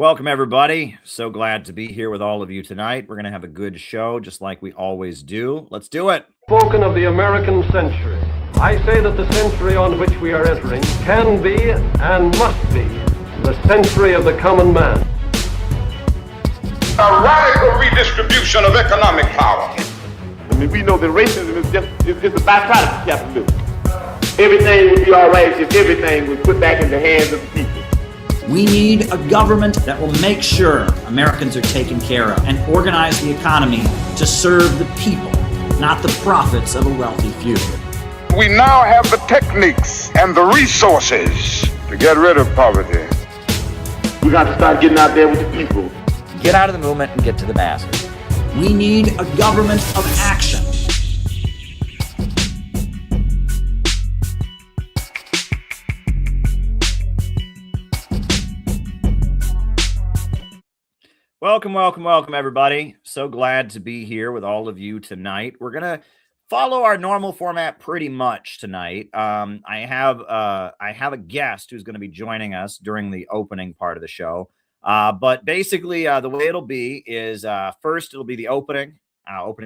Welcome, everybody. So glad to be here with all of you tonight. We're going to have a good show, just like we always do. Let's do it. Spoken of the American century. I say that the century on which we are entering can be and must be the century of the common man. A radical redistribution of economic power. I mean, we know that racism is just a byproduct of capitalism. Everything would be all right if everything was put back in the hands of the people. We need a government that will make sure Americans are taken care of and organize the economy to serve the people, not the profits of a wealthy few. We now have the techniques and the resources to get rid of poverty. We got to start getting out there with the people. Get out of the movement and get to the masses. We need a government of action. Welcome, everybody. So glad to be here with all of you tonight. We're going to follow our normal format pretty much tonight. I have a guest who's going to be joining us during the opening part of the show. But basically, the way it'll be is first it'll be the opening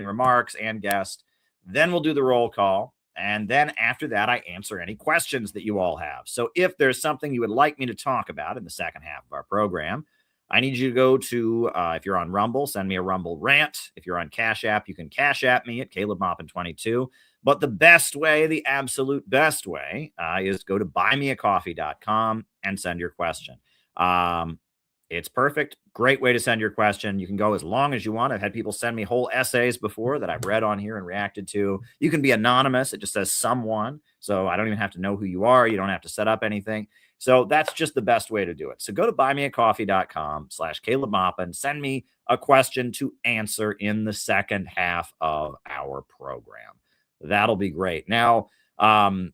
remarks and guest. Then we'll do the roll call. And then after that, I answer any questions that you all have. So if there's something you would like me to talk about in the second half of our program, I need you to go to, if you're on Rumble, send me a Rumble rant. If you're on Cash App, you can Cash App me at CalebMoppin22. But the best way, the absolute best way, is go to buymeacoffee.com and send your question. It's perfect. Great way to send your question. You can go as long as you want. I've had people send me whole essays before that I've read on here and reacted to. You can be anonymous. It just says someone. So I don't even have to know who you are. You don't have to set up anything. So that's just the best way to do it. So go to buymeacoffee.com/CalebMoppin. Send me a question to answer in the second half of our program. That'll be great. Now, so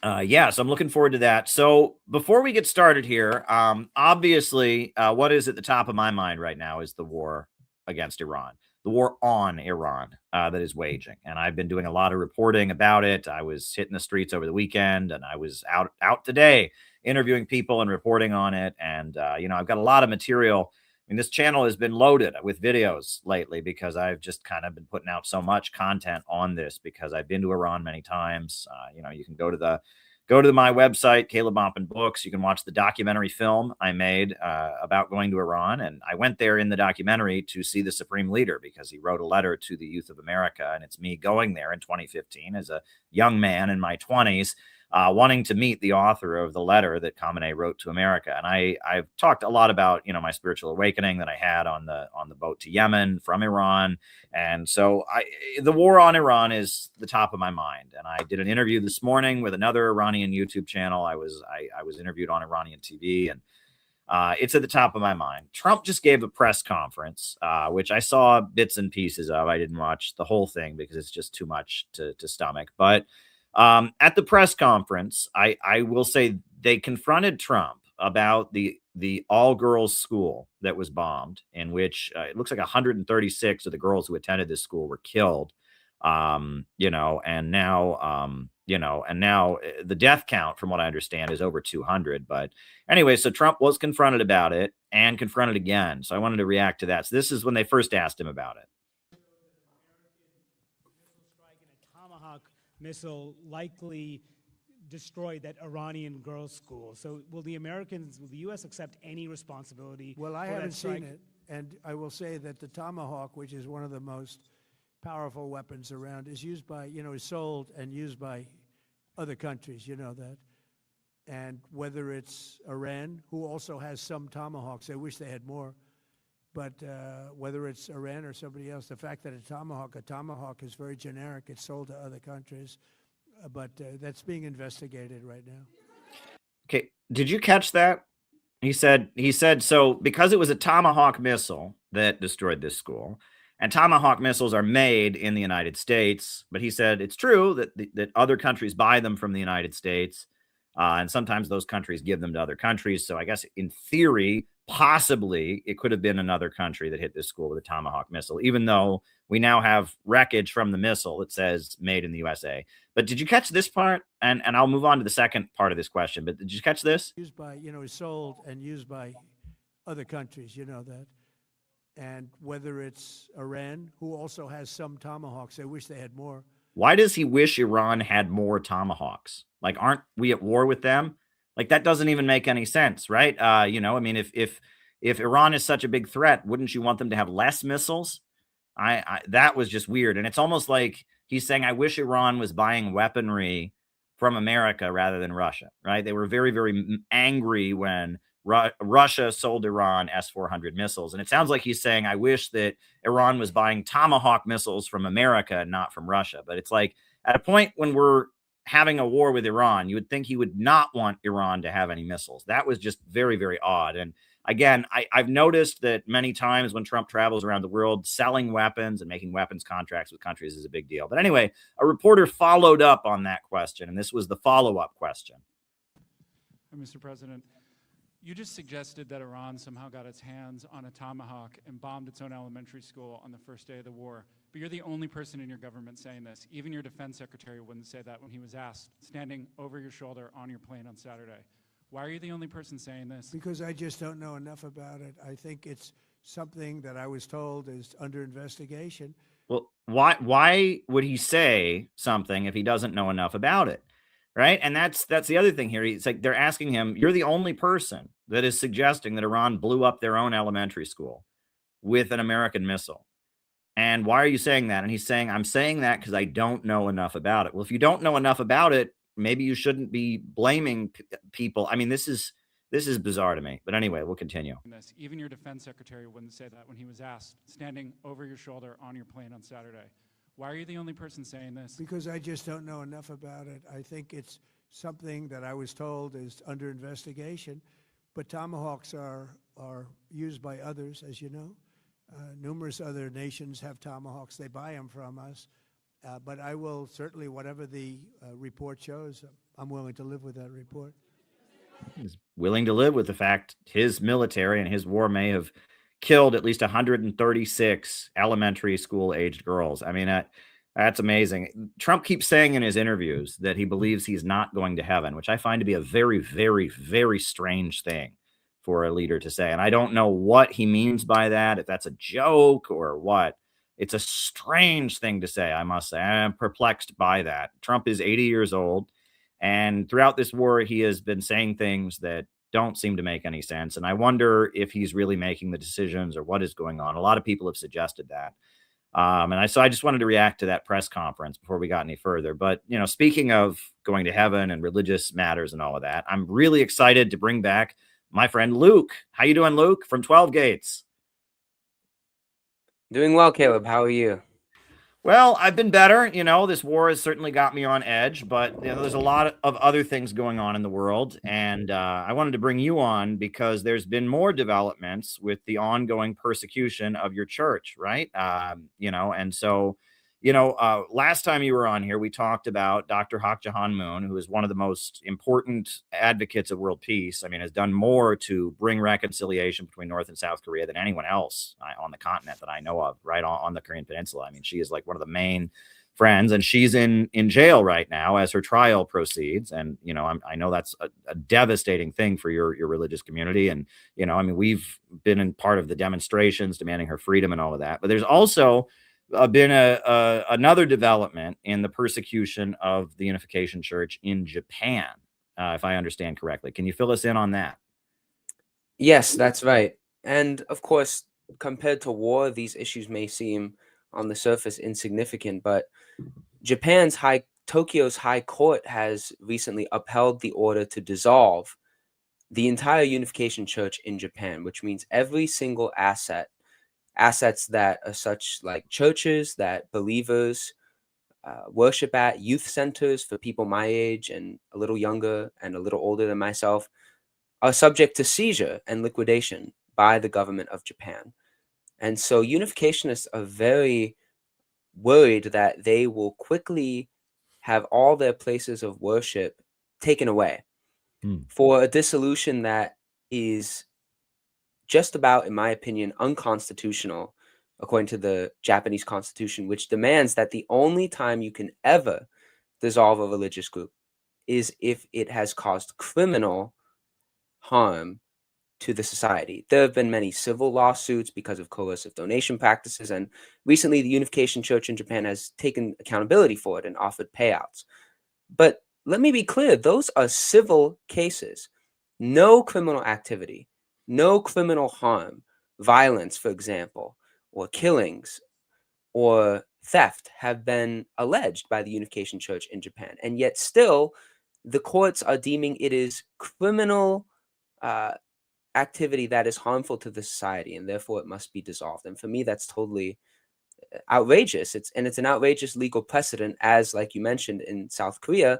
I'm looking forward to that. So before we get started here, obviously, what is at the top of my mind right now is the war against Iran, the war on Iran that is waging. And I've been doing a lot of reporting about it. I was hitting the streets over the weekend, and I was out today interviewing people and reporting on it. And, I've got a lot of material. I mean, this channel has been loaded with videos lately because I've just kind of been putting out so much content on this because I've been to Iran many times. You can go to my website, Caleb Moppin Books. You can watch the documentary film I made about going to Iran. And I went there in the documentary to see the Supreme Leader because he wrote a letter to the youth of America. And it's me going there in 2015 as a young man in my 20s, wanting to meet the author of the letter that Khamenei wrote to America. And I've talked a lot about, my spiritual awakening that I had on the boat to Yemen from Iran. And so the war on Iran is the top of my mind. And I did an interview this morning with another Iranian YouTube channel. I was interviewed on Iranian TV, and it's at the top of my mind. Trump just gave a press conference, which I saw bits and pieces of. I didn't watch the whole thing because it's just too much to stomach. But at the press conference, I will say they confronted Trump about the all-girls school that was bombed, in which it looks like 136 of the girls who attended this school were killed. And now the death count, from what I understand, is over 200. But anyway, so Trump was confronted about it and confronted again. So I wanted to react to that. So this is when they first asked him about it. Missile likely destroyed that Iranian girls' school. So will the U.S. accept any responsibility? Well, I haven't seen it, and I will say that the Tomahawk, which is one of the most powerful weapons around, is used by, is sold and used by other countries, you know that. And whether it's Iran, who also has some Tomahawks, I wish they had more, but whether it's Iran or somebody else, the fact that a Tomahawk is very generic. It's sold to other countries, but that's being investigated right now. Okay, did you catch that? He said, so because it was a Tomahawk missile that destroyed this school, and Tomahawk missiles are made in the United States, but he said it's true that other countries buy them from the United States, and sometimes those countries give them to other countries. So I guess in theory, possibly it could have been another country that hit this school with a Tomahawk missile, even though we now have wreckage from the missile that says made in the USA. But did you catch this part? And I'll move on to the second part of this question, but did you catch this? Used by, sold and used by other countries, you know that. And whether it's Iran, who also has some Tomahawks, they wish they had more. Why does he wish Iran had more Tomahawks? Like, aren't we at war with them? Like, that doesn't even make any sense, right? You know, I mean, if Iran is such a big threat, wouldn't you want them to have less missiles? That was just weird. And it's almost like he's saying, I wish Iran was buying weaponry from America rather than Russia, right? They were very, very angry when Russia sold Iran S-400 missiles. And it sounds like he's saying, I wish that Iran was buying Tomahawk missiles from America and not from Russia. But it's like, at a point when we're having a war with Iran, you would think he would not want Iran to have any missiles. That was just very, very odd. And again, I've noticed that many times when Trump travels around the world, selling weapons and making weapons contracts with countries is a big deal. But anyway, a reporter followed up on that question, and this was the follow-up question. Mr. President, you just suggested that Iran somehow got its hands on a Tomahawk and bombed its own elementary school on the first day of the war. But you're the only person in your government saying this. Even your defense secretary wouldn't say that when he was asked, standing over your shoulder on your plane on Saturday. Why are you the only person saying this? Because I just don't know enough about it. I think it's something that I was told is under investigation. Well, why would he say something if he doesn't know enough about it? Right. And that's the other thing here. It's like they're asking him, you're the only person that is suggesting that Iran blew up their own elementary school with an American missile. And why are you saying that? And he's saying, I'm saying that because I don't know enough about it. Well, if you don't know enough about it, maybe you shouldn't be blaming people. I mean, this is bizarre to me. But anyway, we'll continue. Even your defense secretary wouldn't say that when he was asked, standing over your shoulder on your plane on Saturday. Why are you the only person saying this? Because I just don't know enough about it. I think it's something that I was told is under investigation. But Tomahawks are used by others, as you know. Numerous other nations have Tomahawks. They buy them from us. But I will certainly, whatever the report shows, I'm willing to live with that report. He's willing to live with the fact his military and his war may have killed at least 136 elementary school aged girls. I mean, that's amazing. Trump keeps saying in his interviews that he believes he's not going to heaven, which I find to be a very, very, very strange thing for a leader to say. And I don't know what he means by that, if that's a joke or what. It's a strange thing to say, I must say. I'm perplexed by that. Trump is 80 years old, and throughout this war, he has been saying things that don't seem to make any sense. And I wonder if he's really making the decisions or what is going on. A lot of people have suggested that. So I just wanted to react to that press conference before we got any further. But, you know, speaking of going to heaven and religious matters and all of that, I'm really excited to bring back my friend Luke. How you doing, Luke, from 12 Gates? Doing well, Caleb. How are you? Well, I've been better. You know, this war has certainly got me on edge, but you know, there's a lot of other things going on in the world. And I wanted to bring you on because there's been more developments with the ongoing persecution of your church, right? You know, and so, you know, last time you were on here, we talked about Dr. Hak Ja Han Moon, who is one of the most important advocates of world peace. I mean, has done more to bring reconciliation between North and South Korea than anyone else on the continent that I know of, right, on the Korean Peninsula. I mean, she is like one of the main friends, and she's in jail right now as her trial proceeds. And, you know, I know that's a devastating thing for your religious community. And, you know, I mean, we've been in part of the demonstrations demanding her freedom and all of that. But there's also been another development in the persecution of the Unification Church in Japan, if I understand correctly. Can you fill us in on that? Yes, that's right. And of course, compared to war, these issues may seem on the surface insignificant, but Tokyo's High Court has recently upheld the order to dissolve the entire Unification Church in Japan, which means every single assets that are such like churches that believers worship at, youth centers for people my age and a little younger and a little older than myself, are subject to seizure and liquidation by the government of Japan. And so unificationists are very worried that they will quickly have all their places of worship taken away for a dissolution that is just about, in my opinion, unconstitutional, according to the Japanese constitution, which demands that the only time you can ever dissolve a religious group is if it has caused criminal harm to the society. There have been many civil lawsuits because of coercive donation practices, and recently the Unification Church in Japan has taken accountability for it and offered payouts. But let me be clear, those are civil cases. No criminal activity, no criminal harm, violence, for example, or killings or theft have been alleged by the Unification Church in Japan. And yet still, the courts are deeming it is criminal activity that is harmful to the society, and therefore it must be dissolved. And for me, that's totally outrageous. It's an outrageous legal precedent, as, like you mentioned, in South Korea,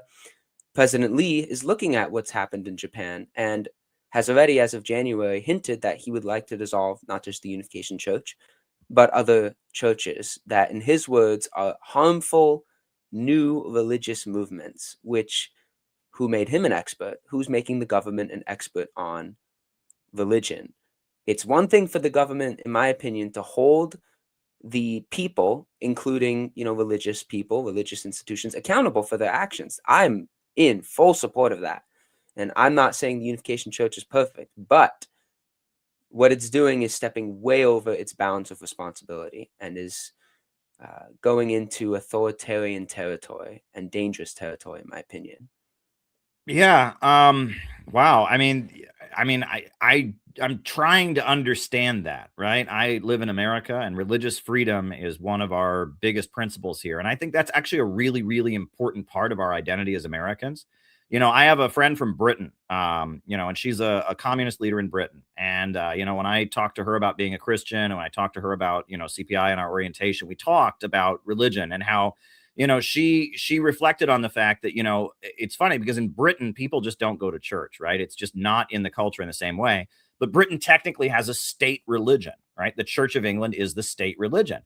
President Lee is looking at what's happened in Japan and has already, as of January, hinted that he would like to dissolve not just the Unification Church, but other churches that, in his words, are harmful new religious movements, who made him an expert, who's making the government an expert on religion. It's one thing for the government, in my opinion, to hold the people, including, religious people, religious institutions, accountable for their actions. I'm in full support of that. And I'm not saying the Unification Church is perfect, but what it's doing is stepping way over its bounds of responsibility and is going into authoritarian territory and dangerous territory, in my opinion. Yeah. Wow. I'm trying to understand that, right? I live in America, and religious freedom is one of our biggest principles here. And I think that's actually a really, really important part of our identity as Americans. I have a friend from Britain, and she's a communist leader in Britain. And, when I talked to her about being a Christian, and when I talked to her about, CPI and our orientation, we talked about religion and how, she reflected on the fact that, it's funny because in Britain, people just don't go to church, right? It's just not in the culture in the same way. But Britain technically has a state religion, right? The Church of England is the state religion.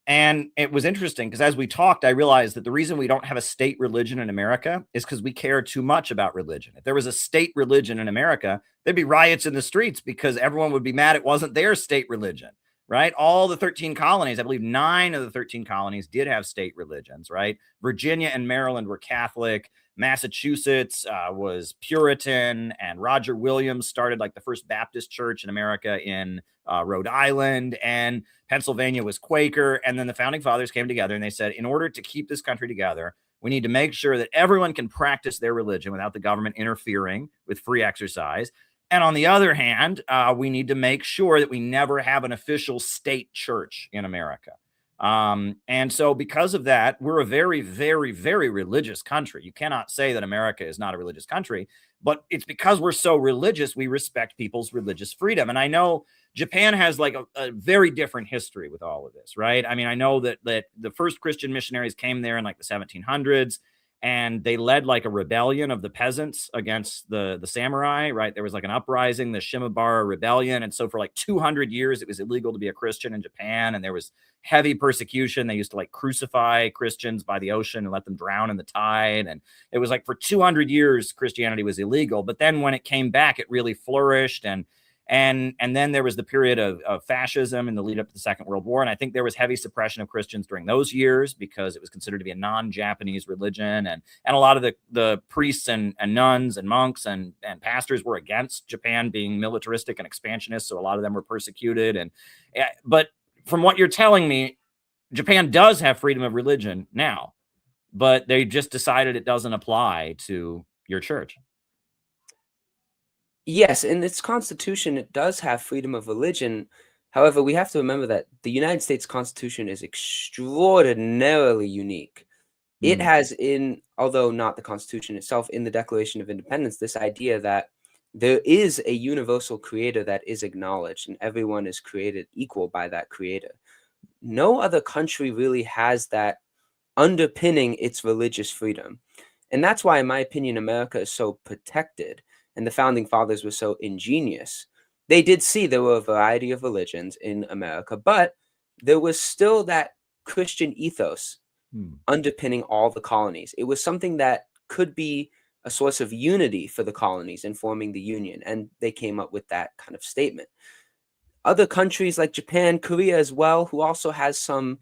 And it was interesting because as we talked, I realized that the reason we don't have a state religion in America is because we care too much about religion. If there was a state religion in America, there'd be riots in the streets because everyone would be mad it wasn't their state religion, right? All the 13 colonies, I believe 9 of the 13 colonies did have state religions, right? Virginia and Maryland were Catholic. Massachusetts was Puritan, and Roger Williams started like the first Baptist church in America in Rhode Island, and Pennsylvania was Quaker. And then the founding fathers came together and they said, in order to keep this country together, we need to make sure that everyone can practice their religion without the government interfering with free exercise. And on the other hand, we need to make sure that we never have an official state church in America. And so because of that, we're a very, very, very religious country. You cannot say that America is not a religious country, but it's because we're so religious, we respect people's religious freedom. And I know Japan has like a very different history with all of this, right? I mean, I know that the first Christian missionaries came there in like the 1700s, and they led like a rebellion of the peasants against the samurai, right? There was like an uprising, the Shimabara rebellion. And so for like 200 years, it was illegal to be a Christian in Japan. And there was heavy persecution. They used to like crucify Christians by the ocean and let them drown in the tide. And it was like for 200 years, Christianity was illegal. But then when it came back, it really flourished. And then there was the period of fascism in the lead up to the Second World War. And I think there was heavy suppression of Christians during those years because it was considered to be a non-Japanese religion. And a lot of the priests and nuns and monks and pastors were against Japan being militaristic and expansionist. So a lot of them were persecuted. But from what you're telling me, Japan does have freedom of religion now, but they just decided it doesn't apply to your church. Yes, in its constitution, it does have freedom of religion. However, we have to remember that the United States Constitution is extraordinarily unique. It has although not the Constitution itself, in the Declaration of Independence, this idea that there is a universal creator that is acknowledged and everyone is created equal by that creator. No other country really has that underpinning its religious freedom. And that's why, in my opinion, America is so protected. And the founding fathers were so ingenious. They did see there were a variety of religions in America, but there was still that Christian ethos underpinning all the colonies. It was something that could be a source of unity for the colonies in forming the Union. And they came up with that kind of statement. Other countries like Japan, Korea as well, who also has some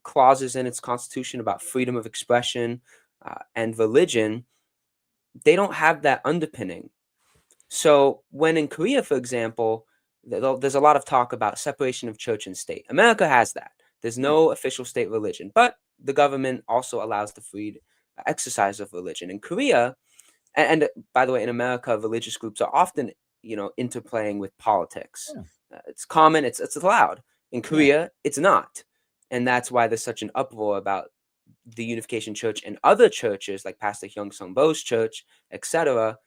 clauses in its constitution about freedom of expression and religion, they don't have that underpinning. So when in Korea, for example, there's a lot of talk about separation of church and state. America has that. There's no official state religion, but the government also allows the free exercise of religion. In Korea, and by the way, in America, religious groups are often, interplaying with politics. It's common, it's allowed. In Korea, it's not. And that's why there's such an uproar about the Unification Church and other churches like Pastor Hyung Sung Bo's church, etc.,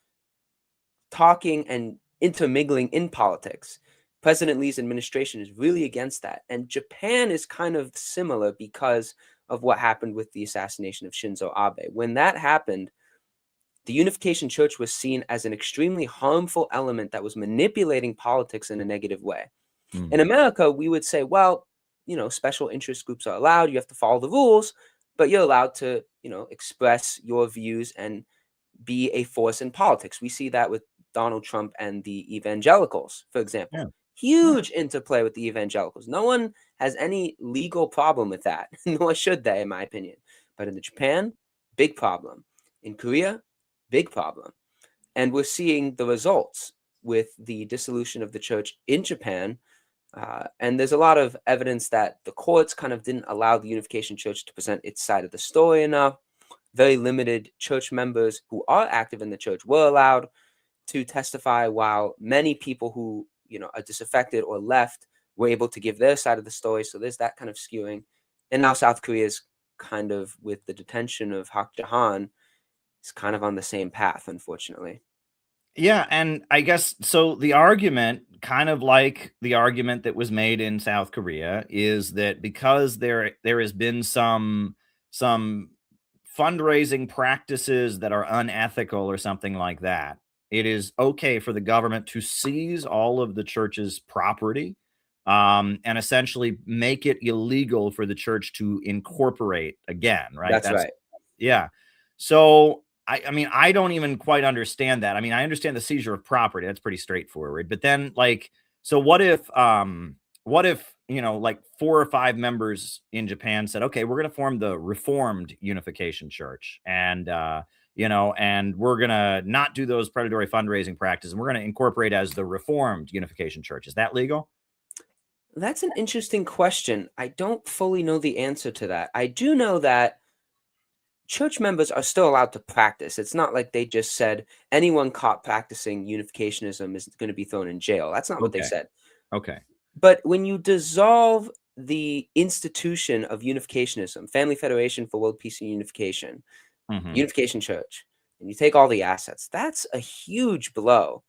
talking and intermingling in politics. President Lee's administration is really against that. And Japan is kind of similar because of what happened with the assassination of Shinzo Abe. When that happened, the Unification Church was seen as an extremely harmful element that was manipulating politics in a negative way. In America, we would say, well, special interest groups are allowed. You have to follow the rules, but you're allowed to, express your views and be a force in politics. We see that with Donald Trump and the evangelicals, for example. Huge interplay with the evangelicals. No one has any legal problem with that, nor should they, in my opinion. But in Japan, big problem. In Korea, big problem. And we're seeing the results with the dissolution of the church in Japan. And there's a lot of evidence that the courts kind of didn't allow the Unification Church to present its side of the story enough. Very limited church members who are active in the church were allowed to testify, while many people who are disaffected or left were able to give their side of the story. So there's that kind of skewing. And now South Korea is kind of, with the detention of Hak Ja-han, is kind of on the same path, unfortunately. Yeah, and I guess so the argument, kind of like the argument that was made in South Korea, is that because there has been some fundraising practices that are unethical or something like that, it is okay for the government to seize all of the church's property, and essentially make it illegal for the church to incorporate again, right? That's right. Yeah. So I mean, I don't even quite understand that. I mean, I understand the seizure of property. That's pretty straightforward. But then, like, so what if, like 4 or 5 members in Japan said, okay, we're going to form the Reformed Unification Church, and, and we're going to not do those predatory fundraising practices, and we're going to incorporate as the Reformed Unification Church. Is that legal? That's an interesting question. I don't fully know the answer to that. I do know that church members are still allowed to practice. It's not like they just said anyone caught practicing unificationism is going to be thrown in jail. That's not what they said. Okay. But when you dissolve the institution of unificationism, Family Federation for World Peace and Unification, Unification Church, and you take all the assets, that's a huge blow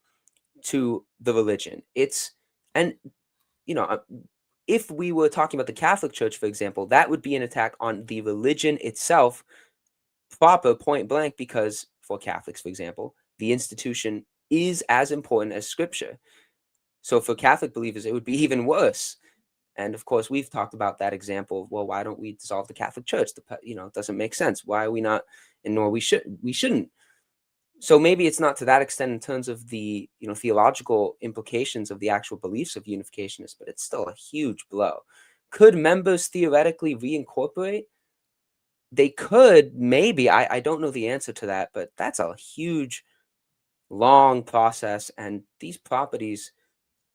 to the religion. If we were talking about the Catholic Church, for example, that would be an attack on the religion itself, proper, point blank, because for Catholics, for example, the institution is as important as Scripture. So for Catholic believers, it would be even worse. And of course, we've talked about that example of, well, why don't we dissolve the Catholic Church? It doesn't make sense. Why are we not? And nor we shouldn't. So maybe it's not to that extent in terms of the theological implications of the actual beliefs of unificationists, but it's still a huge blow. Could members theoretically reincorporate? They could, maybe. I don't know the answer to that, but that's a huge, long process. And these properties,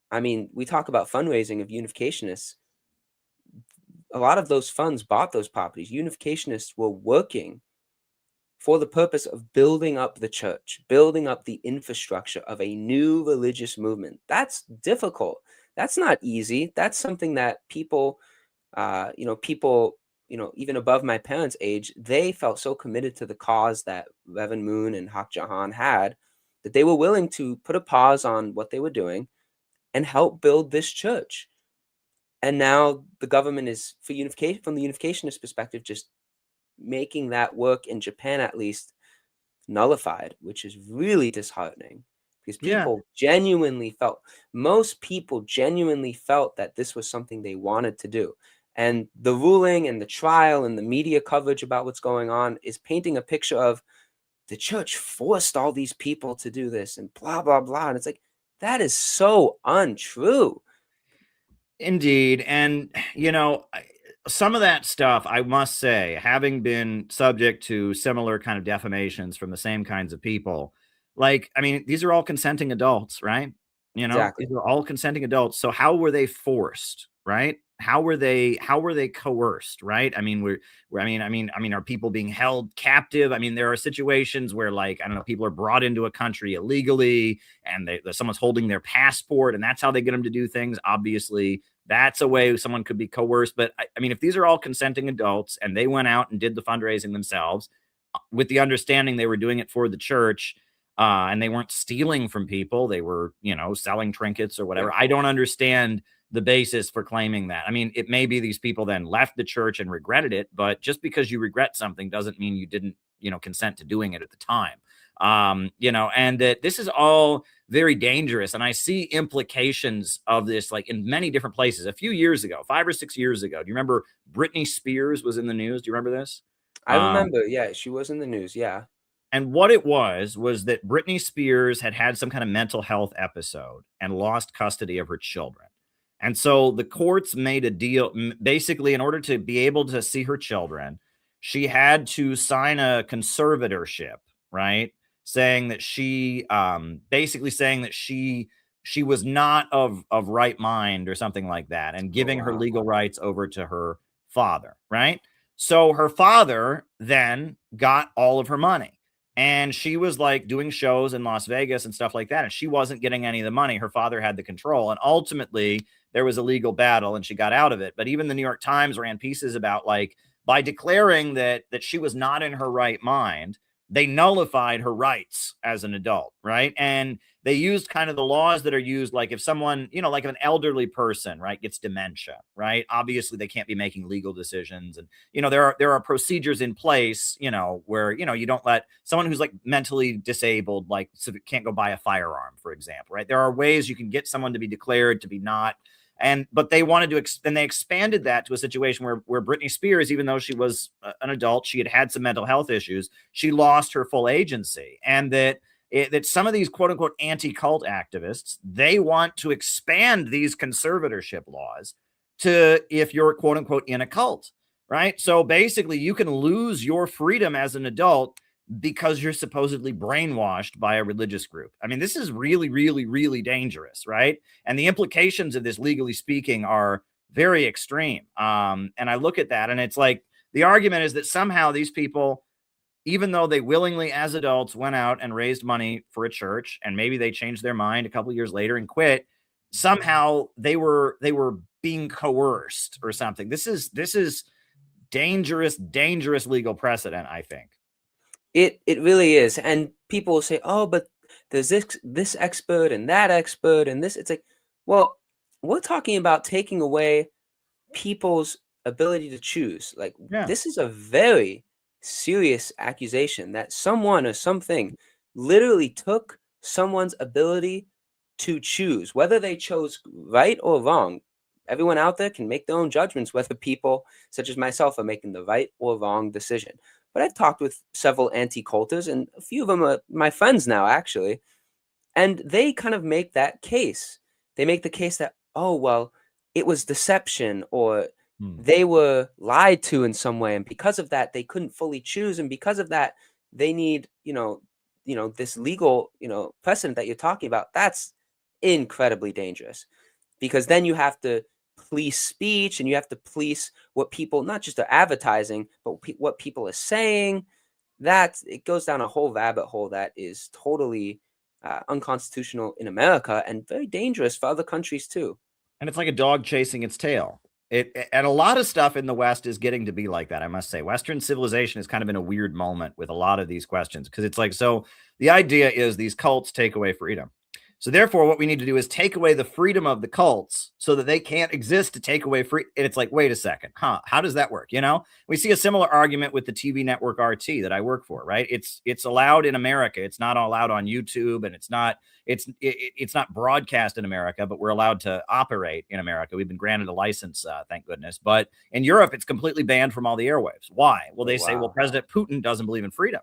I mean, we talk about fundraising of unificationists. A lot of those funds bought those properties. Unificationists were working for the purpose of building up the church, building up the infrastructure of a new religious movement. That's difficult. That's not easy. That's something that people, even above my parents' age, they felt so committed to the cause that Reverend Moon and Hak Ja-han had, that they were willing to put a pause on what they were doing and help build this church. And now the government is, from the unificationist perspective, just making that work in Japan at least nullified, which is really disheartening, because most people genuinely felt that this was something they wanted to do. And the ruling and the trial and the media coverage about what's going on is painting a picture of the church forced all these people to do this and blah, blah, blah. And it's like, that is so untrue. Indeed. And, some of that stuff, I must say, having been subject to similar kind of defamations from the same kinds of people, like, I mean, these are all consenting adults, right? You know, Exactly. these are all consenting adults. So how were they forced, right? How were they coerced, right? I mean, are people being held captive? I mean, there are situations where, like, I don't know, people are brought into a country illegally and someone's holding their passport and that's how they get them to do things. Obviously, that's a way someone could be coerced. But I mean, if these are all consenting adults and they went out and did the fundraising themselves with the understanding they were doing it for the church, and they weren't stealing from people, they were, selling trinkets or whatever. I don't understand the basis for claiming that. I mean, it may be these people then left the church and regretted it, but just because you regret something doesn't mean you didn't, consent to doing it at the time. And that this is all very dangerous. And I see implications of this, like, in many different places. A few years ago, 5 or 6 years ago, do you remember Britney Spears was in the news? Do you remember this? I remember. Yeah, she was in the news. Yeah. And what it was that Britney Spears had some kind of mental health episode and lost custody of her children. And so the courts made a deal, basically, in order to be able to see her children, she had to sign a conservatorship, right? Saying that she was not of right mind or something like that, and giving her legal rights over to her father, right? So her father then got all of her money. And she was, like, doing shows in Las Vegas and stuff like that. And she wasn't getting any of the money. Her father had the control. And ultimately, there was a legal battle and she got out of it. But even the New York Times ran pieces about, like, by declaring that she was not in her right mind, they nullified her rights as an adult, right? And they used kind of the laws that are used, like if someone, like if an elderly person, right, gets dementia, right? Obviously, they can't be making legal decisions. And, there are procedures in place, where, you don't let someone who's, like, mentally disabled, like, so can't go buy a firearm, for example, right? There are ways you can get someone to be declared to be not. But they wanted to, and they expanded that to a situation where Britney Spears, even though she was an adult, she had some mental health issues. She lost her full agency, and that some of these quote unquote anti-cult activists, they want to expand these conservatorship laws to if you're quote unquote in a cult, right? So basically, you can lose your freedom as an adult because you're supposedly brainwashed by a religious group. I mean, this is really, really, really dangerous, right? And the implications of this, legally speaking, are very extreme. And I look at that and it's like, the argument is that somehow these people, even though they willingly as adults went out and raised money for a church, and maybe they changed their mind a couple of years later and quit, somehow they were being coerced or something. This is dangerous legal precedent, I think. It really is. And people will say, oh, but there's this expert and that expert and this. It's like, well, we're talking about taking away people's ability to choose. Like, this is a very serious accusation that someone or something literally took someone's ability to choose, whether they chose right or wrong. Everyone out there can make their own judgments whether people such as myself are making the right or wrong decision. But I've talked with several anti-culters, and a few of them are my friends now, actually. And they kind of make that case. They make the case that, oh, well, it was deception, or they were lied to in some way. And because of that, they couldn't fully choose. And because of that, they need, this legal, precedent that you're talking about. That's incredibly dangerous, because then you have to police speech, and you have to police what people, not just are advertising, but what people are saying. That it goes down a whole rabbit hole that is totally unconstitutional in America and very dangerous for other countries too. And it's like a dog chasing its tail. And a lot of stuff in the West is getting to be like that, I must say. Western civilization is kind of in a weird moment with a lot of these questions, because it's like, so the idea is these cults take away freedom. So therefore, what we need to do is take away the freedom of the cults so that they can't exist to take away free. And it's like, wait a second, how does that work? We see a similar argument with the TV network RT that I work for, right? It's allowed in America. It's not allowed on YouTube, and it's not broadcast in America, but we're allowed to operate in America. We've been granted a license, thank goodness. But in Europe, it's completely banned from all the airwaves. Why? Well, they say, well, President Putin doesn't believe in freedom.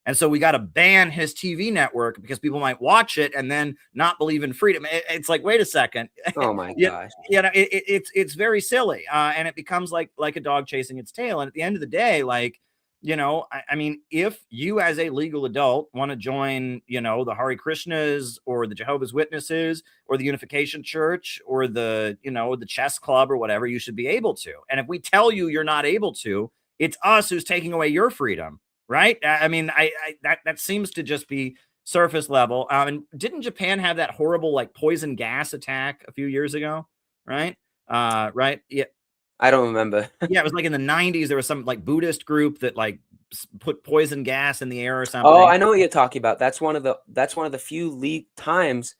And so we got to ban his TV network because people might watch it and then not believe in freedom. It's like, wait a second. Oh my gosh. It's very silly. And it becomes like a dog chasing its tail. And at the end of the day, like, you know, I mean, if you as a legal adult want to join, you know, the Hare Krishnas or the Jehovah's Witnesses or the Unification Church or the, you know, the chess club or whatever, you should be able to. And if we tell you you're not able to, it's us who's taking away your freedom, right? I mean, that seems to just be surface level. And didn't Japan have that horrible like poison gas attack a few years ago? Right. Right. Yeah. I don't remember. Yeah, it was like in the 90s. There was some like Buddhist group that like put poison gas in the air or something. Oh, I know what you're talking about. That's one of the few times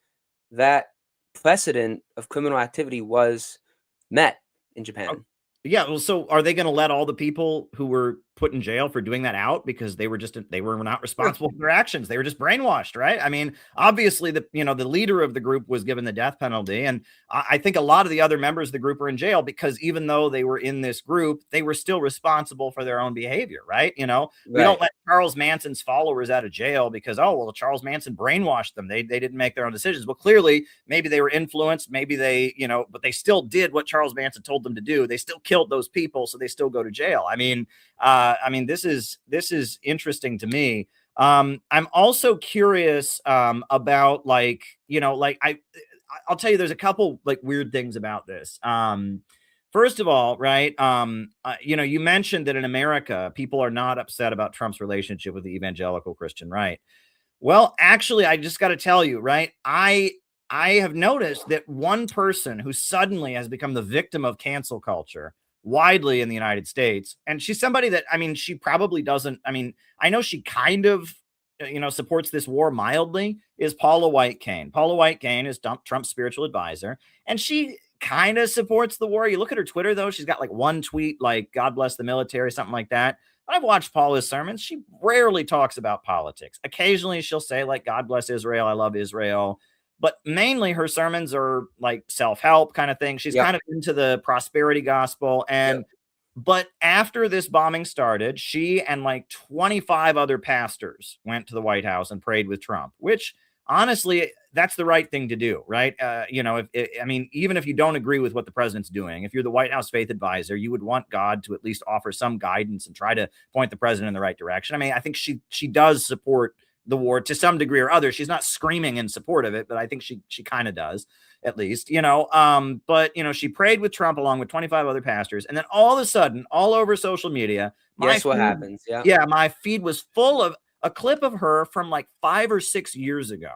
that precedent of criminal activity was met in Japan. Yeah, well, so are they going to let all the people who were put in jail for doing that out because they were not responsible for their actions? They were just brainwashed, right? I mean, obviously the leader of the group was given the death penalty, and I think a lot of the other members of the group are in jail because even though they were in this group, they were still responsible for their own behavior, right? You know, we don't let Charles Manson's followers out of jail because Charles Manson brainwashed them. They didn't make their own decisions. Well, clearly, maybe they were influenced, maybe they, you know, but they still did what Charles Manson told them to do. They still killed those people, so they still go to jail. I mean, this is interesting to me. I'm also curious about like, you know, like I'll tell you, there's a couple like weird things about this. First of all, right, you know, you mentioned that in America, people are not upset about Trump's relationship with the evangelical Christian right. Well, actually, I just got to tell you, right, I have noticed that one person who suddenly has become the victim of cancel culture widely in the United States, and she's somebody that, I mean, she probably doesn't, I mean, I know she kind of, you know, supports this war mildly, is Paula White Cain. Paula White Cain is Trump's spiritual advisor, and she kind of supports the war. You look at her Twitter, though, she's got like one tweet, like, God bless the military, something like that. I've watched Paula's sermons. She rarely talks about politics. Occasionally she'll say like, God bless Israel, I love Israel. But mainly her sermons are like self-help kind of thing. She's kind of into the prosperity gospel. And but after this bombing started, she and like 25 other pastors went to the White House and prayed with Trump, which honestly, that's the right thing to do, right? You know, I mean, even if you don't agree with what the president's doing, if you're the White House faith advisor, you would want God to at least offer some guidance and try to point the president in the right direction. I mean, I think she does support the war to some degree or other. She's not screaming in support of it, but I think she kind of does, at least, you know. But you know, she prayed with Trump along with 25 other pastors, and then all of a sudden, all over social media, guess what happens? Yeah, my feed was full of a clip of her from like 5 or 6 years ago,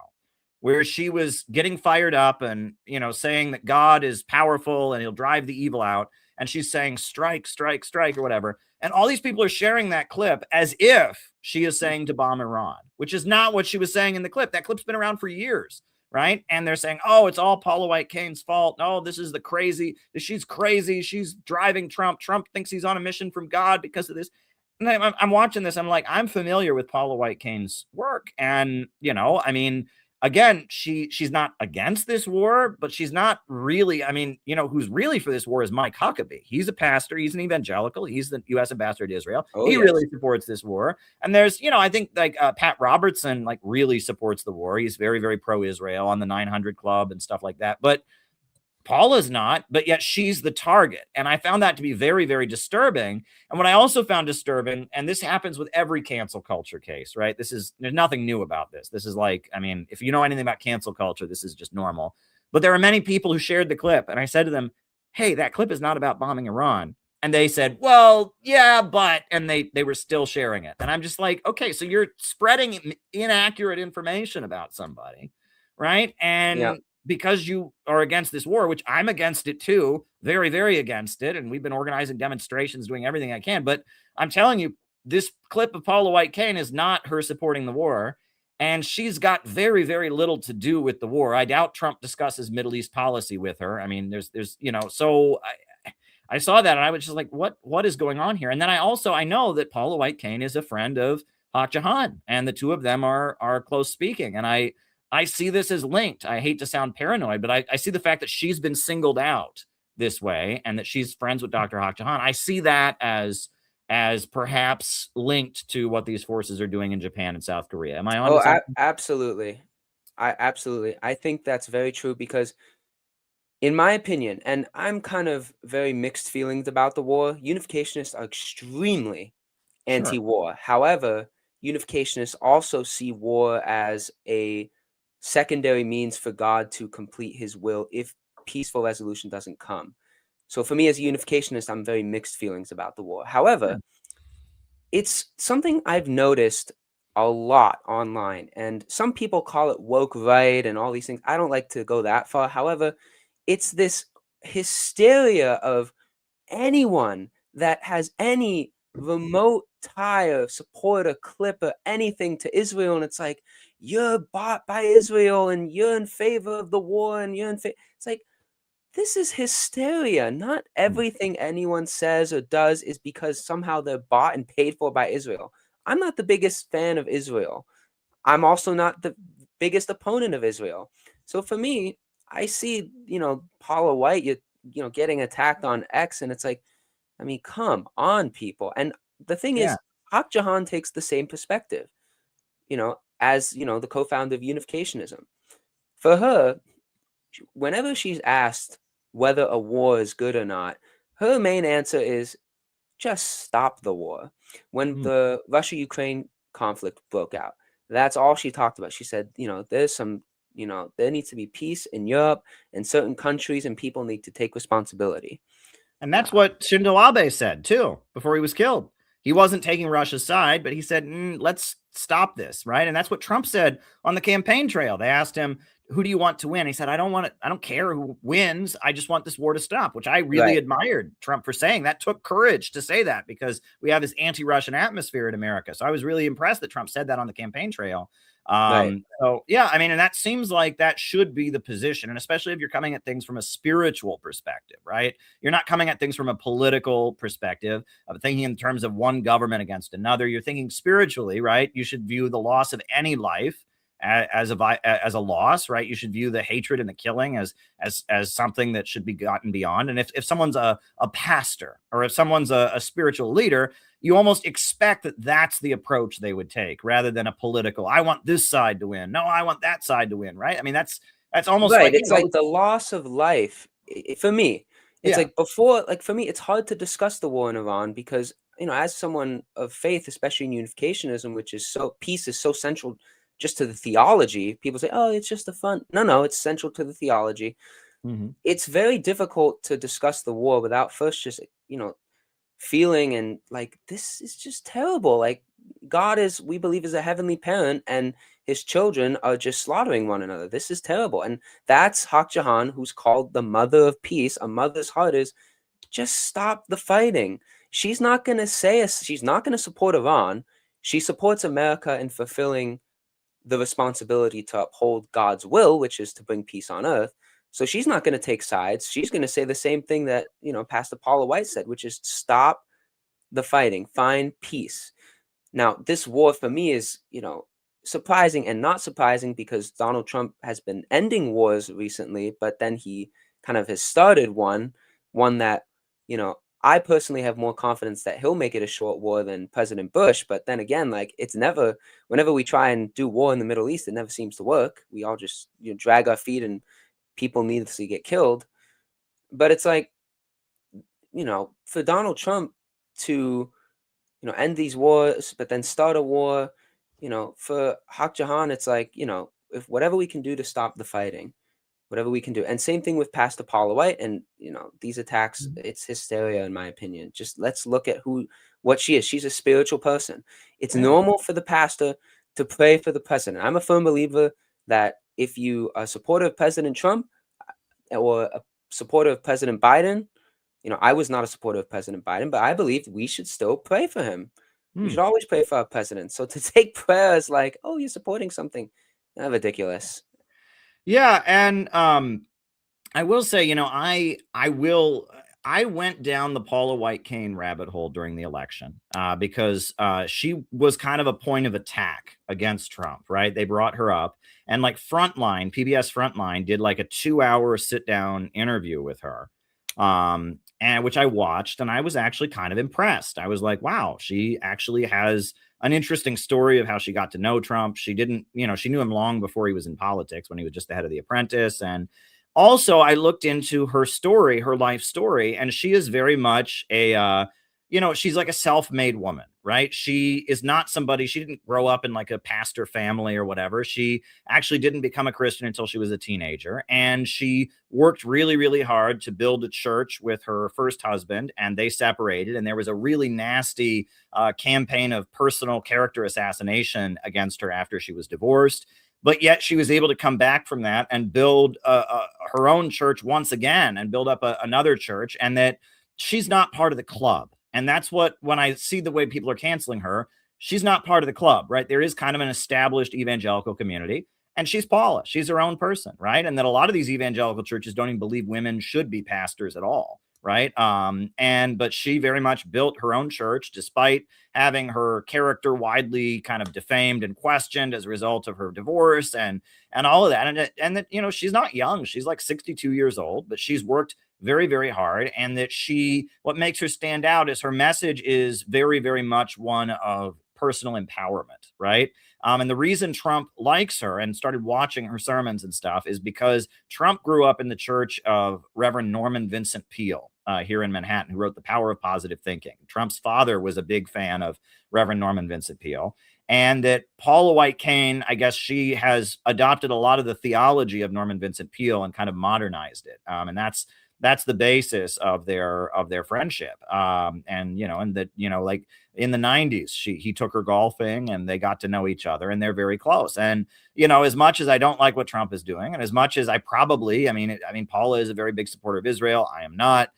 where she was getting fired up and, you know, saying that God is powerful and he'll drive the evil out. And she's saying, strike, strike, strike, or whatever. And all these people are sharing that clip as if she is saying to bomb Iran, which is not what she was saying in the clip. That clip's been around for years, right? And they're saying, oh, it's all Paula White Cain's fault. Oh, this is she's crazy. She's driving Trump. Trump thinks he's on a mission from God because of this. And I'm watching this. I'm like, I'm familiar with Paula White Cain's work. And, you know, I mean, again, she's not against this war, but she's not really, I mean, you know, who's really for this war is Mike Huckabee. He's a pastor. He's an evangelical. He's the U.S. ambassador to Israel. He really supports this war. And there's, you know, I think like Pat Robertson, like really supports the war. He's very, very pro-Israel on the 900 Club and stuff like that. But Paula's not, but yet she's the target. And I found that to be very, very disturbing. And what I also found disturbing, and this happens with every cancel culture case, right? There's nothing new about this. This is like, I mean, if you know anything about cancel culture, this is just normal. But there are many people who shared the clip. And I said to them, hey, that clip is not about bombing Iran. And they said, well, yeah, but, and they were still sharing it. And I'm just like, okay, so you're spreading inaccurate information about somebody, right? And because you are against this war, which I'm against it too, very, very against it. And we've been organizing demonstrations, doing everything I can. But I'm telling you, this clip of Paula White Cain is not her supporting the war. And she's got very, very little to do with the war. I doubt Trump discusses Middle East policy with her. I mean, there's, you know, so I saw that and I was just like, what is going on here? And then I know that Paula White Cain is a friend of Haq Jahan, and the two of them are close speaking. And I see this as linked. I hate to sound paranoid, but I see the fact that she's been singled out this way and that she's friends with Dr. Haq Jahan. I see that as perhaps linked to what these forces are doing in Japan and South Korea. Am I on? Oh, absolutely. I think that's very true because in my opinion, and I'm kind of very mixed feelings about the war, unificationists are extremely anti-war. However, unificationists also see war as a secondary means for God to complete his will if peaceful resolution doesn't come. So for me as a unificationist, I'm very mixed feelings about the war. However, it's something I've noticed a lot online, and some people call it woke right and all these things. I don't like to go that far. However, it's this hysteria of anyone that has any remote tie or support or clip or anything to Israel, and it's like, you're bought by Israel and you're in favor of the war and you're in favor. It's like, this is hysteria. Not everything anyone says or does is because somehow they're bought and paid for by Israel. I'm not the biggest fan of Israel. I'm also not the biggest opponent of Israel. So for me, I see, Paula White, getting attacked on X, and it's like, I mean, come on, people. And the thing is, Haq Jahan takes the same perspective, as, the co-founder of unificationism. For her, whenever she's asked whether a war is good or not, her main answer is just stop the war. When the Russia-Ukraine conflict broke out, that's all she talked about. She said, there's some, there needs to be peace in Europe, and certain countries and people need to take responsibility. And that's what Shinzo Abe said too before he was killed. He wasn't taking Russia's side, but he said, let's stop this, right? And that's what Trump said on the campaign trail. They asked him, who do you want to win? He said, I don't care who wins. I just want this war to stop, which I really admired Trump for saying. That took courage to say that, because we have this anti-Russian atmosphere in America. So I was really impressed that Trump said that on the campaign trail. So yeah, I mean, and that seems like that should be the position. And especially if you're coming at things from a spiritual perspective, right? You're not coming at things from a political perspective of thinking in terms of one government against another. You're thinking spiritually, right? You should view the loss of any life as a loss, right? You should view the hatred and the killing as something that should be gotten beyond. And if someone's a pastor, or if someone's a spiritual leader, you almost expect that that's the approach they would take, rather than a political, I want this side to win. No, I want that side to win, right? I mean, that's almost like, it's like the loss of life. For me, it's like before, like for me, it's hard to discuss the war in Iran because, as someone of faith, especially in unificationism, which is peace is so central just to the theology. People say, oh, it's just the fun. No, it's central to the theology. It's very difficult to discuss the war without first just, feeling and like, this is just terrible. Like, God we believe is a heavenly parent, and his children are just slaughtering one another. This is terrible. And that's Haq Jahan, who's called the mother of peace. A mother's heart is just stop the fighting. She's not going to she's not going to support Iran. She supports America in fulfilling the responsibility to uphold God's will, which is to bring peace on earth. So she's not going to take sides. She's going to say the same thing that, Pastor Paula White said, which is stop the fighting, find peace. Now, this war for me is, surprising and not surprising, because Donald Trump has been ending wars recently, but then he kind of has started one that, I personally have more confidence that he'll make it a short war than President Bush. But then again, like, it's never, whenever we try and do war in the Middle East, it never seems to work. We all just drag our feet and people needlessly get killed. But it's like, for Donald Trump to, end these wars, but then start a war, for Haq Jahan, it's like, if whatever we can do to stop the fighting, whatever we can do. And same thing with Pastor Paula White. And, these attacks, it's hysteria, in my opinion. Just let's look at what she is. She's a spiritual person. It's normal for the pastor to pray for the president. I'm a firm believer that if you are a supporter of President Trump or a supporter of President Biden, I was not a supporter of President Biden, but I believe we should still pray for him. We should always pray for our president. So to take prayers like, oh, you're supporting something, that's ridiculous. Yeah, and I will say, I went down the Paula White Cain rabbit hole during the election because she was kind of a point of attack against Trump, right? They brought her up, and like PBS Frontline did like a 2-hour sit-down interview with her, and which I watched, and I was actually kind of impressed. I was like, wow, she actually has an interesting story of how she got to know Trump. She didn't, she knew him long before he was in politics, when he was just the head of The Apprentice. And also I looked into her story, her life story, and she is very much a, she's like a self-made woman, right? She is not somebody, she didn't grow up in like a pastor family or whatever. She actually didn't become a Christian until she was a teenager. And she worked really, really hard to build a church with her first husband, and they separated. And there was a really nasty campaign of personal character assassination against her after she was divorced. But yet she was able to come back from that and build her own church once again and build up another church. And that she's not part of the club. And that's what, when I see the way people are canceling her, she's not part of the club, right? There is kind of an established evangelical community, and she's Paula. She's her own person, right? And that a lot of these evangelical churches don't even believe women should be pastors at all, right? But she very much built her own church despite having her character widely kind of defamed and questioned as a result of her divorce and all of that. And that, she's not young. She's like 62 years old, but she's worked very, very hard. And that what makes her stand out is her message is very, very much one of personal empowerment, right? And the reason Trump likes her and started watching her sermons and stuff is because Trump grew up in the church of Reverend Norman Vincent Peale here in Manhattan, who wrote The Power of Positive Thinking. Trump's father was a big fan of Reverend Norman Vincent Peale. And that Paula White Cain, I guess she has adopted a lot of the theology of Norman Vincent Peale and kind of modernized it. And that's the basis of their friendship. Like in the 90s, he took her golfing and they got to know each other, and they're very close. And, as much as I don't like what Trump is doing, and as much as I mean, Paula is a very big supporter of Israel. I am not,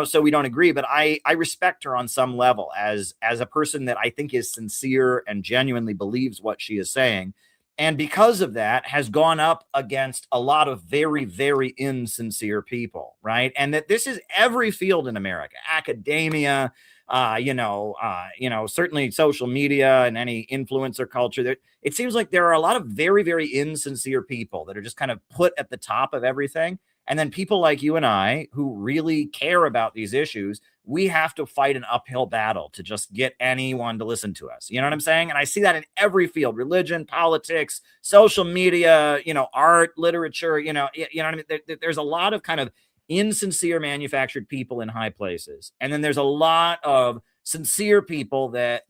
so we don't agree, but I respect her on some level as a person that I think is sincere and genuinely believes what she is saying. And because of that, has gone up against a lot of very, very insincere people, right? And that this is every field in America, academia, certainly social media and any influencer culture. It seems like there are a lot of very, very insincere people that are just kind of put at the top of everything. And then people like you and I who really care about these issues, we have to fight an uphill battle to just get anyone to listen to us. You know what I'm saying? And I see that in every field: religion, politics, social media, art, literature, you know what I mean? There's a lot of kind of insincere manufactured people in high places. And then there's a lot of sincere people that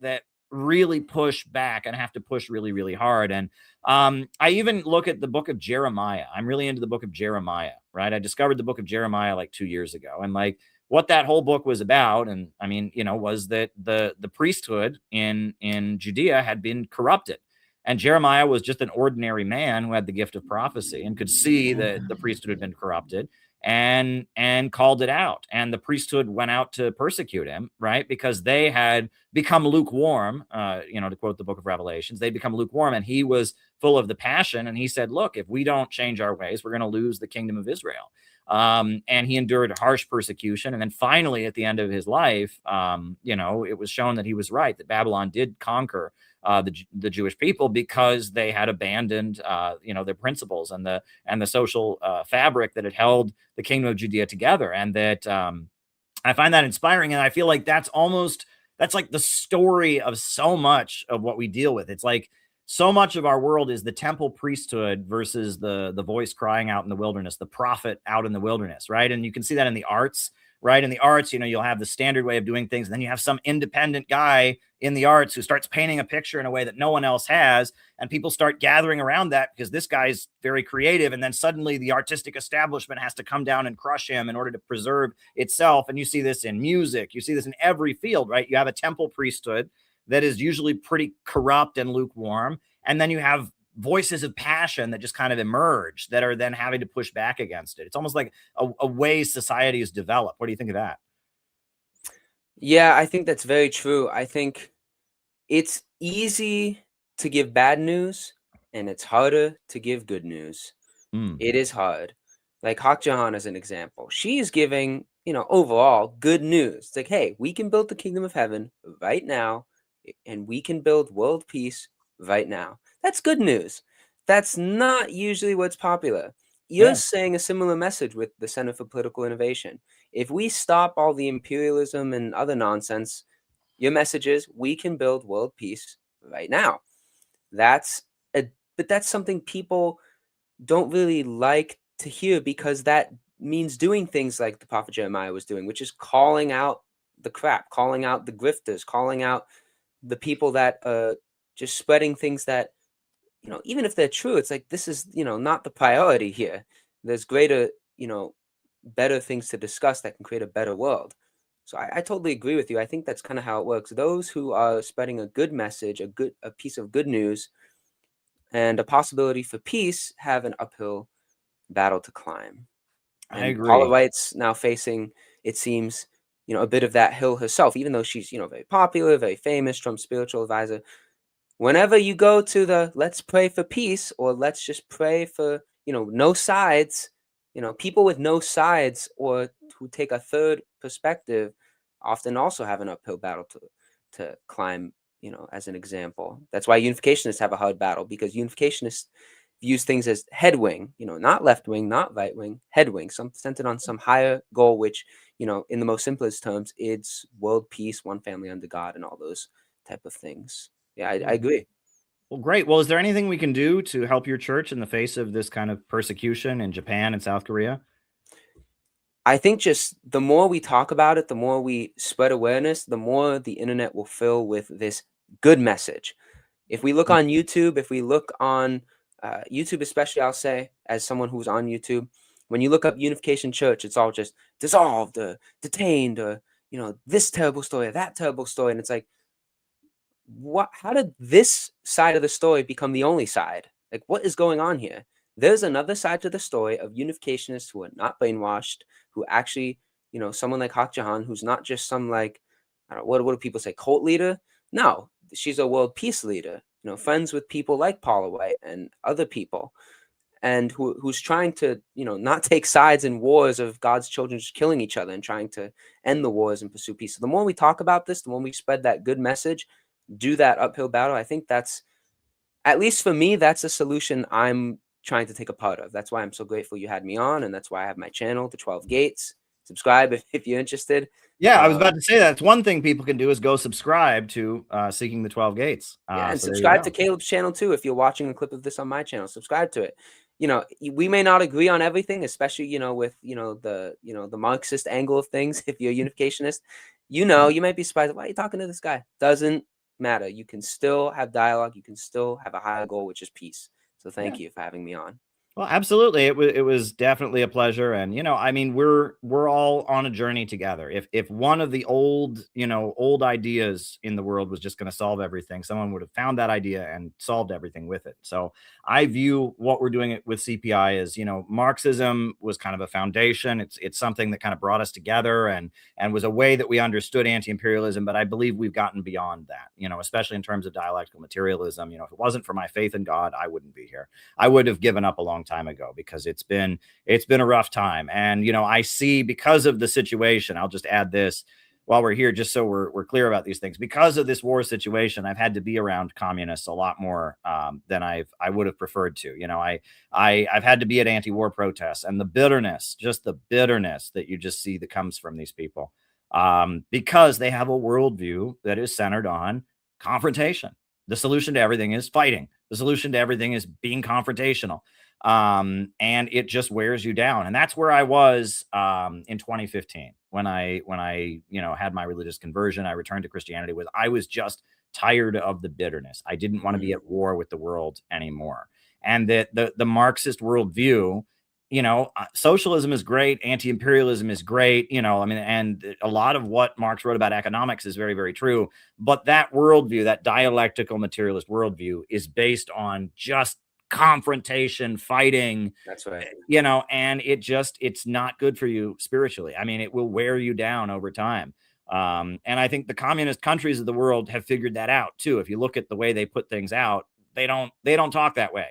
really push back and have to push really, really hard. And I even look at the book of Jeremiah. I'm really into the book of Jeremiah, right? I discovered the book of Jeremiah like 2 years ago. And like what that whole book was about, and I mean, was that the priesthood in Judea had been corrupted. And Jeremiah was just an ordinary man who had the gift of prophecy and could see that the priesthood had been corrupted and called it out. And the priesthood went out to persecute him, right? Because they had become lukewarm, to quote the book of Revelations, they'd become lukewarm, and he was full of the passion. And he said, look, if we don't change our ways, we're going to lose the kingdom of Israel. And he endured harsh persecution. And then finally, at the end of his life, it was shown that he was right, that Babylon did conquer the Jewish people because they had abandoned, their principles and the social fabric that had held the kingdom of Judea together. And that I find that inspiring. And I feel like that's like the story of so much of what we deal with. It's like so much of our world is the temple priesthood versus the voice crying out in the wilderness, the prophet out in the wilderness, right? And you can see that in the arts, right? In the arts, you'll have the standard way of doing things, and then you have some independent guy in the arts who starts painting a picture in a way that no one else has, and people start gathering around that because this guy's very creative, and then suddenly the artistic establishment has to come down and crush him in order to preserve itself. And you see this in music, you see this in every field, right? You have a temple priesthood that is usually pretty corrupt and lukewarm, and then you have voices of passion that just kind of emerge that are then having to push back against it. It's almost like a way society is developed. What do you think of that? Yeah, I think that's very true. I think it's easy to give bad news and it's harder to give good news. It is hard. Like Hak Jahan as an example. She's giving, overall good news. It's like, hey, we can build the kingdom of heaven right now, and we can build world peace right now. That's good news. That's not usually what's popular. You're saying a similar message with the Center for Political Innovation. If we stop all the imperialism and other nonsense, your message is we can build world peace right now. But that's something people don't really like to hear, because that means doing things like the prophet Jeremiah was doing, which is calling out the crap, calling out the grifters, calling out the people that just spreading things that, even if they're true, it's like, this is, not the priority here. There's greater, better things to discuss that can create a better world. So I totally agree with you. I think that's kind of how it works. Those who are spreading a good message, a piece of good news, and a possibility for peace have an uphill battle to climb. I And agree. Paula White's now facing, it seems, a bit of that hill herself, even though she's, very popular, very famous, Trump's spiritual advisor. Whenever you go to the let's pray for peace, or let's just pray for, no sides, people with no sides or who take a third perspective often also have an uphill battle to climb, as an example. That's why unificationists have a hard battle, because unificationists use things as head wing, not left wing, not right wing, head wing, some centered on some higher goal, which, in the most simplest terms, it's world peace, one family under God, and all those type of things. Yeah, I agree. Well, great. Well, is there anything we can do to help your church in the face of this kind of persecution in Japan and South Korea? I think just the more we talk about it, the more we spread awareness, the more the internet will fill with this good message. If we look on YouTube, if we look on YouTube, especially, I'll say, as someone who's on YouTube, when you look up Unification Church, it's all just dissolved or detained or, this terrible story or that terrible story. And it's like, how did this side of the story become the only side? Like, what is going on here? There's another side to the story of unificationists who are not brainwashed, who actually, someone like Hak Jahan, who's not just some, like, I don't know, what do people say, cult leader? No, she's a world peace leader, friends with people like Paula White and other people, and who's trying to, not take sides in wars of God's children just killing each other and trying to end the wars and pursue peace. So the more we talk about this, the more we spread that good message, do that uphill battle, I think that's, at least for me, that's a solution I'm trying to take a part of. That's why I'm so grateful you had me on, and that's why I have my channel, The 12 Gates. Subscribe if you're interested. Yeah, I was about to say that's one thing people can do is go subscribe to Seeking the 12 Gates. And subscribe to Caleb's channel too. If you're watching a clip of this on my channel, subscribe to it. We may not agree on everything, especially, with, the Marxist angle of things. If you're a unificationist, you might be surprised. Why are you talking to this guy? Doesn't matter. You can still have dialogue. You can still have a higher goal, which is peace. So thank you for having me on. Well, absolutely. It was definitely a pleasure. And, I mean, we're all on a journey together. If one of the old ideas in the world was just going to solve everything, someone would have found that idea and solved everything with it. So I view what we're doing with CPI as, Marxism was kind of a foundation. It's something that kind of brought us together and was a way that we understood anti-imperialism. But I believe we've gotten beyond that, especially in terms of dialectical materialism. If it wasn't for my faith in God, I wouldn't be here. I would have given up a long time ago, because it's been a rough time. And, I see, because of the situation, I'll just add this while we're here, just so we're clear about these things, because of this war situation, I've had to be around communists a lot more than I would have preferred to. I've had to be at anti-war protests, and the bitterness that you just see that comes from these people, because they have a worldview that is centered on confrontation. The solution to everything is fighting. The solution to everything is being confrontational. And it just wears you down. And that's where I was in 2015 when I had my religious conversion. I returned to Christianity. I was just tired of the bitterness. I didn't want to be at war with the world anymore. And that the Marxist worldview, socialism is great, anti-imperialism is great, and a lot of what Marx wrote about economics is very, very true. But that worldview, that dialectical materialist worldview, is based on just confrontation, fighting. That's right. And it's not good for you spiritually. I mean, it will wear you down over time. And I think the communist countries of the world have figured that out too. If you look at the way they put things out, they don't talk that way.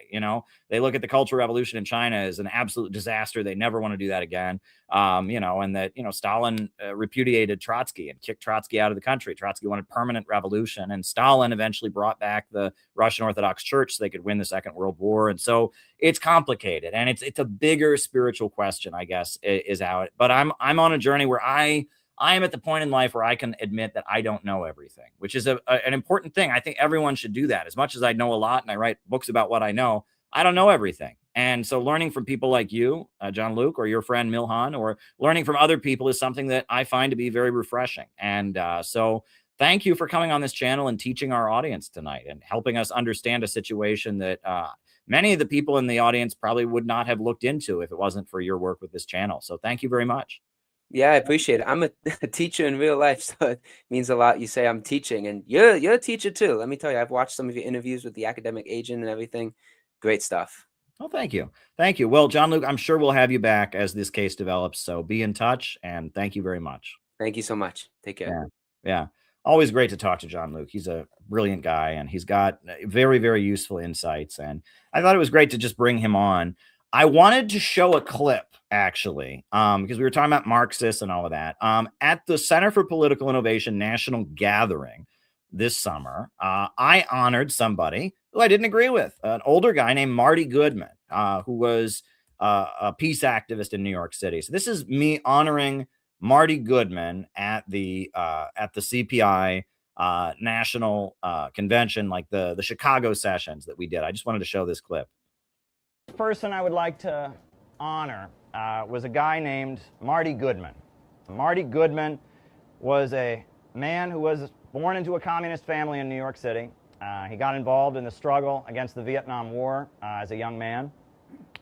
They look at the Cultural Revolution in China as an absolute disaster. They never want to do that again. And that, Stalin repudiated Trotsky and kicked Trotsky out of the country. Trotsky wanted permanent revolution, and Stalin eventually brought back the Russian Orthodox Church so they could win the Second World War. And so it's complicated, and it's a bigger spiritual question, I guess, is out. But I'm on a journey where I am at the point in life where I can admit that I don't know everything, which is an important thing. I think everyone should do that. As much as I know a lot and I write books about what I know, I don't know everything. And so learning from people like you, Jean-Luc, or your friend Milhan, or learning from other people is something that I find to be very refreshing. And so thank you for coming on this channel and teaching our audience tonight and helping us understand a situation that many of the people in the audience probably would not have looked into if it wasn't for your work with this channel. So thank you very much. Yeah, I appreciate it. I'm a teacher in real life, so it means a lot. You say I'm teaching, and you're a teacher too. Let me tell you, I've watched some of your interviews with the academic agent and everything. Great stuff. Well, thank you. Thank you. Well, Jean-Luc, I'm sure we'll have you back as this case develops. So be in touch, and thank you very much. Thank you so much. Take care. Yeah. Always great to talk to Jean-Luc. He's a brilliant guy, and he's got very, very useful insights. And I thought it was great to just bring him on. I wanted to show a clip, actually, because we were talking about Marxists and all of that. At the Center for Political Innovation National Gathering this summer, I honored somebody who I didn't agree with, an older guy named Marty Goodman, who was a peace activist in New York City. So this is me honoring Marty Goodman at the CPI national convention, like the Chicago sessions that we did. I just wanted to show this clip. The person I would like to honor was a guy named Marty Goodman. Marty Goodman was a man who was born into a communist family in New York City. He got involved in the struggle against the Vietnam War as a young man,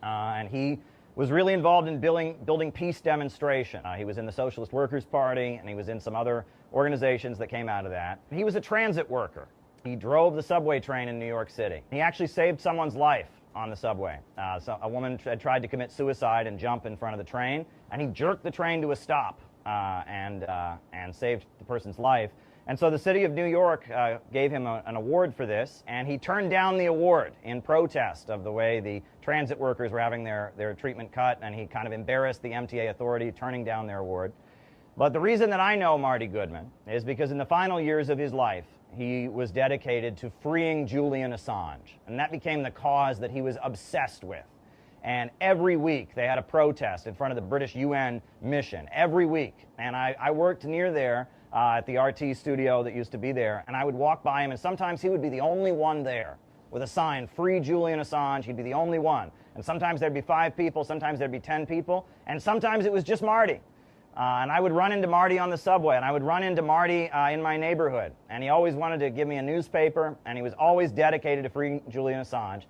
and he was really involved in building peace demonstration. He was in the Socialist Workers' Party, and he was in some other organizations that came out of that. He was a transit worker. He drove the subway train in New York City. He actually saved someone's life on the subway. So a woman had tried to commit suicide and jump in front of the train, and he jerked the train to a stop and saved the person's life. And so the city of New York gave him an award for this, and he turned down the award in protest of the way the transit workers were having their treatment cut, and he kind of embarrassed the MTA authority, turning down their award. But the reason that I know Marty Goodman is because in the final years of his life, he was dedicated to freeing Julian Assange, and that became the cause that he was obsessed with. And every week they had a protest in front of the British UN mission, every week. And I worked near there at the RT studio that used to be there, and I would walk by him, and sometimes he would be the only one there with a sign, "Free Julian Assange." He'd be the only one. And sometimes there'd be 5 people, sometimes there'd be 10 people, and sometimes it was just Marty. And I would run into Marty on the subway, and I would run into Marty in my neighborhood. And he always wanted to give me a newspaper, and he was always dedicated to freeing Julian Assange.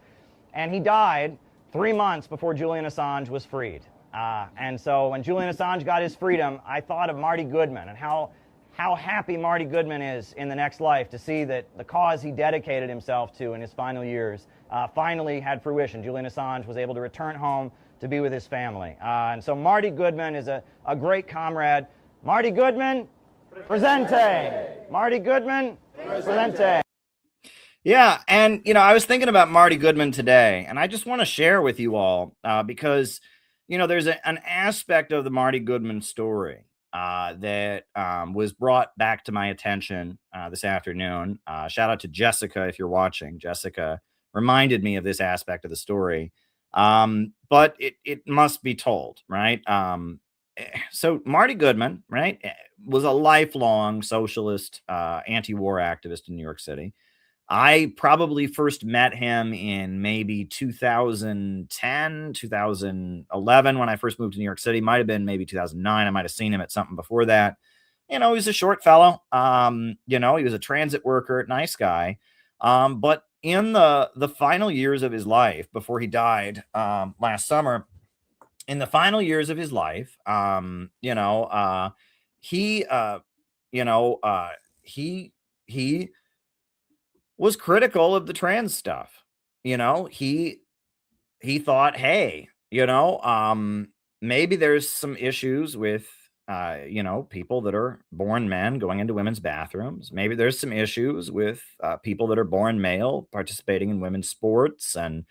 And he died 3 months before Julian Assange was freed. And so when Julian Assange got his freedom, I thought of Marty Goodman and how happy Marty Goodman is in the next life to see that the cause he dedicated himself to in his final years finally had fruition. Julian Assange was able to return home to be with his family. And so Marty Goodman is a great comrade. Marty Goodman, presente. Marty Goodman, presente. Yeah, and I was thinking about Marty Goodman today, and I just want to share with you all because there's an aspect of the Marty Goodman story that was brought back to my attention this afternoon. Shout out to Jessica if you're watching. Jessica reminded me of this aspect of the story, but it must be told, right? So Marty Goodman, right, was a lifelong socialist anti-war activist in New York City. I probably first met him in maybe 2010, 2011 when I first moved to New York City. Might have been maybe 2009. I might have seen him at something before that. He was a short fellow. He was a transit worker, nice guy. But in the final years of his life, before he died last summer, in the final years of his life, he was critical of the trans stuff. He thought, hey, maybe there's some issues with, people that are born men going into women's bathrooms. Maybe there's some issues with people that are born male participating in women's sports. And,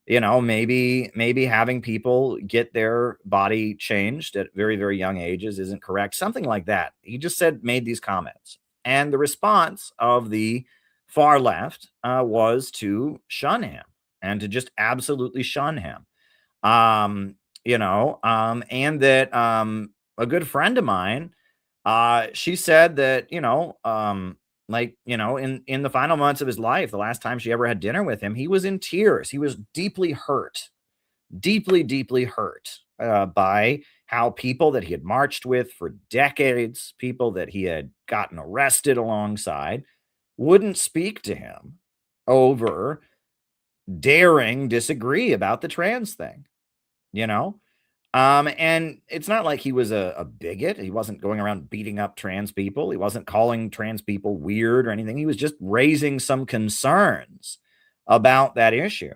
maybe having people get their body changed at very, very young ages isn't correct. Something like that. He just made these comments. And the response of the far left was to shun him and to just absolutely shun him. And that a good friend of mine, she said that, like, in the final months of his life, the last time she ever had dinner with him, he was in tears. He was deeply hurt, deeply hurt by how people that he had marched with for decades, people that he had gotten arrested alongside, wouldn't speak to him over daring disagree about the trans thing, and it's not like he was a bigot. He wasn't going around beating up trans people. He wasn't calling trans people weird or anything. He was just raising some concerns about that issue.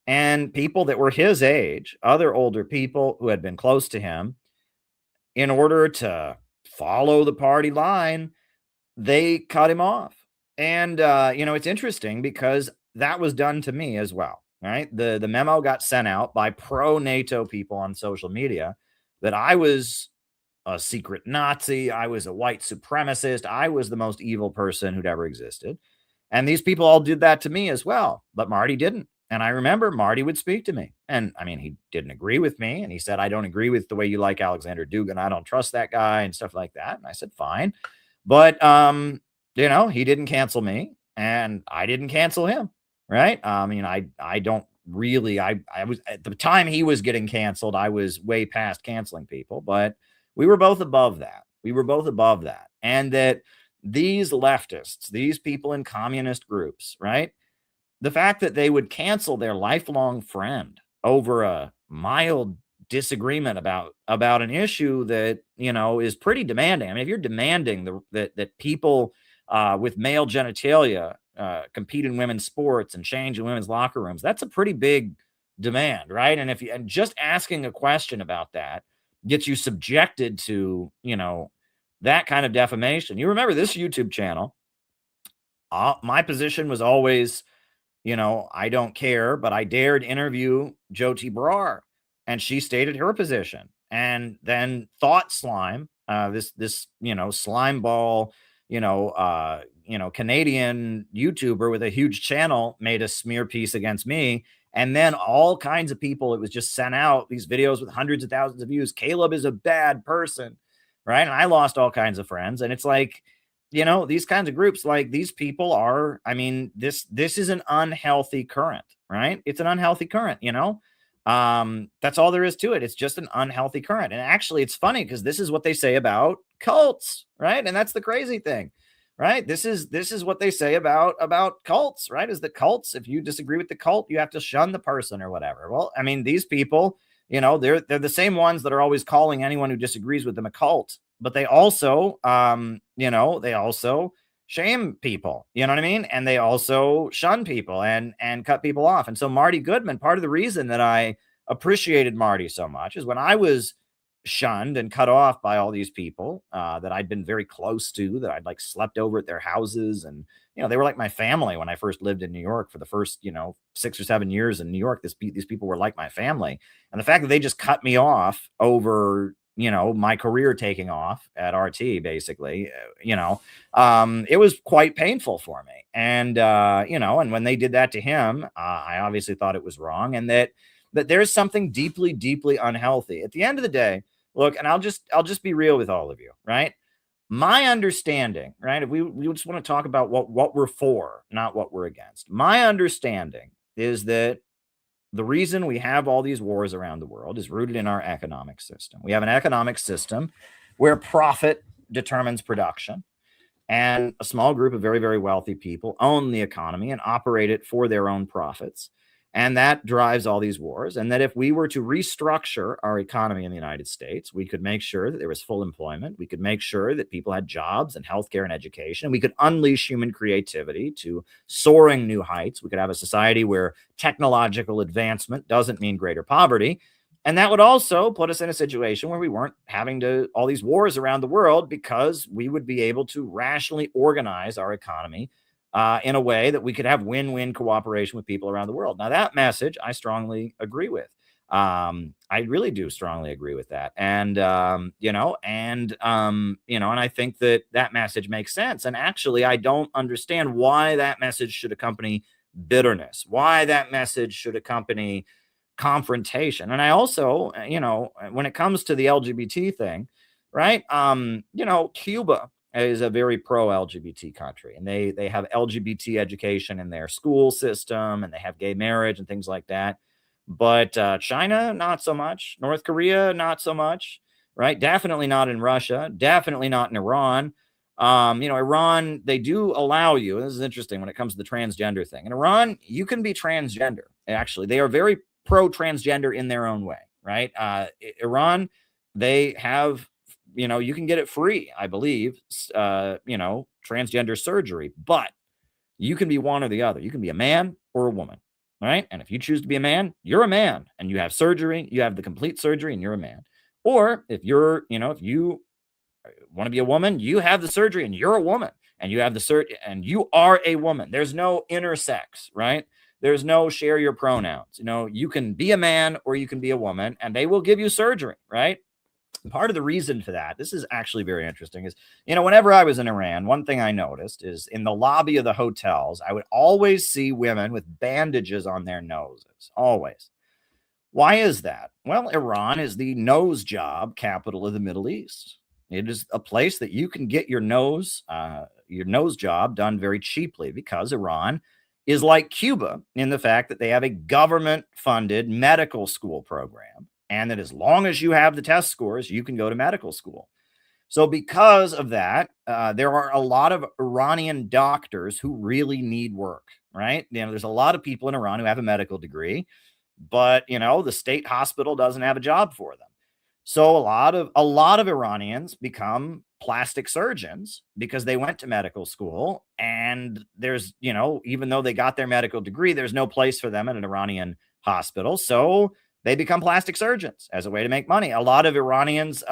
And people that were his age, other older people who had been close to him, in order to follow the party line, they cut him off. And, it's interesting because that was done to me as well. Right. The memo got sent out by pro-NATO people on social media that I was a secret Nazi. I was a white supremacist. I was the most evil person who'd ever existed. And these people all did that to me as well. But Marty didn't. And I remember Marty would speak to me. And I mean, he didn't agree with me. And he said, I don't agree with the way you like Alexander Dugin. I don't trust that guy and stuff like that. And I said, fine. But, he didn't cancel me and I didn't cancel him. Right. I mean, I don't really, I was at the time he was getting canceled. I was way past canceling people, but we were both above that. And that these leftists, these people in communist groups, right. The fact that they would cancel their lifelong friend over a mild disagreement about an issue that, is pretty demanding. I mean, if you're demanding that people with male genitalia compete in women's sports and change in women's locker rooms, that's a pretty big demand, right? And and just asking a question about that gets you subjected to, that kind of defamation. You remember this YouTube channel, my position was always, I don't care, but I dared interview Jyoti Brar, and she stated her position. And then Thought Slime, this slime ball, Canadian YouTuber with a huge channel, made a smear piece against me. And then all kinds of people, it was just sent out, these videos with hundreds of thousands of views. Caleb is a bad person, right? And I lost all kinds of friends. And it's like, these kinds of groups, like these people are, I mean, this is an unhealthy current, right? It's an unhealthy current, that's all there is to it. It's just an unhealthy current. And actually it's funny because this is what they say about cults, right? And that's the crazy thing. Right. This is what they say about cults, right? Is that cults, if you disagree with the cult, you have to shun the person or whatever. Well, I mean, these people, they're the same ones that are always calling anyone who disagrees with them a cult, but they also, they also shame people, you know what I mean? And they also shun people and cut people off. And so Marty Goodman, part of the reason that I appreciated Marty so much is when I was shunned and cut off by all these people that I'd been very close to, that I'd like slept over at their houses. And, they were like my family when I first lived in New York for the first, 6 or 7 years in New York. These people were like my family. And the fact that they just cut me off over, my career taking off at RT, basically, it was quite painful for me. And, and when they did that to him, I obviously thought it was wrong. And that there's something deeply unhealthy. At the end of the day, look, and I'll just be real with all of you, right? My understanding, right? If we just want to talk about what we're for, not what we're against. My understanding is that the reason we have all these wars around the world is rooted in our economic system. We have an economic system where profit determines production, and a small group of very, very wealthy people own the economy and operate it for their own profits. And that drives all these wars. And that if we were to restructure our economy in the United States, we could make sure that there was full employment. We could make sure that people had jobs and healthcare and education. And we could unleash human creativity to soaring new heights. We could have a society where technological advancement doesn't mean greater poverty. And that would also put us in a situation where we weren't having all these wars around the world, because we would be able to rationally organize our economy in a way that we could have win-win cooperation with people around the world. Now, that message I strongly agree with. I really do strongly agree with that. And, and I think that message makes sense. And actually, I don't understand why that message should accompany bitterness, why that message should accompany confrontation. And I also, when it comes to the LGBT thing, right? Cuba is a very pro-LGBT country, and they have LGBT education in their school system, and they have gay marriage and things like that. But China, not so much. North Korea, not so much. Right? Definitely not in Russia. Definitely not in Iran. Iran, they do allow you. This is interesting when it comes to the transgender thing. In Iran, you can be transgender. Actually, they are very pro-transgender in their own way. Right? Iran, they have, you can get it free, I believe, transgender surgery, but you can be one or the other. You can be a man or a woman, right? And if you choose to be a man, you're a man, and you have surgery, you have the complete surgery, and you're a man. Or if you're, if you want to be a woman, you have the surgery, and you're a woman, and you have the and you are a woman. There's no intersex, right? There's no share your pronouns. You can be a man or you can be a woman, and they will give you surgery, right? Part of the reason for that, this is actually very interesting, is, whenever I was in Iran, one thing I noticed is in the lobby of the hotels, I would always see women with bandages on their noses. Always. Why is that? Well, Iran is the nose job capital of the Middle East. It is a place that you can get your nose job done very cheaply, because Iran is like Cuba in the fact that they have a government-funded medical school program, and that as long as you have the test scores, you can go to medical school. So because of that, there are a lot of Iranian doctors who really need work, right? There's a lot of people in Iran who have a medical degree, but, the state hospital doesn't have a job for them. So a lot of Iranians become plastic surgeons because they went to medical school, and there's, even though they got their medical degree, there's no place for them at an Iranian hospital. So they become plastic surgeons as a way to make money. A lot of Iranians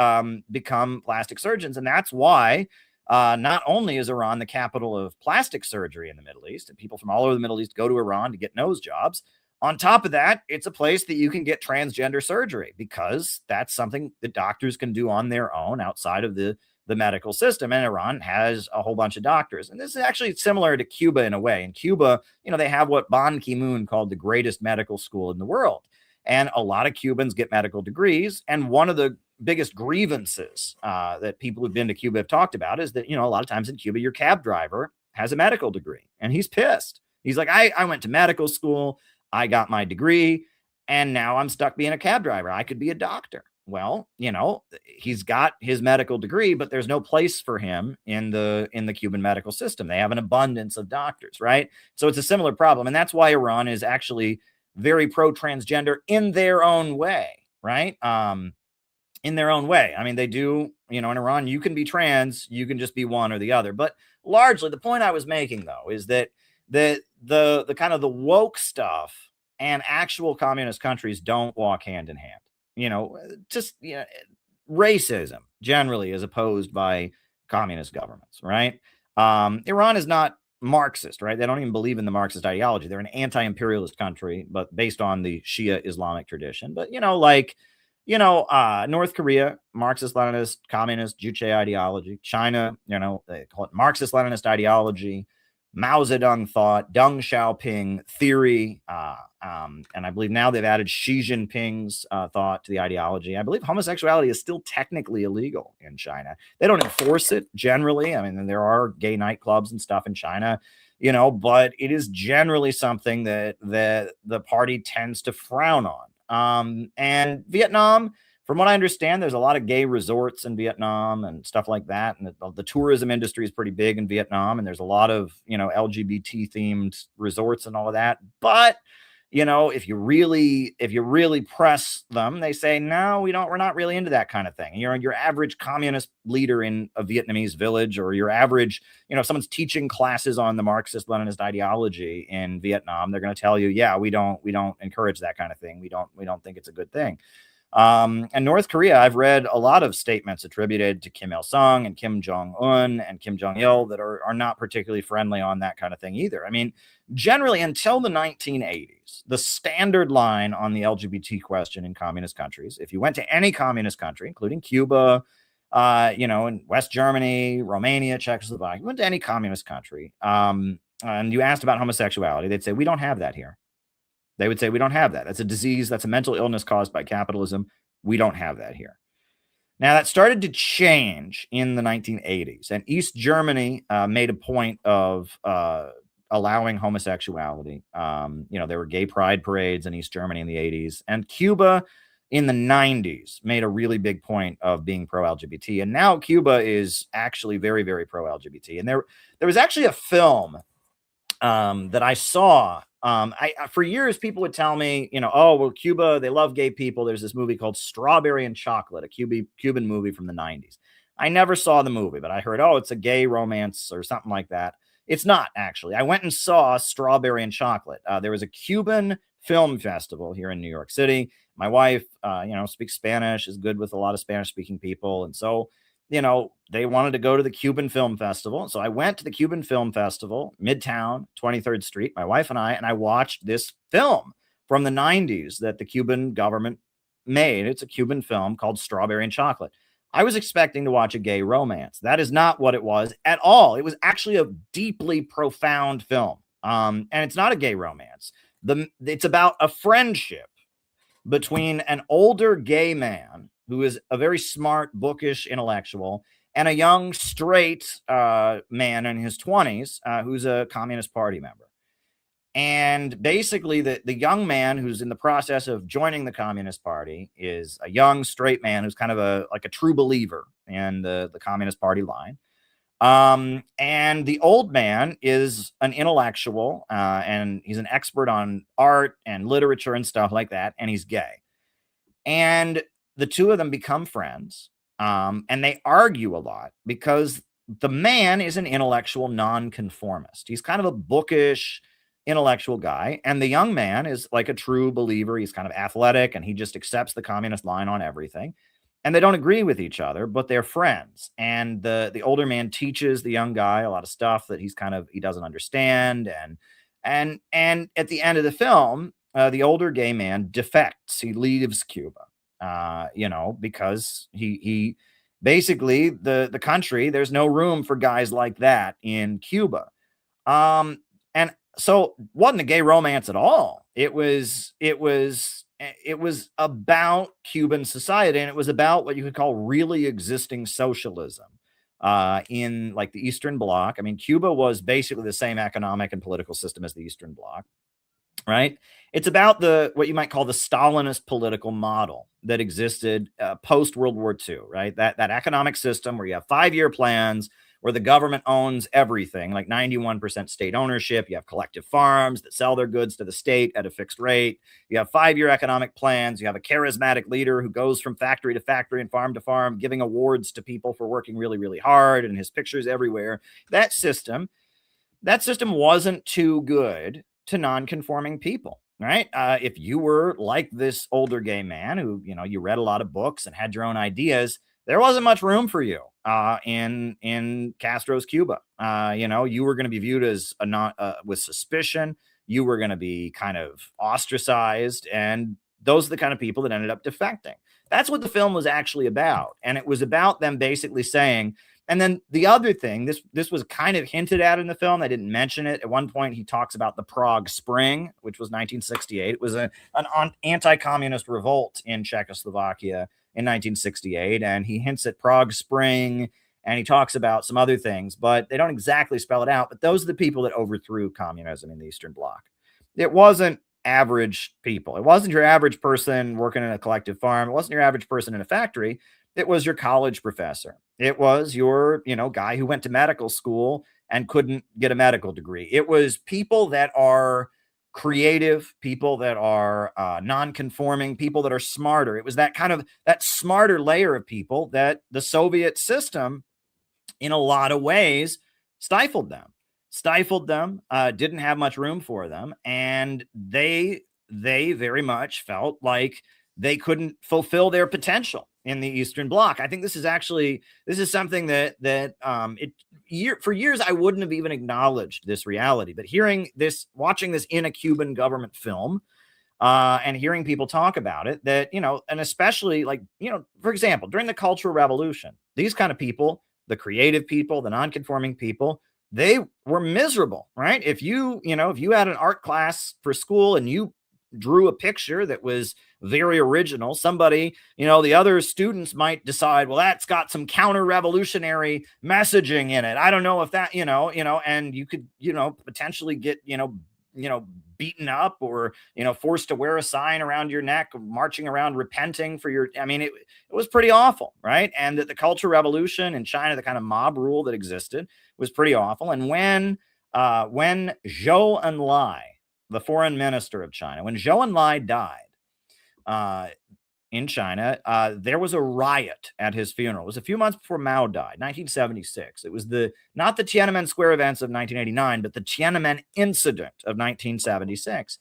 become plastic surgeons, and that's why not only is Iran the capital of plastic surgery in the Middle East, and people from all over the Middle East go to Iran to get nose jobs, on top of that, it's a place that you can get transgender surgery, because that's something that doctors can do on their own outside of the medical system. And Iran has a whole bunch of doctors. And this is actually similar to Cuba in a way. In Cuba, they have what Ban Ki-moon called the greatest medical school in the world. And a lot of Cubans get medical degrees. And one of the biggest grievances that people who've been to Cuba have talked about is that, a lot of times in Cuba, your cab driver has a medical degree, and he's pissed. He's like, I went to medical school, I got my degree, and now I'm stuck being a cab driver. I could be a doctor. Well, he's got his medical degree, but there's no place for him in the Cuban medical system. They have an abundance of doctors, right? So it's a similar problem. And that's why Iran is actually very pro-transgender in their own way, right? In their own way. I mean, they do, in Iran, you can be trans, you can just be one or the other. But largely, the point I was making, though, is that the kind of the woke stuff and actual communist countries don't walk hand in hand. Racism generally is opposed by communist governments, right? Iran is not Marxist, right? They don't even believe in the Marxist ideology. They're an anti-imperialist country, but based on the Shia Islamic tradition. But, North Korea, Marxist-Leninist, communist, Juche ideology. China, they call it Marxist-Leninist ideology, Mao Zedong thought, Deng Xiaoping theory, and I believe now they've added Xi Jinping's thought to the ideology. I believe homosexuality is still technically illegal in China. They don't enforce it generally. I mean, there are gay nightclubs and stuff in China, but it is generally something that the party tends to frown on. And Vietnam, from what I understand, there's a lot of gay resorts in Vietnam and stuff like that. And the tourism industry is pretty big in Vietnam. And there's a lot of, LGBT themed resorts and all of that. But, if you really press them, they say, no, we're not really into that kind of thing. And your average communist leader in a Vietnamese village, or your average, if someone's teaching classes on the Marxist-Leninist ideology in Vietnam, they're going to tell you, yeah, we don't encourage that kind of thing. We don't think it's a good thing. And North Korea, I've read a lot of statements attributed to Kim Il-sung and Kim Jong-un and Kim Jong-il that are not particularly friendly on that kind of thing either. I mean, generally, until the 1980s, the standard line on the LGBT question in communist countries, if you went to any communist country, including Cuba, in West Germany, Romania, Czechoslovakia, you went to any communist country, and you asked about homosexuality, they'd say, we don't have that here. They would say, we don't have that. That's a disease. That's a mental illness caused by capitalism. We don't have that here. Now, that started to change in the 1980s, and East Germany made a point of allowing homosexuality. There were gay pride parades in East Germany in the 80s, and Cuba in the 90s made a really big point of being pro-LGBT. And now Cuba is actually very, very pro-LGBT. And there was actually a film that I saw. For years, people would tell me, oh, well, Cuba, they love gay people. There's this movie called Strawberry and Chocolate, a Cuban movie from the 90s. I never saw the movie, but I heard, oh, it's a gay romance or something like that. It's not, actually. I went and saw Strawberry and Chocolate. There was a Cuban film festival here in New York City. My wife, speaks Spanish, is good with a lot of Spanish-speaking people. And so, they wanted to go to the Cuban Film Festival. So I went to the Cuban Film Festival, Midtown, 23rd Street, my wife and I watched this film from the 90s that the Cuban government made. It's a Cuban film called Strawberry and Chocolate. I was expecting to watch a gay romance. That is not what it was at all. It was actually a deeply profound film. And it's not a gay romance. It's about a friendship between an older gay man who is a very smart, bookish intellectual and a young, straight man in his 20s who's a Communist Party member. And basically, the young man who's in the process of joining the Communist Party is a young, straight man who's kind of a true believer in the Communist Party line. And the old man is an intellectual, and he's an expert on art and literature and stuff like that, and he's gay. And the two of them become friends, and they argue a lot because the man is an intellectual nonconformist. He's kind of a bookish intellectual guy, and the young man is like a true believer. He's kind of athletic, and he just accepts the communist line on everything. And they don't agree with each other, but they're friends. And the older man teaches the young guy a lot of stuff that he doesn't understand. And at the end of the film, the older gay man defects. He leaves Cuba, because he basically the country, there's no room for guys like that in Cuba. And so it wasn't a gay romance at all. It was about Cuban society, and it was about what you could call really existing socialism in like the Eastern Bloc. I mean, Cuba was basically the same economic and political system as the Eastern Bloc, right? It's about what you might call the Stalinist political model that existed post World War II, right? That economic system where you have 5-year plans, where the government owns everything, like 91% state ownership. You have collective farms that sell their goods to the state at a fixed rate. You have 5-year economic plans. You have a charismatic leader who goes from factory to factory and farm to farm, giving awards to people for working really, really hard, and his pictures everywhere. That system wasn't too good to non-conforming people, right? If you were like this older gay man who, you read a lot of books and had your own ideas, there wasn't much room for you in Castro's Cuba. You were going to be viewed as with suspicion. You were going to be kind of ostracized, and those are the kind of people that ended up defecting. That's what the film was actually about, and it was about them basically saying. And then the other thing, this was kind of hinted at in the film. I didn't mention it. At one point, he talks about the Prague Spring, which was 1968. It was an anti-communist revolt in Czechoslovakia in 1968, and he hints at Prague Spring, and he talks about some other things, but they don't exactly spell it out. But those are the people that overthrew communism in the Eastern Bloc. It wasn't average people. It wasn't your average person working in a collective farm. It wasn't your average person in a factory. It was your college professor. It was your, guy who went to medical school and couldn't get a medical degree. It was people that are creative, people that are non-conforming, people that are smarter. It was that smarter layer of people that the Soviet system, in a lot of ways, stifled them, didn't have much room for them. And they very much felt like they couldn't fulfill their potential in the Eastern Bloc. I think this is something that for years I wouldn't have even acknowledged this reality, but watching this in a Cuban government film, and hearing people talk about it, that, and especially for example, during the Cultural Revolution, these kind of people, the creative people, the non-conforming people, they were miserable, right? If you had an art class for school and you drew a picture that was very original. Somebody, the other students might decide, well, that's got some counter-revolutionary messaging in it. I don't know if that, and you could, potentially get, beaten up or, forced to wear a sign around your neck, marching around repenting for your, it was pretty awful, right? And that the Cultural Revolution in China, the kind of mob rule that existed, was pretty awful. And when Zhou Enlai, the foreign minister of China, when Zhou Enlai died in China, there was a riot at his funeral. It was a few months before Mao died, 1976. It was not the Tiananmen Square events of 1989, but the Tiananmen incident of 1976.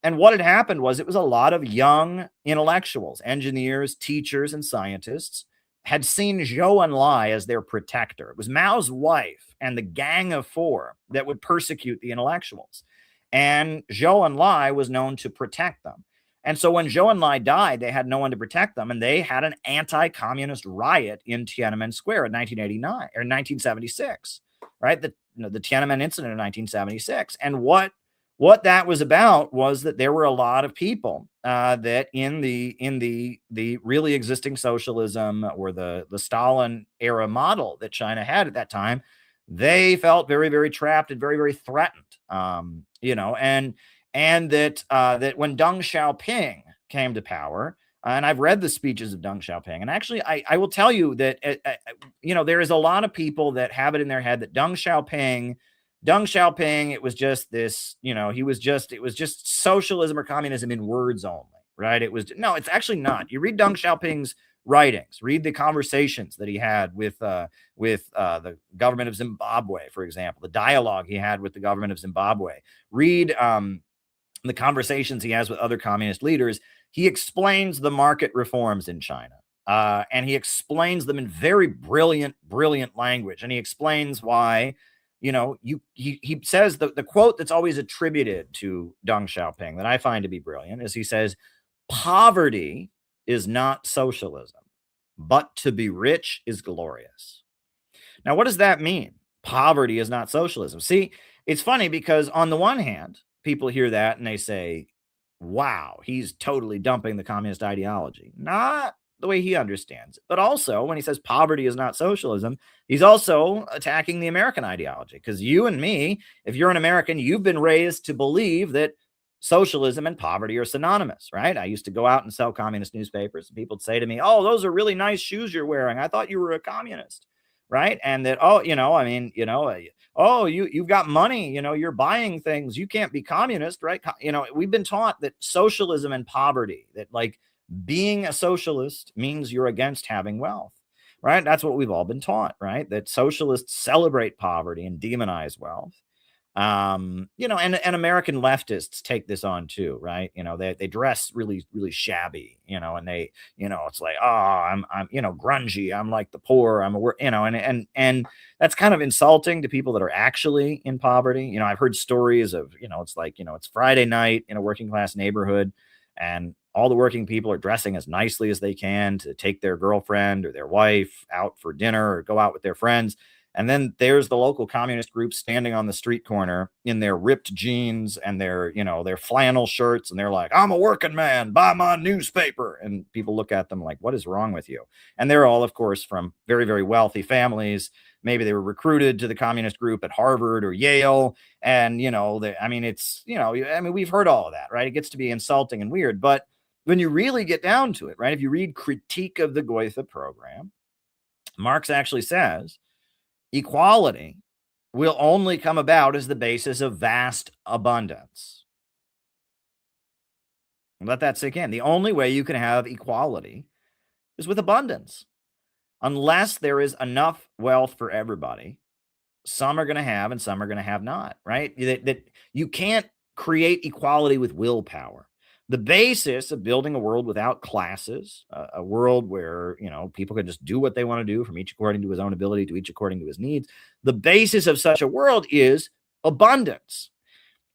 And what had happened was it was a lot of young intellectuals, engineers, teachers, and scientists had seen Zhou Enlai as their protector. It was Mao's wife and the Gang of Four that would persecute the intellectuals. And Zhou Enlai was known to protect them. And so when Zhou Enlai died, they had no one to protect them, and they had an anti-communist riot in Tiananmen Square in 1989 or 1976, right? The Tiananmen incident in 1976. And what that was about was that there were a lot of people that in the really existing socialism or the Stalin era model that China had at that time, they felt very, very trapped and very, very threatened, and that when Deng Xiaoping came to power, and I've read the speeches of Deng Xiaoping, and actually I will tell you that, there is a lot of people that have it in their head that Deng Xiaoping, it was just this, it was just socialism or communism in words only, right? It's actually not. You read Deng Xiaoping's writings, read the conversations that he had with the government of Zimbabwe, for example, the dialogue he had with the government of Zimbabwe, read the conversations he has with other communist leaders. He explains the market reforms in China, and he explains them in very brilliant language. And he explains why, he says the quote that's always attributed to Deng Xiaoping that I find to be brilliant is he says, "Poverty is not socialism, but to be rich is glorious." Now, what does that mean? Poverty is not socialism. See, it's funny because on the one hand, people hear that and they say, wow, he's totally dumping the communist ideology. Not the way he understands it. But also, when he says poverty is not socialism, he's also attacking the American ideology. Because you and me, if you're an American, you've been raised to believe that socialism and poverty are synonymous, right? I used to go out and sell communist newspapers, and people would say to me, oh, those are really nice shoes you're wearing. I thought you were a communist, right? And that, you've got money, you're buying things, you can't be communist, right? We've been taught that socialism and poverty, that like being a socialist means you're against having wealth, right? That's what we've all been taught, right? That socialists celebrate poverty and demonize wealth. And American leftists take this on too, right? They dress really, really shabby, and they, it's like, oh, I'm grungy. I'm like the poor. And that's kind of insulting to people that are actually in poverty. I've heard stories of, it's like, it's Friday night in a working class neighborhood, and all the working people are dressing as nicely as they can to take their girlfriend or their wife out for dinner or go out with their friends. And then there's the local communist group standing on the street corner in their ripped jeans and their flannel shirts. And they're like, I'm a working man, buy my newspaper. And people look at them like, what is wrong with you? And they're all, of course, from very, very wealthy families. Maybe they were recruited to the communist group at Harvard or Yale. And, we've heard all of that, right? It gets to be insulting and weird. But when you really get down to it, right? If you read Critique of the Goethe Program, Marx actually says, equality will only come about as the basis of vast abundance. Let that sink in. The only way you can have equality is with abundance. Unless there is enough wealth for everybody, some are going to have and some are going to have not, right? That you can't create equality with willpower. The basis of building a world without classes, a world where, people can just do what they want to do from each according to his own ability to each according to his needs. The basis of such a world is abundance.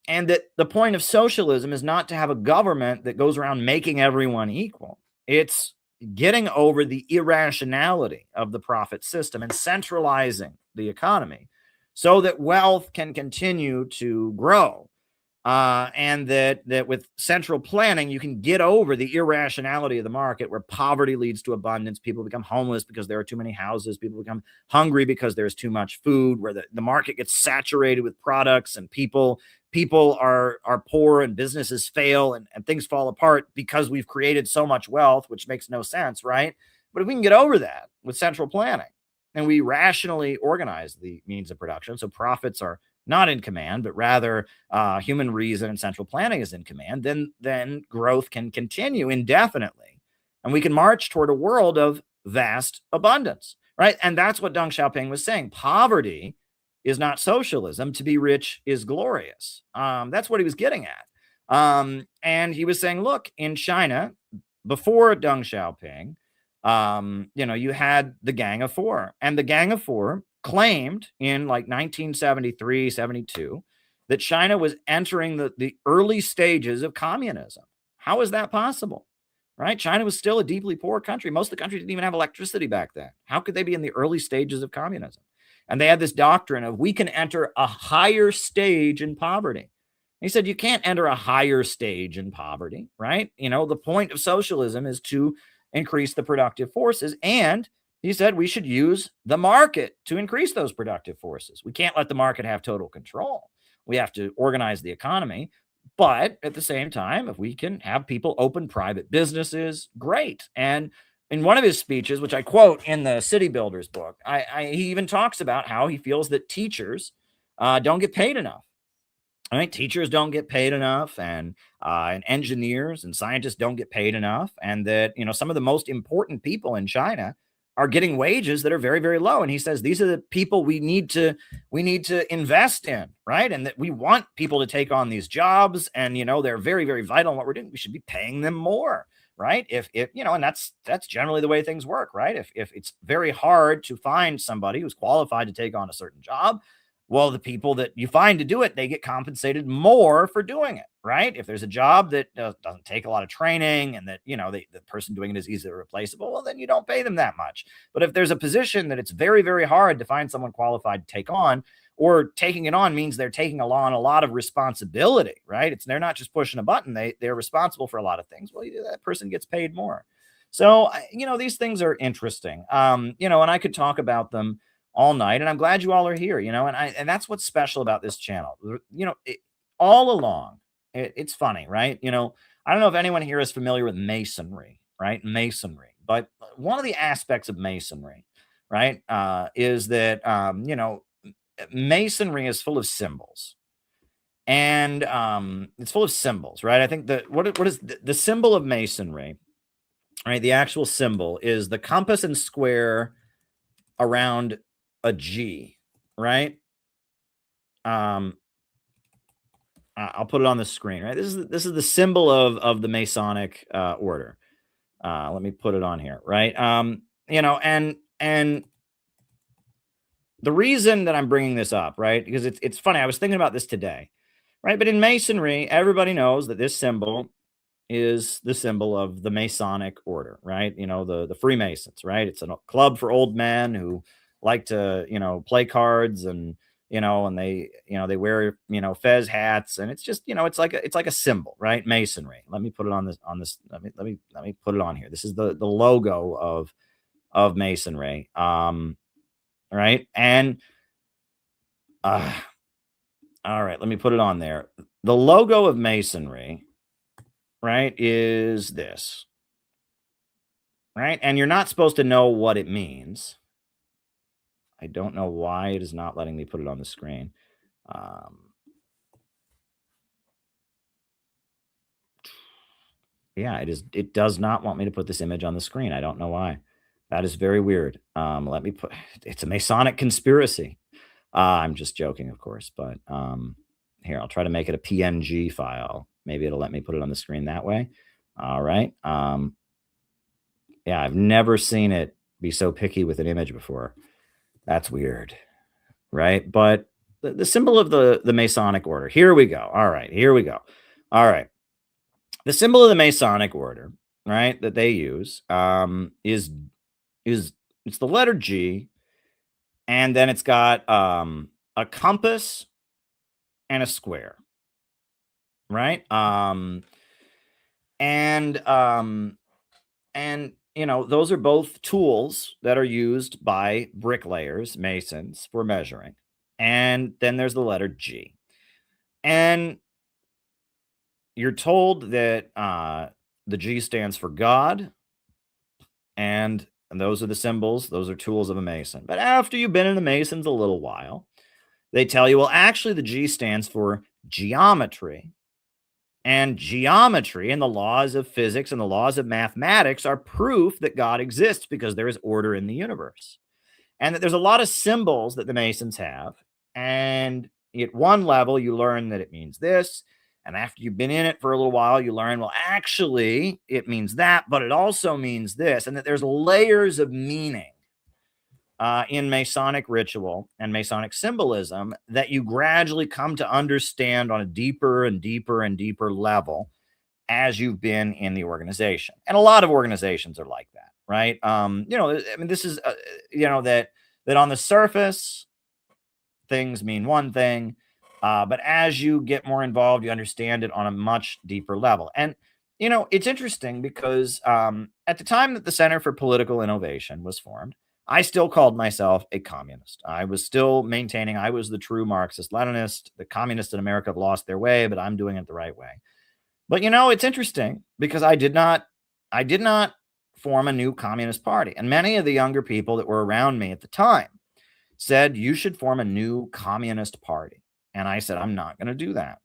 And that the point of socialism is not to have a government that goes around making everyone equal. It's getting over the irrationality of the profit system and centralizing the economy so that wealth can continue to grow. and that with central planning, you can get over the irrationality of the market where poverty leads to abundance. People become homeless because there are too many houses. People become hungry because there's too much food, where the market gets saturated with products and people are poor and businesses fail and things fall apart because we've created so much wealth, which makes no sense, right? But if we can get over that with central planning and we rationally organize the means of production, so profits are not in command, but rather human reason and central planning is in command, then growth can continue indefinitely. And we can march toward a world of vast abundance, right? And that's what Deng Xiaoping was saying. Poverty is not socialism. To be rich is glorious. That's what he was getting at. And he was saying, look, in China, before Deng Xiaoping, you had the Gang of Four. And the Gang of Four claimed in like 1973, 72, that China was entering the early stages of communism. How is that possible? Right? China was still a deeply poor country. Most of the country didn't even have electricity back then. How could they be in the early stages of communism? And they had this doctrine of we can enter a higher stage in poverty. He said, you can't enter a higher stage in poverty, right? The point of socialism is to increase the productive forces. And he said we should use the market to increase those productive forces. We can't let the market have total control. We have to organize the economy. But at the same time, if we can have people open private businesses, great. And in one of his speeches, which I quote in the City Builders book, he even talks about how he feels that teachers don't get paid enough. I mean, teachers don't get paid enough, and engineers and scientists don't get paid enough, and that some of the most important people in China are getting wages that are very, very low. And he says these are the people we need to invest in, right? And that we want people to take on these jobs, and they're very, very vital in what we're doing. We should be paying them more, right? If and that's generally the way things work, right? If it's very hard to find somebody who's qualified to take on a certain job, well, the people that you find to do it, they get compensated more for doing it, right? If there's a job that doesn't take a lot of training and that, the person doing it is easily replaceable, well, then you don't pay them that much. But if there's a position that it's very, very hard to find someone qualified to take on, or taking it on means they're taking on a lot of responsibility, right? They're not just pushing a button. They're responsible for a lot of things. Well, that person gets paid more. So, these things are interesting. And I could talk about them all night, and I'm glad you all are here, and that's what's special about this channel. All along, it's funny, right? I don't know if anyone here is familiar with Masonry, right? Masonry, but one of the aspects of Masonry, right, is that, Masonry is full of symbols, and it's full of symbols, right? I think that what is the symbol of Masonry, right? The actual symbol is the compass and square around a G, right? I'll put it on the screen, right? This is the symbol of the Masonic order. Let me put it on here, right? And the reason that I'm bringing this up, right? Because it's funny. I was thinking about this today, right? But in Masonry, everybody knows that this symbol is the symbol of the Masonic order, right? The Freemasons, right? It's a club for old men who like to, play cards, and, and they wear, fez hats, and it's just, it's like a symbol, right? Masonry. Let me put it on this, let me put it on here. This is the logo of Masonry. Right. And, all right, let me put it on there. The logo of Masonry, right, is this, right? And you're not supposed to know what it means. I don't know why it is not letting me put it on the screen. Yeah, it does not want me to put this image on the screen. I don't know why. That is very weird. Let me put, it's a Masonic conspiracy. I'm just joking, of course, but here, I'll try to make it a PNG file. Maybe it'll let me put it on the screen that way. All right. Yeah, I've never seen it be so picky with an image before. That's weird, right? But the symbol of the Masonic order. Here we go. All right, here we go. All right. The symbol of the Masonic order, right, that they use is it's the letter G, and then it's got a compass and a square, right? And those are both tools that are used by bricklayers, masons, for measuring. And then there's the letter G. And you're told that the G stands for God, and those are the symbols, those are tools of a mason. But after you've been in the masons a little while, they tell you, well, actually, the G stands for geometry. And geometry and the laws of physics and the laws of mathematics are proof that God exists because there is order in the universe. And that there's a lot of symbols that the Masons have. And at one level, you learn that it means this. And after you've been in it for a little while, you learn, well, actually, it means that, but it also means this. And that there's layers of meaning in Masonic ritual and Masonic symbolism that you gradually come to understand on a deeper and deeper and deeper level as you've been in the organization. And a lot of organizations are like that, right? This is, that on the surface, things mean one thing, but as you get more involved, you understand it on a much deeper level. And, it's interesting because at the time that the Center for Political Innovation was formed, I still called myself a communist. I was still maintaining I was the true Marxist-Leninist. The communists in America have lost their way, but I'm doing it the right way. But it's interesting because I did not form a new communist party. And many of the younger people that were around me at the time said, you should form a new communist party. And I said, I'm not going to do that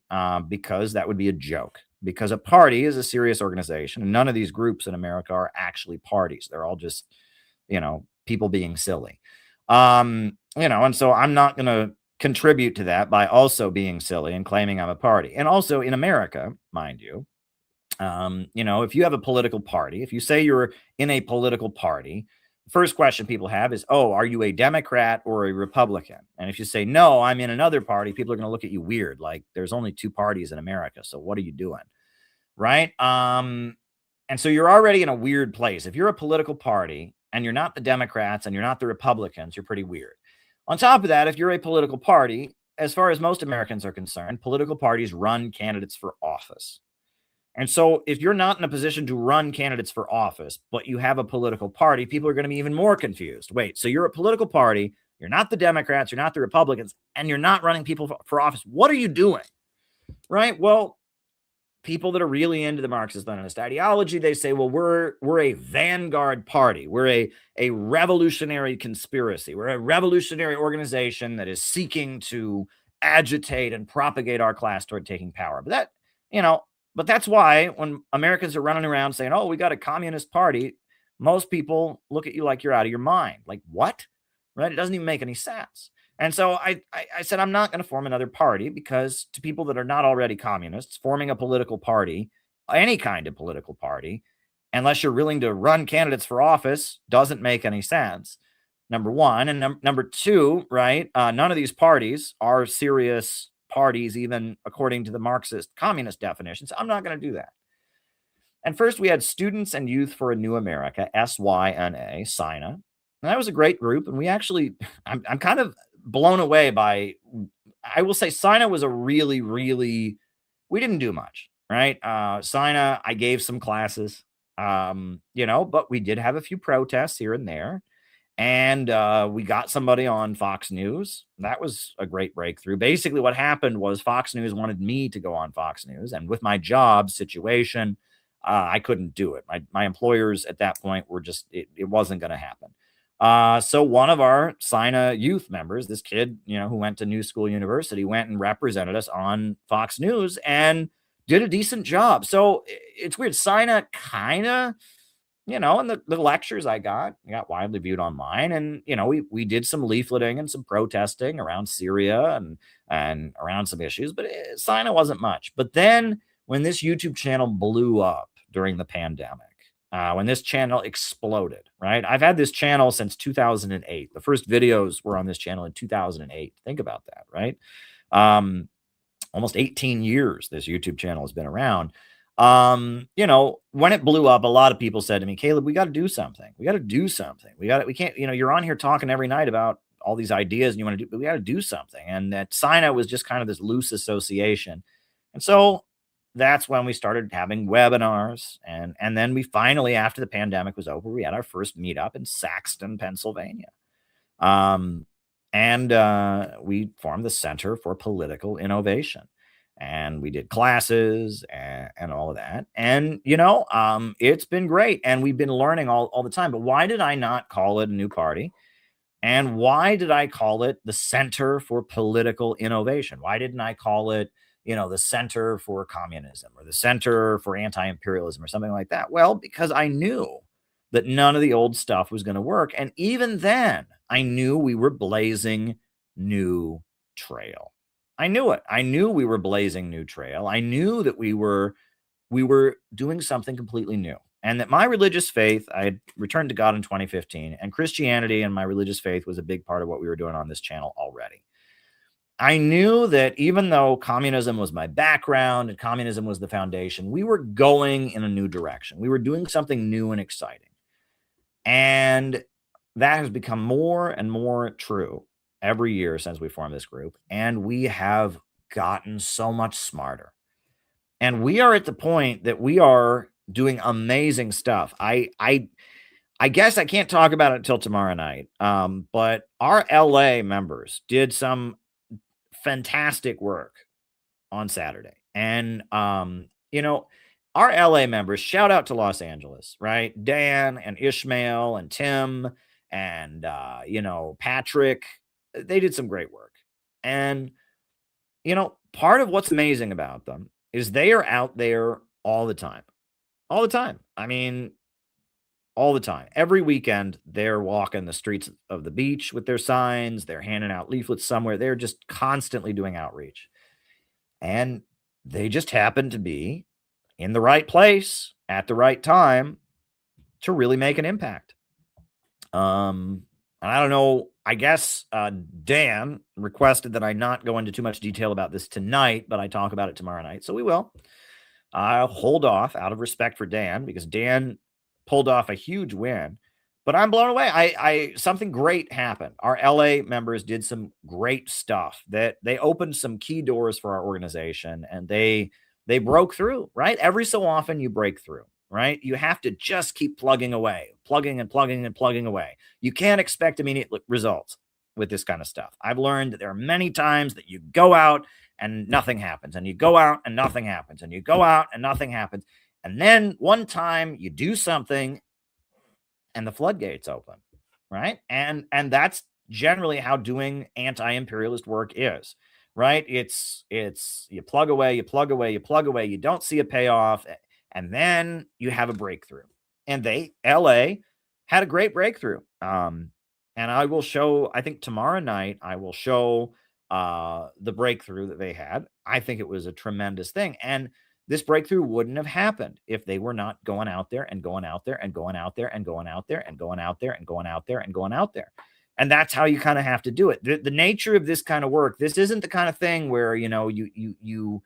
because that would be a joke. Because a party is a serious organization. And none of these groups in America are actually parties. They're all just, people being silly. And so I'm not going to contribute to that by also being silly and claiming I'm a party. And also in America, mind you, if you have a political party, if you say you're in a political party, the first question people have is, oh, are you a Democrat or a Republican? And if you say, no, I'm in another party, people are going to look at you weird. Like there's only two parties in America. So what are you doing? Right. And so you're already in a weird place. If you're a political party and you're not the Democrats and you're not the Republicans, you're pretty weird. On top of that, if you're a political party, as far as most Americans are concerned, political parties run candidates for office. And so if you're not in a position to run candidates for office, but you have a political party, people are going to be even more confused. Wait, so you're a political party, you're not the Democrats, you're not the Republicans, and you're not running people for office. What are you doing? Right? Well, people that are really into the Marxist-Leninist ideology, they say, well, we're a vanguard party. We're a revolutionary conspiracy. We're a revolutionary organization that is seeking to agitate and propagate our class toward taking power. But that's why when Americans are running around saying, oh, we got a communist party, most people look at you like you're out of your mind. Like, what? Right? It doesn't even make any sense. And so I said, I'm not going to form another party because to people that are not already communists, forming a political party, any kind of political party, unless you're willing to run candidates for office, doesn't make any sense. Number one. And number two, right? None of these parties are serious parties, even according to the Marxist communist definition. So I'm not going to do that. And first we had Students and Youth for a New America, SYNA, SINA. And that was a great group. And we actually, I'm kind of blown away by, I will say SINA was a really, really, we didn't do much, right? SINA, I gave some classes, but we did have a few protests here and there. And we got somebody on Fox News. That was a great breakthrough. Basically, what happened was Fox News wanted me to go on Fox News. And with my job situation, I couldn't do it. My employers at that point were just, it wasn't going to happen. So one of our SINA youth members, this kid, who went to New School University, went and represented us on Fox News and did a decent job. So it's weird. SINA kind of, and the lectures I got widely viewed online. And, we did some leafleting and some protesting around Syria and around some issues, but SINA wasn't much. But then when this YouTube channel blew up during the pandemic, when this channel exploded, right? I've had this channel since 2008. The first videos were on this channel in 2008. Think about that, right? Almost 18 years this YouTube channel has been around. When it blew up, a lot of people said to me, Caleb, we got to do something. We can't, you're on here talking every night about all these ideas and you want to do, but we got to do something. And that SINA was just kind of this loose association. And so that's when we started having webinars. And then we finally, after the pandemic was over, we had our first meetup in Saxton, Pennsylvania. We formed the Center for Political Innovation. And we did classes and all of that. And, it's been great. And we've been learning all the time. But why did I not call it a new party? And why did I call it the Center for Political Innovation? Why didn't I call it, the Center for Communism or the Center for Anti-Imperialism or something like that? Well, because I knew that none of the old stuff was going to work. And even then, I knew we were blazing new trail. I knew it. I knew we were blazing new trail. I knew that we were doing something completely new. And that my religious faith, I had returned to God in 2015, and Christianity and my religious faith was a big part of what we were doing on this channel already. I knew that even though communism was my background and communism was the foundation, we were going in a new direction. We were doing something new and exciting. And that has become more and more true every year since we formed this group. And we have gotten so much smarter. And we are at the point that we are doing amazing stuff. I guess I can't talk about it until tomorrow night. But our LA members did some fantastic work on Saturday. And, our LA members, shout out to Los Angeles, right? Dan and Ishmael and Tim and, Patrick, they did some great work. And, part of what's amazing about them is they are out there all the time. All the time. I mean, all the time. Every weekend, they're walking the streets of the beach with their signs. They're handing out leaflets somewhere. They're just constantly doing outreach. And they just happen to be in the right place at the right time to really make an impact. And I don't know, I guess Dan requested that I not go into too much detail about this tonight, but I talk about it tomorrow night. So we will. I'll hold off out of respect for Dan because Dan pulled off a huge win, but I'm blown away. Something great happened. Our LA members did some great stuff that they opened some key doors for our organization and they broke through, right? Every so often you break through, right? You have to just keep plugging away, plugging away. You can't expect immediate results with this kind of stuff. I've learned that there are many times that you go out and nothing happens, and you go out and nothing happens, and you go out and nothing happens. And then one time you do something and the floodgates open, right? And that's generally how doing anti-imperialist work is, right? It's you plug away, you don't see a payoff, and then you have a breakthrough. And LA had a great breakthrough. And I will show, I think tomorrow night, I will show the breakthrough that they had. I think it was a tremendous thing. And this breakthrough wouldn't have happened if they were not going out there and going out there and going out there and going out there and going out there and going out there and going out there. And that's how you kind of have to do it. The nature of this kind of work, this isn't the kind of thing where, you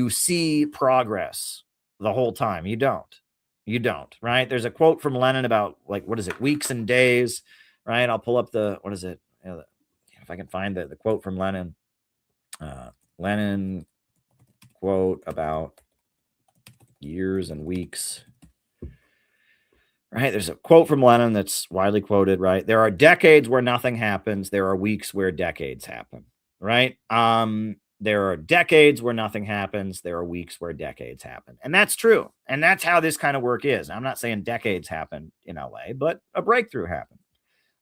see progress the whole time. You don't, right? There's a quote from Lenin about weeks and days, right? I'll pull up if I can find the quote from Lenin. Lenin quote about years and weeks. Right? There's a quote from Lenin that's widely quoted, right? There are decades where nothing happens. There are weeks where decades happen, right? There are decades where nothing happens. There are weeks where decades happen. And that's true. And that's how this kind of work is. I'm not saying decades happen in LA, but a breakthrough happened.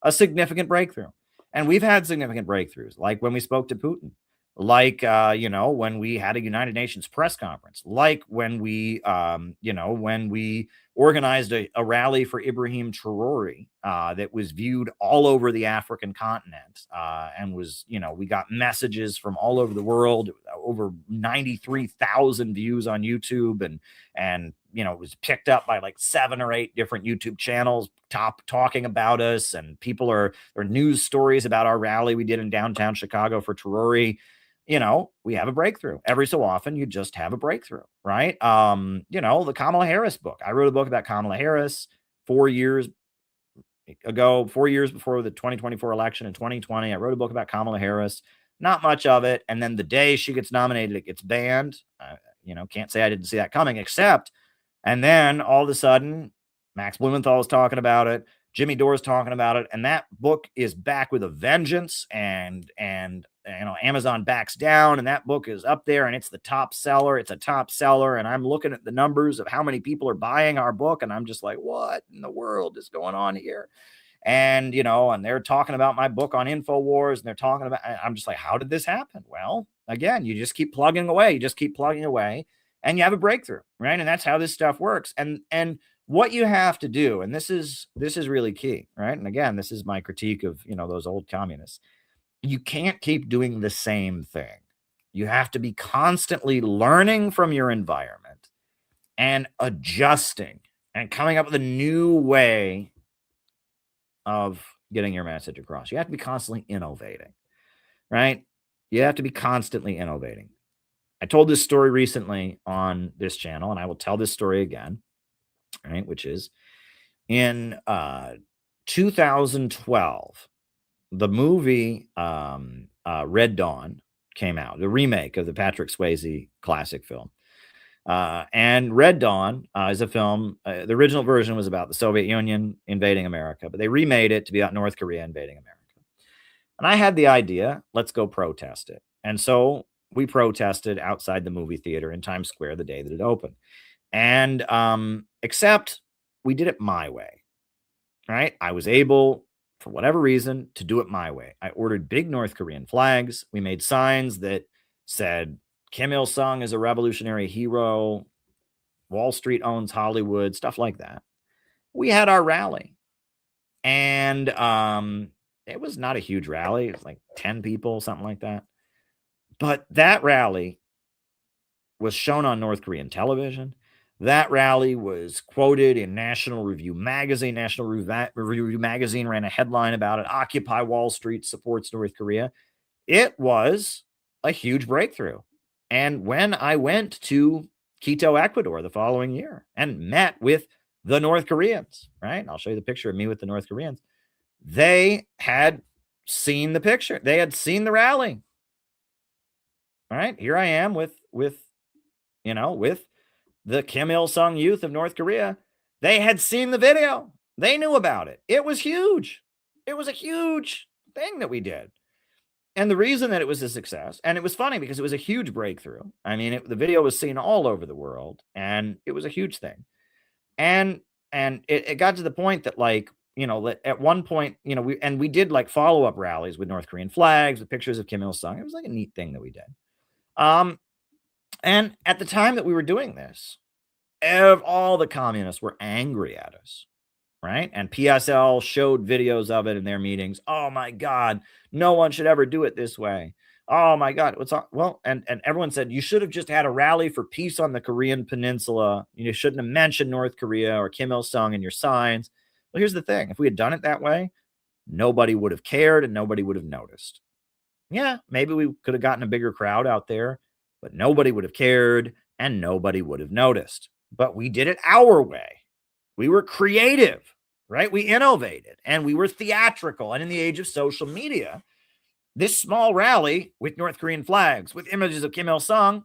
A significant breakthrough. And we've had significant breakthroughs, like when we spoke to Putin, like, when we had a United Nations press conference, like when we, when we organized a rally for Ibrahim Traore that was viewed all over the African continent and was, we got messages from all over the world, over 93,000 views on YouTube. And it was picked up by like 7 or 8 different YouTube channels talking about us. And there are news stories about our rally we did in downtown Chicago for Traore. We have a breakthrough. Every so often, you just have a breakthrough, right? The Kamala Harris book. I wrote a book about Kamala Harris 4 years ago, 4 years before the 2024 election in 2020. I wrote a book about Kamala Harris. Not much of it. And then the day she gets nominated, it gets banned. can't say I didn't see that coming, except, and then all of a sudden, Max Blumenthal is talking about it. Jimmy Dore's talking about it. And that book is back with a vengeance, and Amazon backs down, and that book is up there, and it's the top seller. It's a top seller. And I'm looking at the numbers of how many people are buying our book. And I'm just like, what in the world is going on here? And, and they're talking about my book on InfoWars, and they're talking about, I'm just like, how did this happen? Well, again, you just keep plugging away. You just keep plugging away, and you have a breakthrough, right? And that's how this stuff works. And what you have to do, and this is really key, right? And again, this is my critique of, those old communists. You can't keep doing the same thing. You have to be constantly learning from your environment and adjusting and coming up with a new way of getting your message across. You have to be constantly innovating, right? You have to be constantly innovating. I told this story recently on this channel, and I will tell this story again, right? Which is in 2012, the movie Red Dawn came out, the remake of the Patrick Swayze classic film. And Red Dawn is a film. The original version was about the Soviet Union invading America, but they remade it to be about North Korea invading America. And I had the idea, let's go protest it. And so we protested outside the movie theater in Times Square the day that it opened. And except we did it my way, right? I was able, for whatever reason, to do it my way. I ordered big North Korean flags. We made signs that said, Kim Il-sung is a revolutionary hero. Wall Street owns Hollywood, stuff like that. We had our rally. And it was not a huge rally. It was like 10 people, something like that. But that rally was shown on North Korean television. That rally was quoted in National Review magazine. National Review magazine ran a headline about it. Occupy Wall Street supports North Korea. It was a huge breakthrough. And when I went to Quito, Ecuador the following year and met with the North Koreans, right? I'll show you the picture of me with the North Koreans. They had seen the picture. They had seen the rally. All right, here I am with the Kim Il-sung youth of North Korea. They had seen the video. They knew about it. It was huge. It was a huge thing that we did. And the reason that it was a success, and it was funny because it was a huge breakthrough. I mean, the video was seen all over the world, and it was a huge thing. And it got to the point that, like, at one point, we did like follow-up rallies with North Korean flags, with pictures of Kim Il-sung. It was like a neat thing that we did. And at the time that we were doing this, all the communists were angry at us, right? And PSL showed videos of it in their meetings. Oh my God, no one should ever do it this way. Oh my God. And everyone said, you should have just had a rally for peace on the Korean Peninsula. You shouldn't have mentioned North Korea or Kim Il-sung in your signs. Well, here's the thing. If we had done it that way, nobody would have cared and nobody would have noticed. Yeah, maybe we could have gotten a bigger crowd out there, but nobody would have cared and nobody would have noticed. But we did it our way. We were creative, right? We innovated and we were theatrical. And in the age of social media, this small rally with North Korean flags, with images of Kim Il-sung,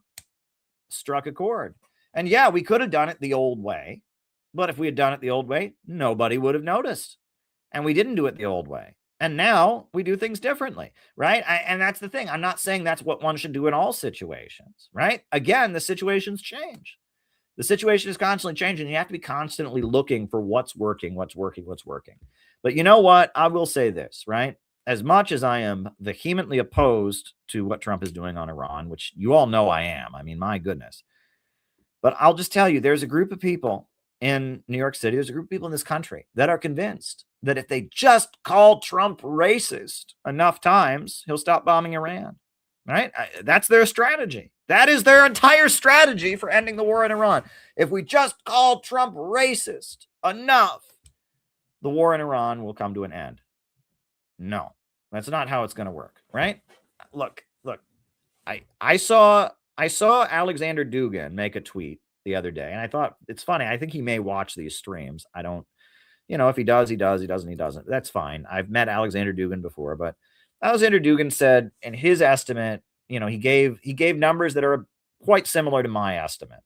struck a chord. And yeah, we could have done it the old way. But if we had done it the old way, nobody would have noticed. And we didn't do it the old way. And now we do things differently, right? And that's the thing. I'm not saying that's what one should do in all situations, right? Again, the situations change. The situation is constantly changing. You have to be constantly looking for what's working. But you know what? I will say this, right? As much as I am vehemently opposed to what Trump is doing on Iran, which you all know I am. I mean, my goodness. But I'll just tell you, there's a group of people in New York City, there's a group of people in this country that are convinced that if they just call Trump racist enough times, he'll stop bombing Iran, right? That's their strategy. That is their entire strategy for ending the war in Iran. If we just call Trump racist enough, the war in Iran will come to an end. No, that's not how it's going to work, right? Look, I saw Alexander Dugin make a tweet the other day, and I thought it's funny. I think he may watch these streams. I don't, if he does, he does. He doesn't, he doesn't. That's fine. I've met Alexander Dugin before, but Alexander Dugin said in his estimate, he gave numbers that are quite similar to my estimate.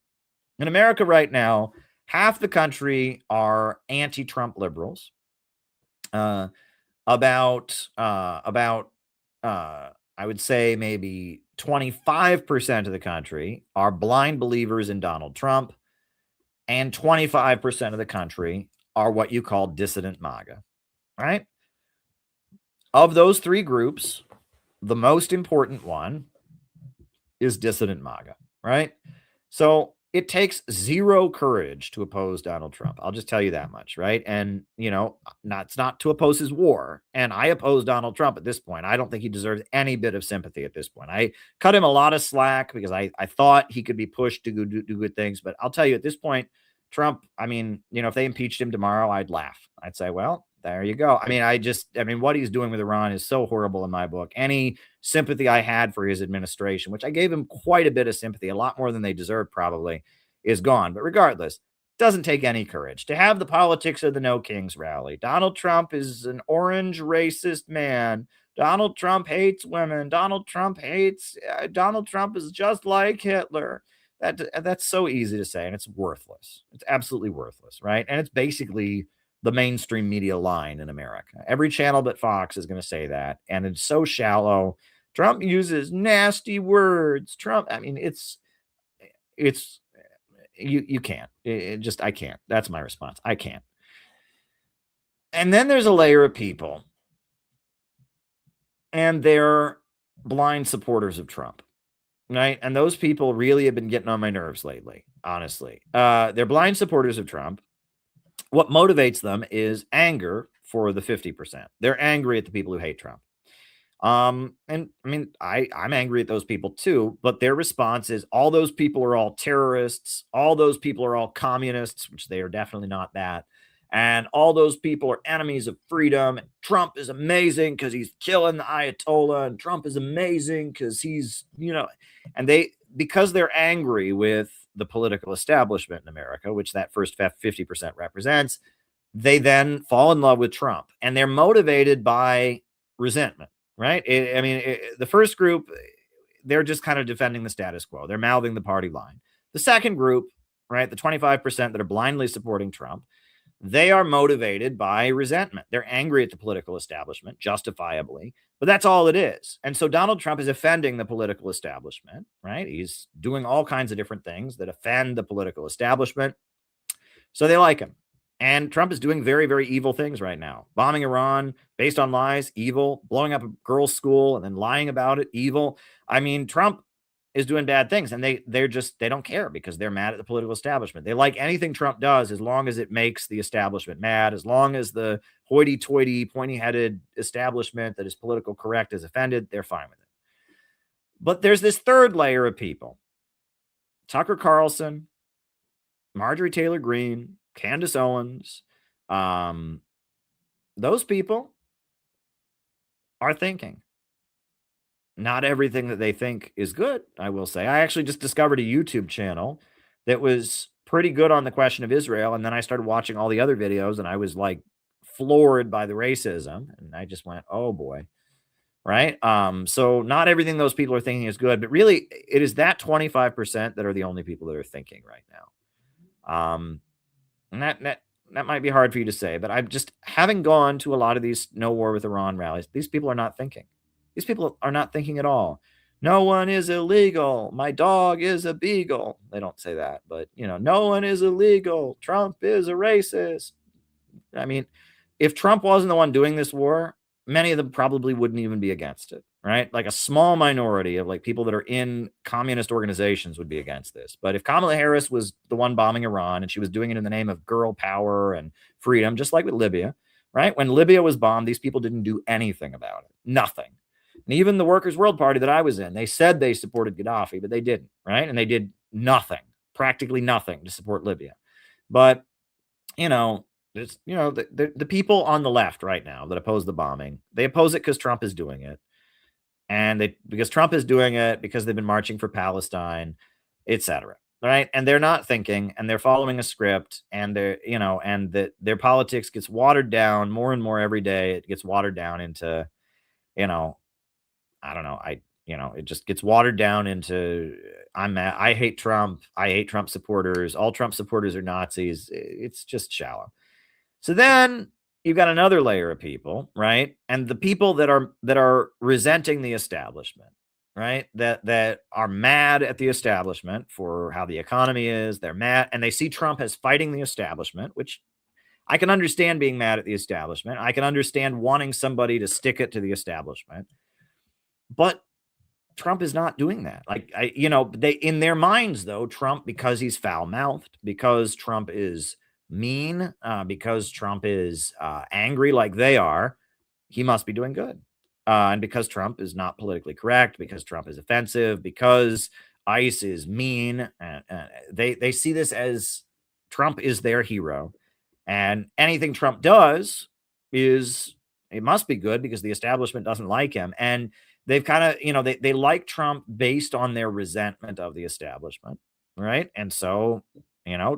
In America right now, half the country are anti-Trump liberals. I would say maybe 25% of the country are blind believers in Donald Trump, and 25% of the country are what you call dissident MAGA, right? Of those three groups, the most important one is dissident MAGA, right? So it takes zero courage to oppose Donald Trump. I'll just tell you that much, right? And, it's not to oppose his war. And I oppose Donald Trump at this point. I don't think he deserves any bit of sympathy at this point. I cut him a lot of slack because I thought he could be pushed to do good things. But I'll tell you at this point, Trump, if they impeached him tomorrow, I'd laugh. I'd say, well, there you go. What he's doing with Iran is so horrible in my book. Any sympathy I had for his administration, which I gave him quite a bit of sympathy, a lot more than they deserved probably, is gone. But regardless, doesn't take any courage to have the politics of the No Kings rally. Donald Trump is an orange racist man. Donald Trump hates women. Donald Trump is just like Hitler. That's so easy to say, and it's worthless. It's absolutely worthless, right? And it's basically the mainstream media line in America. Every channel but Fox is going to say that, and it's so shallow. Trump uses nasty words. You can't. I can't. That's my response. I can't. And then there's a layer of people, and they're blind supporters of Trump, right? And those people really have been getting on my nerves lately, honestly. They're blind supporters of Trump. What motivates them is anger for the 50%. They're angry at the people who hate Trump. I'm angry at those people too, but their response is all those people are all terrorists. All those people are all communists, which they are definitely not that. And all those people are enemies of freedom. And Trump is amazing because he's killing the Ayatollah. And Trump is amazing because he's, because they're angry with the political establishment in America, which that first 50% represents, they then fall in love with Trump, and they're motivated by resentment, right? The first group, they're just kind of defending the status quo. They're mouthing the party line. The second group, right, the 25% that are blindly supporting Trump, they are motivated by resentment. They're angry at the political establishment, justifiably, but that's all it is. And so Donald Trump is offending the political establishment, right? He's doing all kinds of different things that offend the political establishment. So they like him. And Trump is doing very, very evil things right now. Bombing Iran based on lies, evil. Blowing up a girls' school and then lying about it, evil. Trump is doing bad things, and they don't care because they're mad at the political establishment. They like anything Trump does as long as it makes the establishment mad, as long as the hoity-toity, pointy-headed establishment that is political correct is offended, they're fine with it. But there's this third layer of people. Tucker Carlson, Marjorie Taylor Greene, Candace Owens, those people are thinking. Not everything that they think is good, I will say. I actually just discovered a YouTube channel that was pretty good on the question of Israel, and then I started watching all the other videos, and I was like floored by the racism, and I just went, oh boy, right? So not everything those people are thinking is good, but really it is that 25% that are the only people that are thinking right now. And that might be hard for you to say, but I'm just having gone to a lot of these no war with Iran rallies. These people are not thinking. These people are not thinking at all. No one is illegal. My dog is a beagle. They don't say that, but no one is illegal. Trump is a racist. If Trump wasn't the one doing this war, many of them probably wouldn't even be against it, right? Like a small minority of people that are in communist organizations would be against this. But if Kamala Harris was the one bombing Iran and she was doing it in the name of girl power and freedom, just like with Libya, right? When Libya was bombed, these people didn't do anything about it. Nothing. And even the Workers' World Party that I was in, they said they supported Gaddafi, but they didn't, right? And they did nothing, practically nothing to support Libya. But, the people on the left right now that oppose the bombing, they oppose it because Trump is doing it. And because Trump is doing it, because they've been marching for Palestine, etc. Right? And they're not thinking, and they're following a script, and they're, and that their politics gets watered down more and more every day. It gets watered down into, I don't know. it just gets watered down into I hate Trump. I hate Trump supporters. All Trump supporters are Nazis. It's just shallow. So then you've got another layer of people, right? And the people that are resenting the establishment, right? That are mad at the establishment for how the economy is. They're mad, and they see Trump as fighting the establishment, which I can understand being mad at the establishment. I can understand wanting somebody to stick it to the establishment. But Trump is not doing that. Like, they, in their minds, though, Trump, because he's foul-mouthed, because Trump is mean, because Trump is angry like they are, he must be doing good. And because Trump is not politically correct, because Trump is offensive, because ICE is mean, they see this as Trump is their hero. And anything Trump does it must be good because the establishment doesn't like him. And they've kind of, they like Trump based on their resentment of the establishment, right? And so,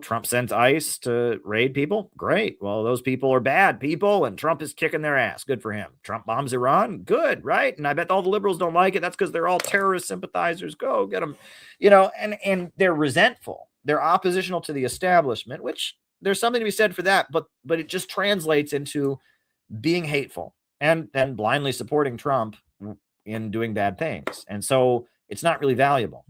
Trump sends ICE to raid people. Great. Well, those people are bad people, and Trump is kicking their ass. Good for him. Trump bombs Iran. Good, right? And I bet all the liberals don't like it. That's because they're all terrorist sympathizers. Go get them. And they're resentful. They're oppositional to the establishment, which there's something to be said for that. But it just translates into being hateful and then blindly supporting Trump in doing bad things. And so it's not really valuable.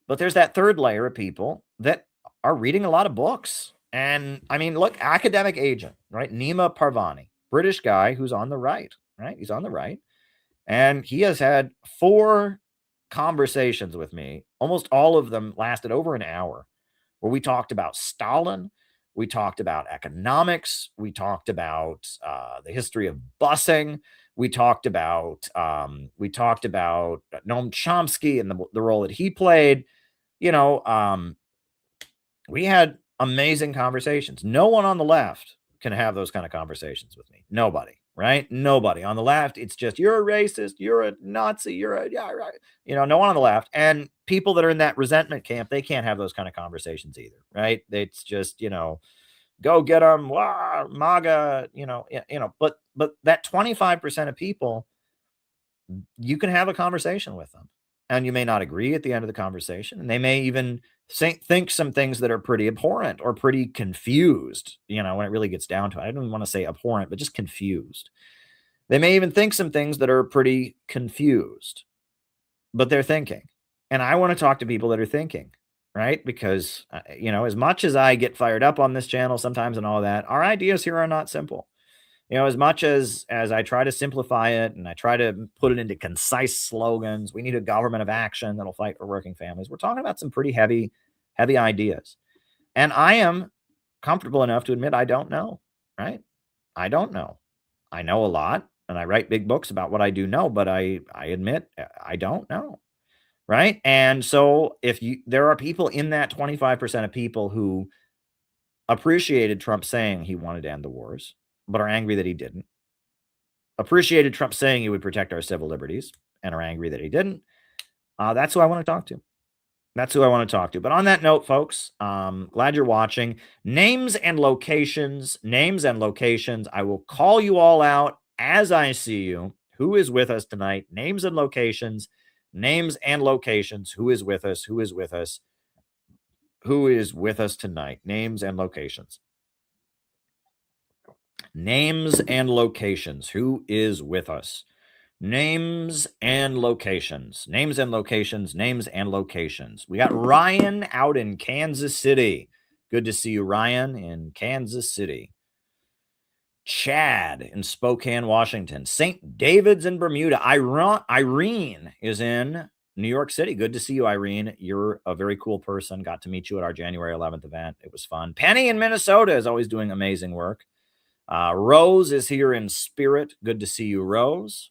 But there's that third layer of people that are reading a lot of books. And I mean, look, academic agent, right? Nima Parvani, British guy who's on the right, right? He's on the right. And he has had 4 conversations with me. Almost all of them lasted over an hour, where we talked about Stalin. We talked about economics. We talked about the history of busing. We talked about Noam Chomsky and the role that he played. We had amazing conversations. No one on the left can have those kind of conversations with me. Nobody, right? Nobody on the left. It's just, you're a racist, you're a Nazi, yeah, right. No one on the left. And people that are in that resentment camp, they can't have those kind of conversations either, right? It's just, go get them, wah, MAGA, but that 25% of people, you can have a conversation with them, and you may not agree at the end of the conversation, and they may even think some things that are pretty abhorrent or pretty confused, when it really gets down to it. I don't even want to say abhorrent, but just confused. They may even think some things that are pretty confused, but they're thinking. And I want to talk to people that are thinking, right? Because, as much as I get fired up on this channel sometimes and all that, our ideas here are not simple. As much as I try to simplify it and I try to put it into concise slogans, we need a government of action that'll fight for working families. We're talking about some pretty heavy ideas. And I am comfortable enough to admit I don't know, right? I don't know. I know a lot, and I write big books about what I do know, but I admit I don't know, right? And so there are people in that 25% of people who appreciated Trump saying he wanted to end the wars, but are angry that he didn't. Appreciated Trump saying he would protect our civil liberties, and are angry that he didn't. That's who I want to talk to. That's who I want to talk to. But on that note, folks, glad you're watching. Names and locations. I will call you all out as I see you. Who is with us tonight? Names and locations. Who is with us? Who is with us? Who is with us tonight? Names and locations. Names and locations. Who is with us? Names and locations. Names and locations. We got Ryan out in Kansas City. Good to see you, Ryan, in Kansas City. Chad in Spokane, Washington. St. David's in Bermuda. Irene is in New York City. Good to see you, Irene. You're a very cool person. Got to meet you at our January 11th event. It was fun. Penny in Minnesota is always doing amazing work. Rose is here in spirit. Good to see you, Rose.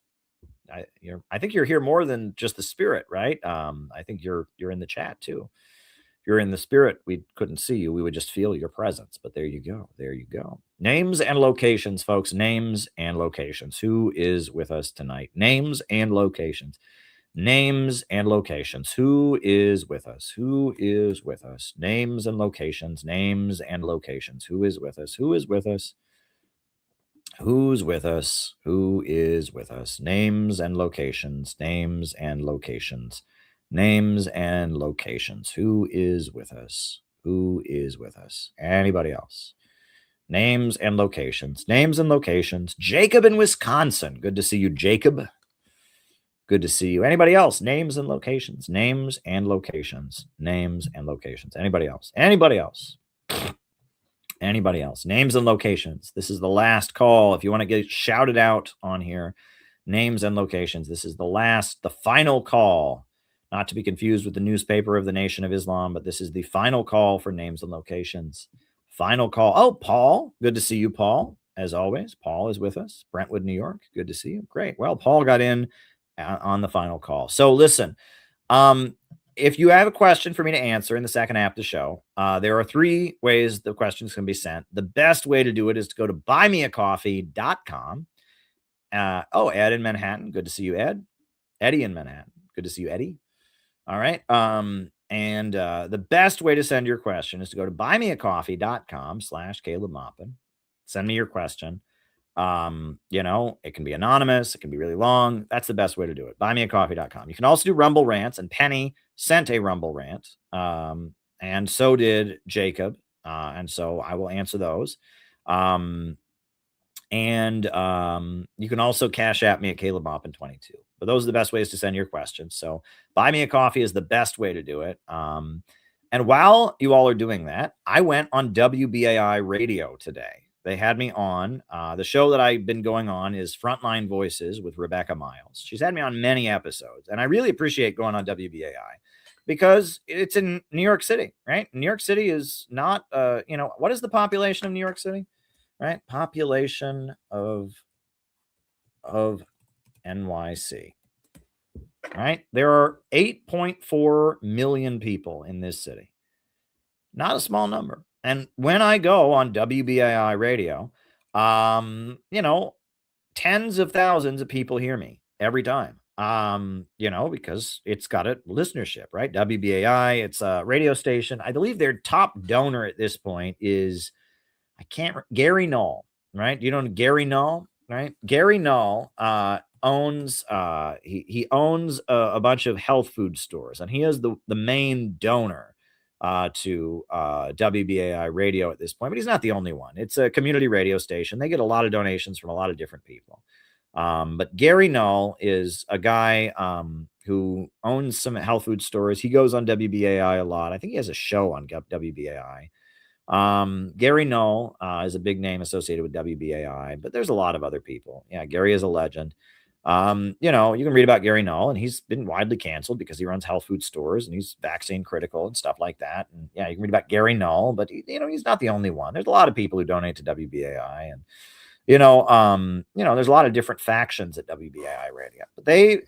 I think you're here more than just the spirit, right? I think you're in the chat too. If you're in the spirit, we couldn't see you. We would just feel your presence. But there you go. There you go. Names and locations, folks. Names and locations. Who is with us tonight? Names and locations. Names and locations. Who is with us? Who is with us? Names and locations. Names and locations. Who is with us? Who is with us? Who's with us? Who is with us? Names and locations. Names and locations. Names and locations. Who is with us? Who is with us? Anybody else? Names and locations. Names and locations. Jacob in Wisconsin. Good to see you, Jacob. Good to see you. Anybody else? Names and locations. Names and locations. Names and locations. Anybody else? Anybody else? Anybody else? Names and locations. This is the last call. If you want to get shouted out on here, names and locations. This is the final call. Not to be confused with the newspaper of the Nation of Islam, but this is the final call for names and locations. Final call. Oh, Paul. Good to see you, Paul. As always, Paul is with us. Brentwood, New York. Good to see you. Great. Well, Paul got in on the final call. So listen, if you have a question for me to answer in the second half of the show, there are 3 ways the questions can be sent. The best way to do it is to go to buymeacoffee.com. Ed in Manhattan. Good to see you, Ed. Eddie in Manhattan. Good to see you, Eddie. All right. And the best way to send your question is to go to buymeacoffee.com/Caleb Maupin. Send me your question. It can be anonymous. It can be really long. That's the best way to do it. Buymeacoffee.com. You can also do Rumble Rants, and Penny sent a Rumble Rant. And so did Jacob. And so I will answer those. You can also cash at me at Caleb Maupin 22. But those are the best ways to send your questions. So Buy Me a Coffee is the best way to do it. And while you all are doing that, I went on WBAI radio today. They had me on. The show that I've been going on is Frontline Voices with Rebecca Miles. She's had me on many episodes, and I really appreciate going on WBAI because it's in New York City, right? New York City is not, what is the population of New York City, right? Population of NYC, right? There are 8.4 million people in this city. Not a small number. And when I go on WBAI radio, tens of thousands of people hear me every time, because it's got a listenership, right? WBAI, it's a radio station. I believe their top donor at this point is, Gary Null, right? Do you know Gary Null, right? Gary Null owns, he owns a bunch of health food stores, and he is the main donor to WBAI radio at this point, but he's not the only one. It's a community radio station. They get a lot of donations from a lot of different people. But Gary Null is a guy who owns some health food stores. He goes on WBAI a lot. I think he has a show on WBAI. Gary Null is a big name associated with WBAI, but there's a lot of other people. Yeah, Gary is a legend. You can read about Gary Null, and he's been widely canceled because he runs health food stores and he's vaccine critical and stuff like that. And yeah, you can read about Gary Null, but he's not the only one. There's a lot of people who donate to WBAI, and there's a lot of different factions at WBAI radio. But they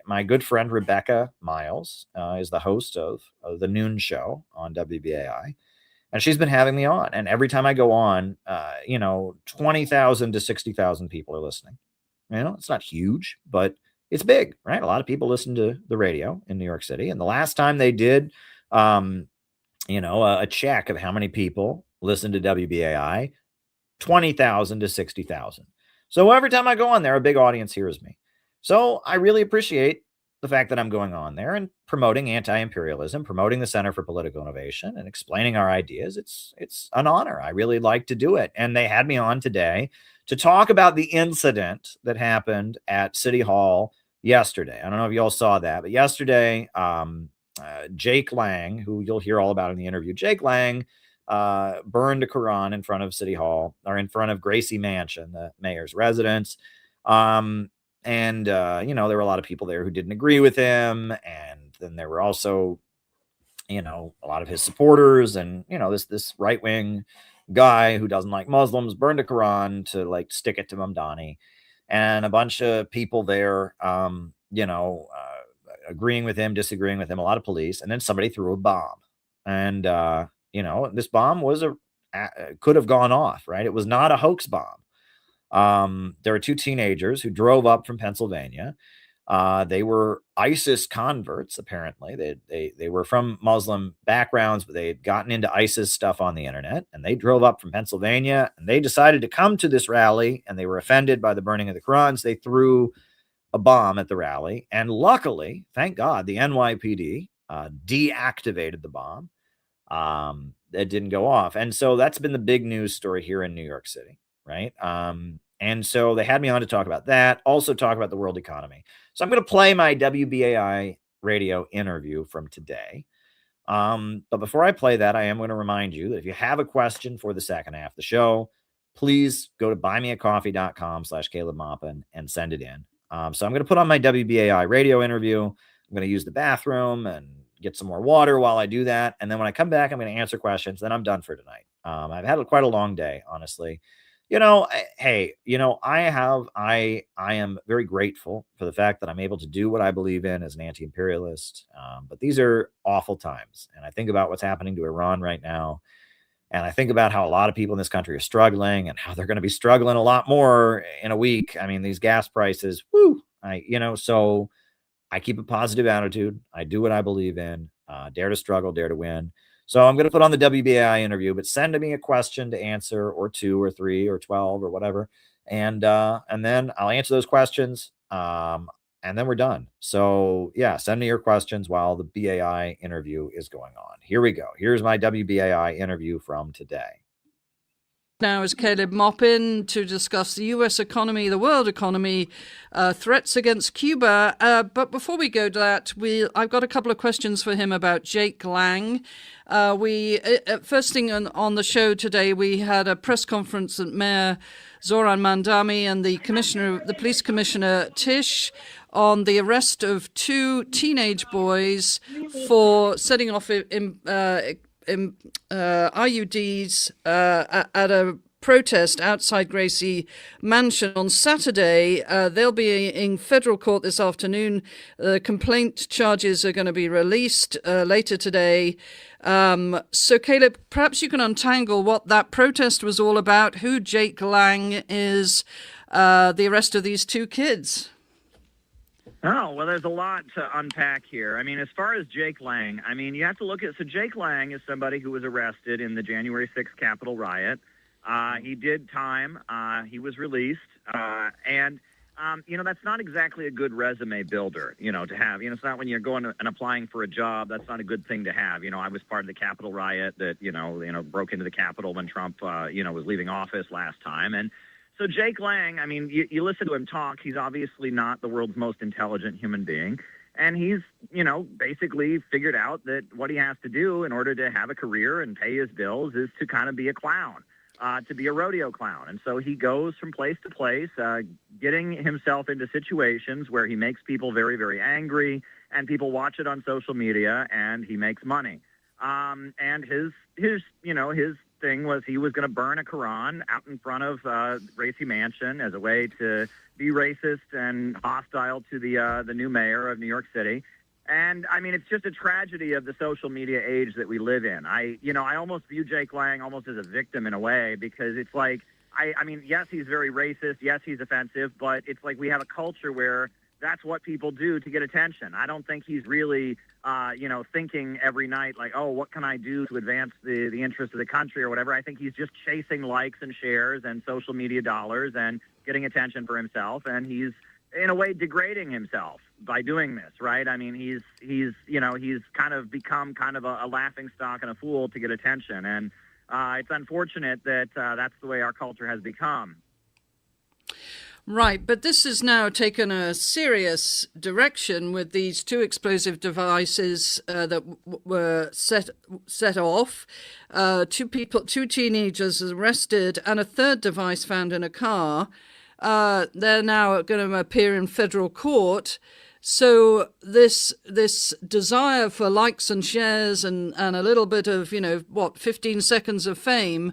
my good friend Rebecca Miles is the host of the noon show on WBAI. And she's been having me on. And every time I go on, 20,000 to 60,000 people are listening. It's not huge, but it's big, right? A lot of people listen to the radio in New York City. And the last time they did, a check of how many people listen to WBAI, 20,000 to 60,000. So every time I go on there, a big audience hears me. So I really appreciate the fact that I'm going on there and promoting anti-imperialism, promoting the Center for Political Innovation, and explaining our ideas. It's an honor. I really like to do it. And they had me on today to talk about the incident that happened at City Hall yesterday. I don't know if you all saw that, but yesterday, Jake Lang, who you'll hear all about in the interview, Jake Lang burned a Quran in front of City Hall, or in front of Gracie Mansion, the mayor's residence. And there were a lot of people there who didn't agree with him. And then there were also, a lot of his supporters, and, this right-wing guy who doesn't like Muslims burned a Quran to stick it to Mamdani, and a bunch of people there, agreeing with him, disagreeing with him, a lot of police. And then somebody threw a bomb, and, this bomb could have gone off, right? It was not a hoax bomb. There were 2 teenagers who drove up from Pennsylvania. They were ISIS converts, apparently. They were from Muslim backgrounds, but they had gotten into ISIS stuff on the internet, and they drove up from Pennsylvania, and they decided to come to this rally, and they were offended by the burning of the Qurans. They threw a bomb at the rally, and luckily, thank God, the NYPD deactivated the bomb. It didn't go off. And so that's been the big news story here in New York City, right? And so they had me on to talk about that, also talk about the world economy. So I'm going to play my WBAI radio interview from today. But before I play that, I am going to remind you that if you have a question for the second half of the show, please go to buymeacoffee.com/Caleb Maupin and send it in. So I'm going to put on my WBAI radio interview. I'm going to use the bathroom and get some more water while I do that. And then when I come back, I'm going to answer questions. Then I'm done for tonight. I've had quite a long day, honestly. Hey, I am very grateful for the fact that I'm able to do what I believe in as an anti-imperialist. But these are awful times. And I think about what's happening to Iran right now. And I think about how a lot of people in this country are struggling and how they're going to be struggling a lot more in a week. I mean, these gas prices, so I keep a positive attitude. I do what I believe in, dare to struggle, dare to win. So I'm going to put on the WBAI interview, but send me a question to answer, or 2 or 3 or 12 or whatever. And then I'll answer those questions. And then we're done. So yeah, send me your questions while the BAI interview is going on. Here we go. Here's my WBAI interview from today. Now is Caleb Maupin to discuss the U.S. economy, the world economy, threats against Cuba. But before we go to that, I've got a couple of questions for him about Jake Lang. First thing on the show today, we had a press conference at Mayor Zoran Mandami and the police commissioner Tish on the arrest of 2 teenage boys for setting off IUDs at a protest outside Gracie Mansion on Saturday. They'll be in federal court this afternoon. The complaint charges are going to be released later today. So, Caleb, perhaps you can untangle what that protest was all about, who Jake Lang is, the arrest of these 2 kids. Oh, well, there's a lot to unpack here. I mean, as far as Jake Lang, I mean, you have to look at, so Jake Lang is somebody who was arrested in the January 6th Capitol riot. He did time. He was released. And that's not exactly a good resume builder, to have. It's not when you're going and applying for a job. That's not a good thing to have. I was part of the Capitol riot that, broke into the Capitol when Trump, was leaving office last time. And so Jake Lang, I mean, you listen to him talk, he's obviously not the world's most intelligent human being. And he's, basically figured out that what he has to do in order to have a career and pay his bills is to kind of be a clown, to be a rodeo clown. And so he goes from place to place, getting himself into situations where he makes people very, very angry, and people watch it on social media, and he makes money. And his thing was he was going to burn a Quran out in front of Gracie Mansion as a way to be racist and hostile to the new mayor of New York City. And I mean, it's just a tragedy of the social media age that we live in. I almost view Jake Lang almost as a victim in a way, because it's like, I mean, yes, he's very racist. Yes, he's offensive, but it's like we have a culture where that's what people do to get attention. I don't think he's really, thinking every night like, oh, what can I do to advance the interests of the country or whatever. I think he's just chasing likes and shares and social media dollars and getting attention for himself. And he's, in a way, degrading himself by doing this, right? I mean, he's kind of become kind of a laughing stock and a fool to get attention. And it's unfortunate that that's the way our culture has become. Right, but this has now taken a serious direction with these 2 explosive devices that were set off. 2 teenagers arrested, and a 3rd device found in a car. They're now going to appear in federal court. So this desire for likes and shares and a little bit of 15 seconds of fame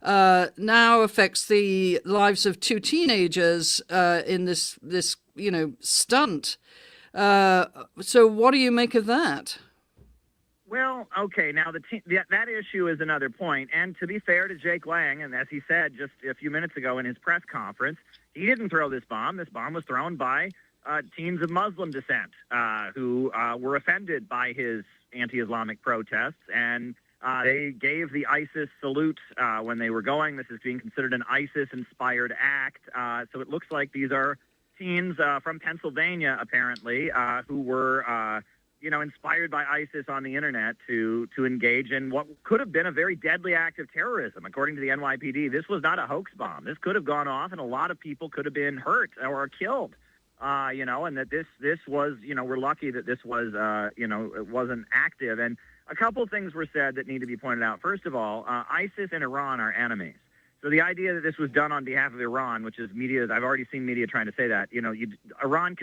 now affects the lives of 2 teenagers in this stunt. So what do you make of that? Well, okay, now that issue is another point. And to be fair to Jake Lang, and as he said just a few minutes ago in his press conference, he didn't throw this bomb. This bomb was thrown by teens of Muslim descent who were offended by his anti-Islamic protests, and they gave the ISIS salute when they were going. This is being considered an ISIS-inspired act. So it looks like these are teens from Pennsylvania, apparently, who were, inspired by ISIS on the internet to engage in what could have been a very deadly act of terrorism. According to the NYPD, this was not a hoax bomb. This could have gone off, and a lot of people could have been hurt or killed. And that this was, we're lucky that this was, it wasn't active. And a couple things were said that need to be pointed out. First of all, ISIS and Iran are enemies. So the idea that this was done on behalf of Iran, which is media, I've already seen media trying to say that, Iran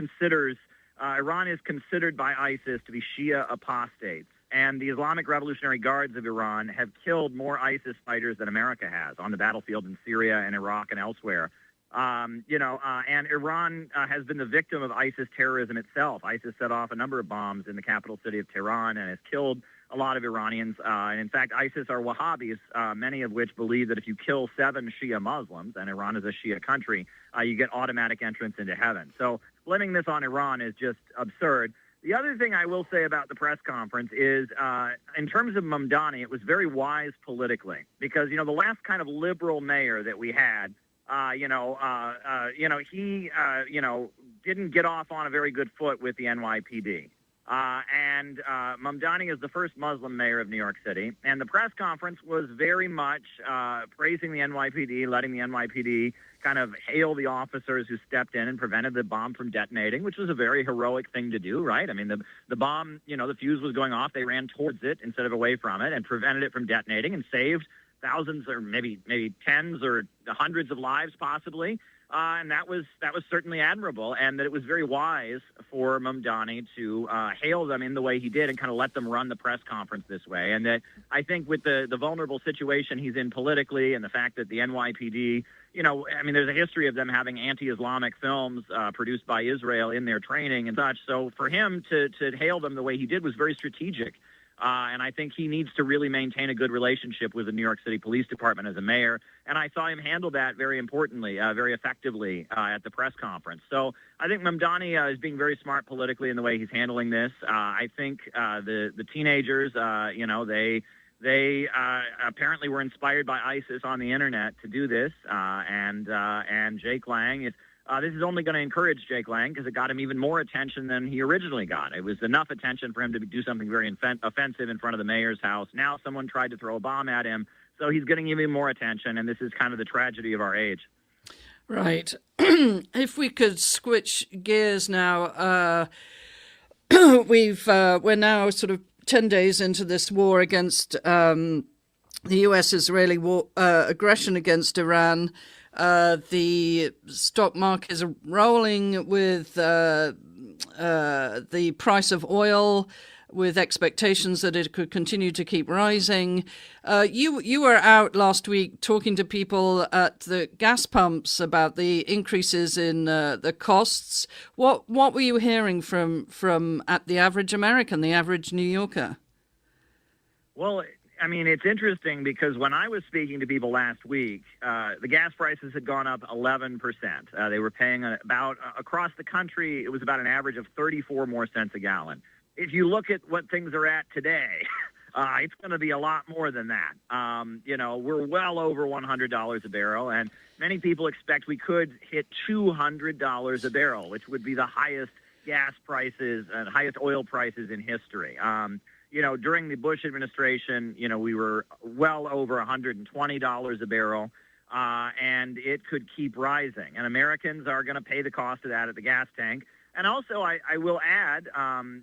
is considered by ISIS to be Shia apostates. And the Islamic Revolutionary Guards of Iran have killed more ISIS fighters than America has on the battlefield in Syria and Iraq and elsewhere. And Iran has been the victim of ISIS terrorism itself. ISIS set off a number of bombs in the capital city of Tehran and has killed a lot of Iranians. And in fact, ISIS are Wahhabis, many of which believe that if you kill 7 Shia Muslims, and Iran is a Shia country, you get automatic entrance into heaven. So blaming this on Iran is just absurd. The other thing I will say about the press conference is, in terms of Mamdani, it was very wise politically because, the last kind of liberal mayor that we had, he didn't get off on a very good foot with the NYPD. And Mamdani is the first Muslim mayor of New York City. And the press conference was very much praising the NYPD, letting the NYPD kind of hail the officers who stepped in and prevented the bomb from detonating, which was a very heroic thing to do, right? I mean, the bomb, the fuse was going off. They ran towards it instead of away from it and prevented it from detonating and saved thousands or maybe tens or hundreds of lives possibly. And that was certainly admirable, and that it was very wise for Mamdani to hail them in the way he did and kind of let them run the press conference this way. And that I think with the vulnerable situation he's in politically and the fact that the NYPD, there's a history of them having anti-Islamic films produced by Israel in their training and such. So for him to hail them the way he did was very strategic. And I think he needs to really maintain a good relationship with the New York City Police Department as a mayor. And I saw him handle that very importantly, very effectively at the press conference. So I think Mamdani is being very smart politically in the way he's handling this. I think the teenagers, they apparently were inspired by ISIS on the internet to do this. And Jake Lang is. This is only going to encourage Jake Lang because it got him even more attention than he originally got. It was enough attention for him to do something very offensive in front of the mayor's house. Now someone tried to throw a bomb at him, so he's getting even more attention, and this is kind of the tragedy of our age. Right. If we could switch gears now, we're now sort of 10 days into this war against the U.S.-Israeli war aggression against Iran. The stock market is rolling with the price of oil, with expectations that it could continue to keep rising. You were out last week talking to people at the gas pumps about the increases in the costs. What were you hearing from at the average American, the average New Yorker? Well, I mean, it's interesting because when I was speaking to people last week, the gas prices had gone up 11%. They were paying about, across the country, it was about an average of 34 more cents a gallon. If you look at what things are at today, it's going to be a lot more than that. We're well over $100 a barrel, and many people expect we could hit $200 a barrel, which would be the highest gas prices and highest oil prices in history. During the Bush administration, we were well over $120 a barrel, and it could keep rising. And Americans are going to pay the cost of that at the gas tank. And also, I will add,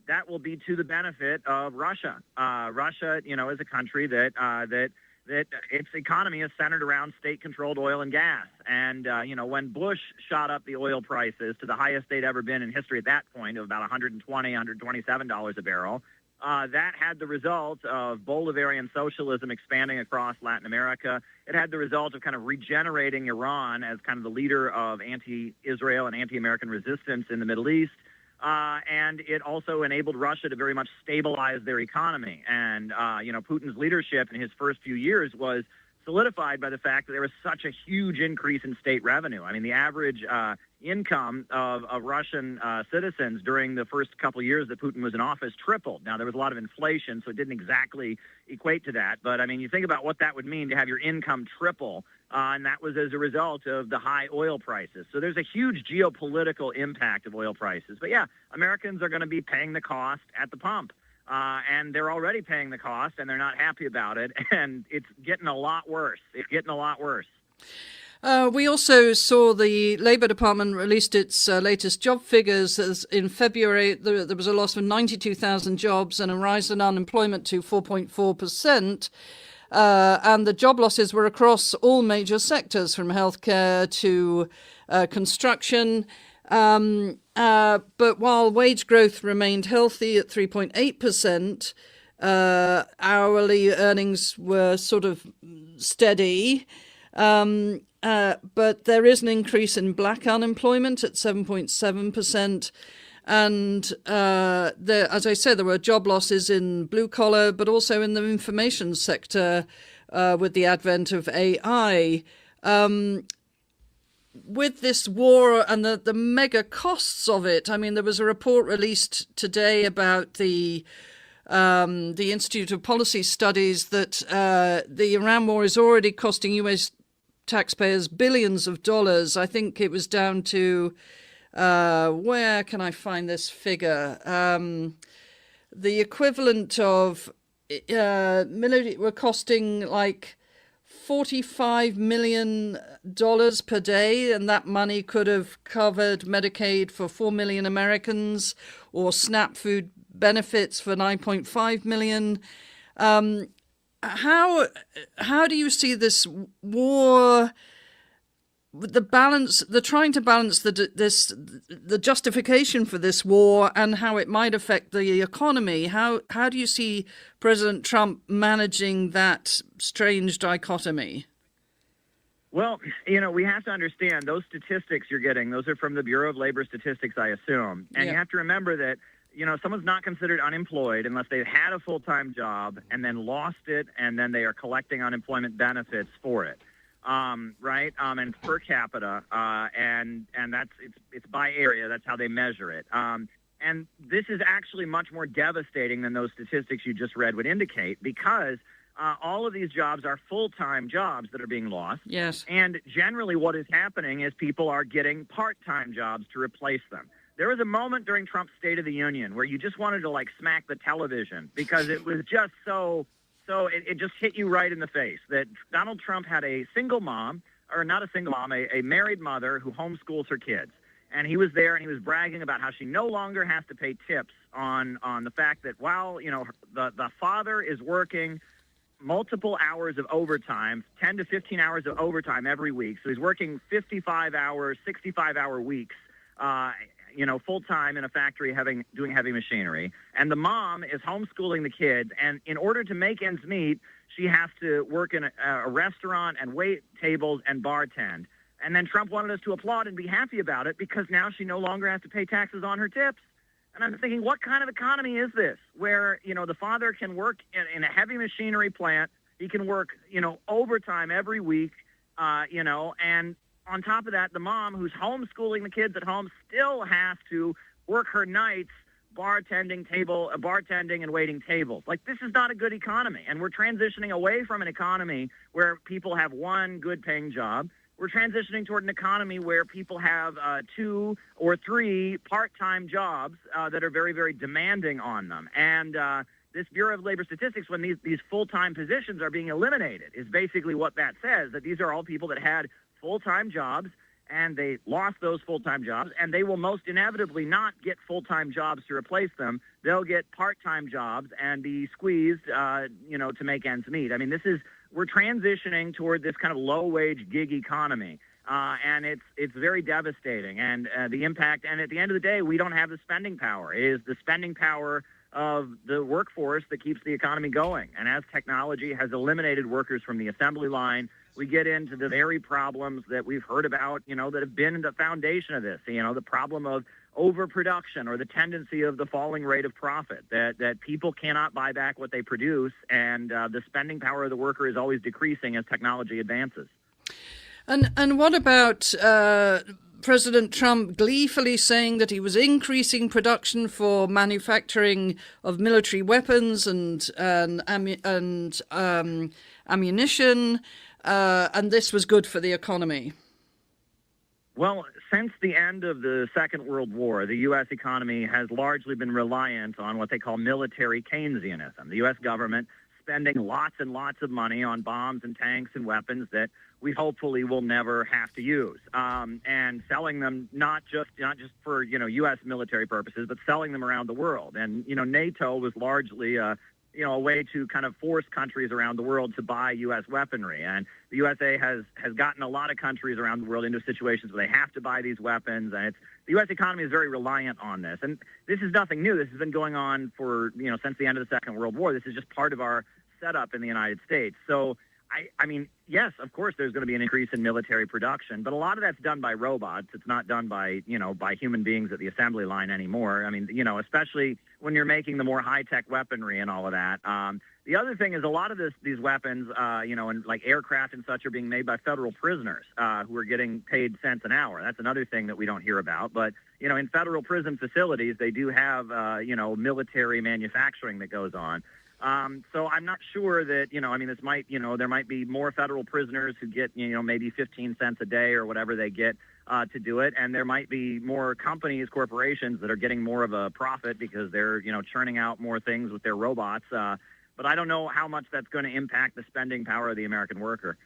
that will be to the benefit of Russia. Russia, is a country that its economy is centered around state-controlled oil and gas. And, when Bush shot up the oil prices to the highest they'd ever been in history at that point of about $120, $127 a barrel, that had the result of Bolivarian socialism expanding across Latin America. It had the result of kind of regenerating Iran as kind of the leader of anti-Israel and anti-American resistance in the Middle East. And it also enabled Russia to very much stabilize their economy. And, Putin's leadership in his first few years was solidified by the fact that there was such a huge increase in state revenue. I mean, the average income of Russian citizens during the first couple of years that Putin was in office tripled. Now, there was a lot of inflation, so it didn't exactly equate to that. But, I mean, you think about what that would mean to have your income triple, and that was as a result of the high oil prices. So there's a huge geopolitical impact of oil prices. But, yeah, Americans are going to be paying the cost at the pump. And they're already paying the cost, and they're not happy about it. And it's getting a lot worse. It's getting a lot worse. We also saw the Labour Department released its latest job figures. As in February, there was a loss of 92,000 jobs and a rise in unemployment to 4.4%. And the job losses were across all major sectors, from healthcare to construction. But while wage growth remained healthy at 3.8%, hourly earnings were sort of steady. But there is an increase in black unemployment at 7.7%. And as I said, there were job losses in blue collar, but also in the information sector with the advent of AI. With this war and the mega costs of it, I mean, there was a report released today about the Institute of Policy Studies that the Iran war is already costing U.S. taxpayers billions of dollars. I think it was down to, where can I find this figure? The equivalent of military were costing like $45 million per day, and that money could have covered Medicaid for 4 million Americans or SNAP food benefits for 9.5 million. How do you see this war, the trying to balance the justification for this war and how it might affect the economy? How do you see President Trump managing that strange dichotomy? Well, you know, we have to understand those statistics you're getting, those are from the Bureau of Labor Statistics, I assume. And you have to remember that, you know, someone's not considered unemployed unless they've had a full-time job and then lost it, and then they are collecting unemployment benefits for it. Right? And per capita, and that's it's by area. That's how they measure it. And this is actually much more devastating than those statistics you just read would indicate, because all of these jobs are full-time jobs that are being lost. Yes. And generally what is happening is people are getting part-time jobs to replace them. There was a moment during Trump's State of the Union where you just wanted to, like, smack the television because it was just it just hit you right in the face that Donald Trump had a single mom, or not a single mom, a married mother who homeschools her kids. And he was there and he was bragging about how she no longer has to pay tips on the fact that while, you know, the father is working multiple hours of overtime, 10 to 15 hours of overtime every week. So he's working 55 hours, 65-hour weeks, you know, full-time in a factory doing heavy machinery. And the mom is homeschooling the kids. And in order to make ends meet, she has to work in a restaurant and wait tables and bartend. And then Trump wanted us to applaud and be happy about it because now she no longer has to pay taxes on her tips. And I'm thinking, what kind of economy is this where, you know, the father can work in a heavy machinery plant, he can work, you know, overtime every week, you know, and on top of that, the mom who's homeschooling the kids at home still has to work her nights bartending and waiting tables. Like, this is not a good economy. And we're transitioning away from an economy where people have one good paying job. We're transitioning toward an economy where people have 2 or 3 part-time jobs that are very, very demanding on them. And this Bureau of Labor Statistics, when these full-time positions are being eliminated, is basically what that says, that these are all people that had full-time jobs, and they lost those full-time jobs, and they will most inevitably not get full-time jobs to replace them. They'll get part-time jobs and be squeezed, you know, to make ends meet. I mean, we're transitioning toward this kind of low-wage gig economy, and it's very devastating. And the impact, and at the end of the day, we don't have the spending power. It is the spending power of the workforce that keeps the economy going. And as technology has eliminated workers from the assembly line, we get into the very problems that we've heard about, you know, that have been the foundation of this, you know, the problem of overproduction or the tendency of the falling rate of profit, that people cannot buy back what they produce, and the spending power of the worker is always decreasing as technology advances. And what about President Trump gleefully saying that he was increasing production for manufacturing of military weapons and ammunition, and this was good for the economy. Well, since the end of the Second World War, the U.S. economy has largely been reliant on what they call military Keynesianism. The U.S. government spending lots and lots of money on bombs and tanks and weapons that we hopefully will never have to use, and selling them not just for U.S. military purposes, but selling them around the world. And NATO was largely a way to kind of force countries around the world to buy U.S. weaponry. And the USA has gotten a lot of countries around the world into situations where they have to buy these weapons. And the U.S. economy is very reliant on this. And this is nothing new. This has been going on for, since the end of the Second World War. This is just part of our setup in the United States. So, I mean, yes, of course, there's going to be an increase in military production, but a lot of that's done by robots. It's not done by, by human beings at the assembly line anymore. I mean, especially when you're making the more high-tech weaponry and all of that. The other thing is a lot of these weapons, and like aircraft and such are being made by federal prisoners who are getting paid cents an hour. That's another thing that we don't hear about. But, in federal prison facilities, they do have, military manufacturing that goes on. So I'm not sure that, this might, there might be more federal prisoners who get, maybe 15 cents a day or whatever they get to do it. And there might be more companies, corporations that are getting more of a profit because they're, churning out more things with their robots. But I don't know how much that's going to impact the spending power of the American worker.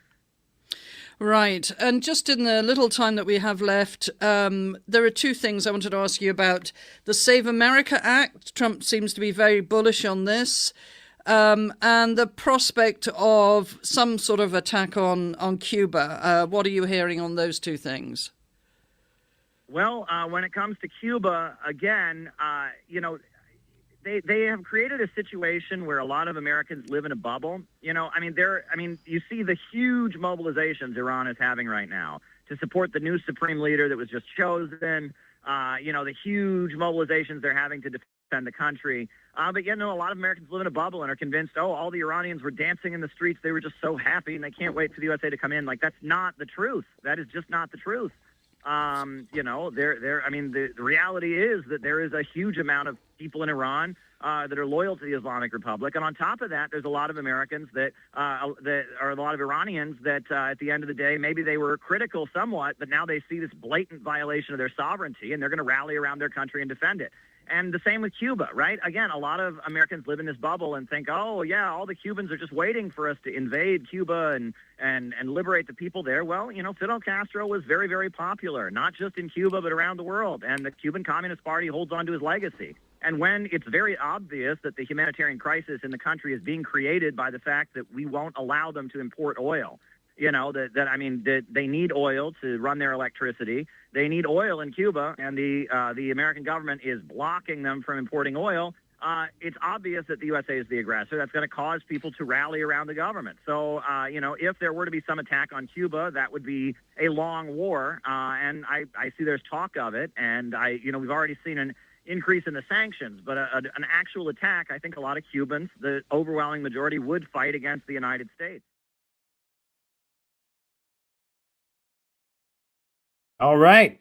Right. And just in the little time that we have left, there are two things I wanted to ask you about. The Save America Act, Trump seems to be very bullish on this. And the prospect of some sort of attack on Cuba. What are you hearing on those two things? Well, when it comes to Cuba, again, they have created a situation where a lot of Americans live in a bubble. You see the huge mobilizations Iran is having right now to support the new supreme leader that was just chosen. The huge mobilizations they're having to defend the country. But a lot of Americans live in a bubble and are convinced, all the Iranians were dancing in the streets. They were just so happy and they can't wait for the USA to come in. Like, that's not the truth. That is just not the truth. The reality is that there is a huge amount of people in Iran that are loyal to the Islamic Republic. And on top of that, there's a lot of Americans that are a lot of Iranians that at the end of the day, maybe they were critical somewhat, but now they see this blatant violation of their sovereignty and they're going to rally around their country and defend it. And the same with Cuba, right? Again, a lot of Americans live in this bubble and think, all the Cubans are just waiting for us to invade Cuba and liberate the people there. Well, Fidel Castro was very, very popular, not just in Cuba, but around the world. And the Cuban Communist Party holds on to his legacy. And when it's very obvious that the humanitarian crisis in the country is being created by the fact that we won't allow them to import oil, that they need oil to run their electricity. They need oil in Cuba, and the American government is blocking them from importing oil. It's obvious that the USA is the aggressor. That's going to cause people to rally around the government. So, if there were to be some attack on Cuba, that would be a long war. And I see there's talk of it. And we've already seen an increase in the sanctions, but an actual attack, I think a lot of Cubans, the overwhelming majority, would fight against the United States. All right.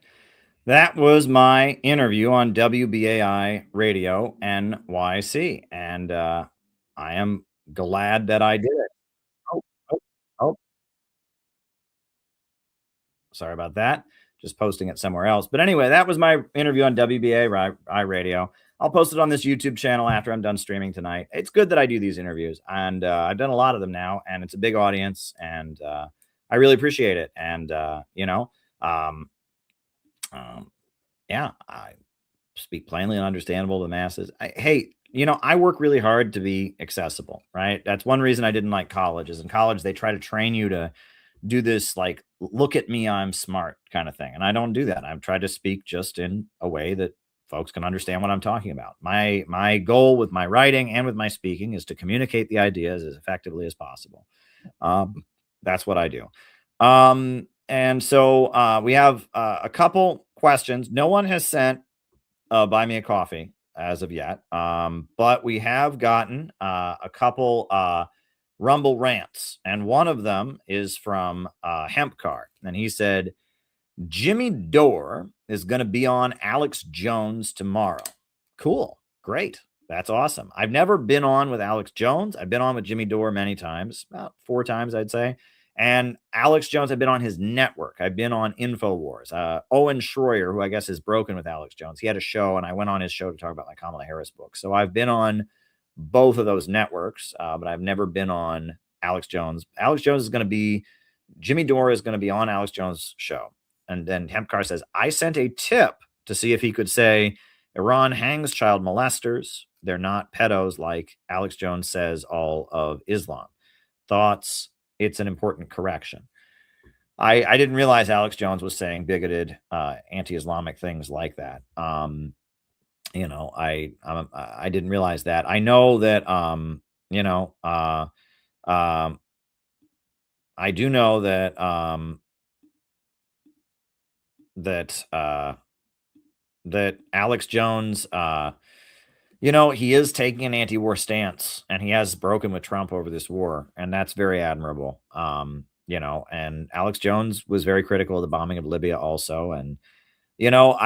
That was my interview on WBAI Radio NYC. And I am glad that I did it. Oh. Sorry about that. Just posting it somewhere else. But anyway, that was my interview on WBAI Radio. I'll post it on this YouTube channel after I'm done streaming tonight. It's good that I do these interviews. And I've done a lot of them now. And it's a big audience. And I really appreciate it. And, I speak plainly and understandable to the masses. I work really hard to be accessible, right? That's one reason I didn't like college. Is in college, they try to train you to do this, like, look at me, I'm smart kind of thing. And I don't do that. I've tried to speak just in a way that folks can understand what I'm talking about. My goal with my writing and with my speaking is to communicate the ideas as effectively as possible. That's what I do. And so we have a couple questions. No one has sent Buy Me a Coffee as of yet, but we have gotten a couple Rumble rants, and one of them is from Hempcar, and he said, Jimmy Dore is going to be on Alex Jones tomorrow. Cool. Great. That's awesome. I've never been on with Alex Jones. I've been on with Jimmy Dore many times, about 4 times, I'd say. And Alex Jones, I've been on his network. I've been on InfoWars. Owen Schroyer, who I guess is broken with Alex Jones, he had a show, and I went on his show to talk about my Kamala Harris book. So I've been on both of those networks, but I've never been on Alex Jones. Alex Jones is going to be, Jimmy Dore is going to be on Alex Jones' show. And then Hempcar says, I sent a tip to see if he could say, Iran hangs child molesters. They're not pedos like Alex Jones says all of Islam. Thoughts? It's an important correction. I didn't realize Alex Jones was saying bigoted, anti-Islamic things like that. You know, I didn't realize that. I know that, you know, I do know that, that Alex Jones, you know, he is taking an anti-war stance, and he has broken with Trump over this war, and that's very admirable. You know, and Alex Jones was very critical of the bombing of Libya also. And, you know,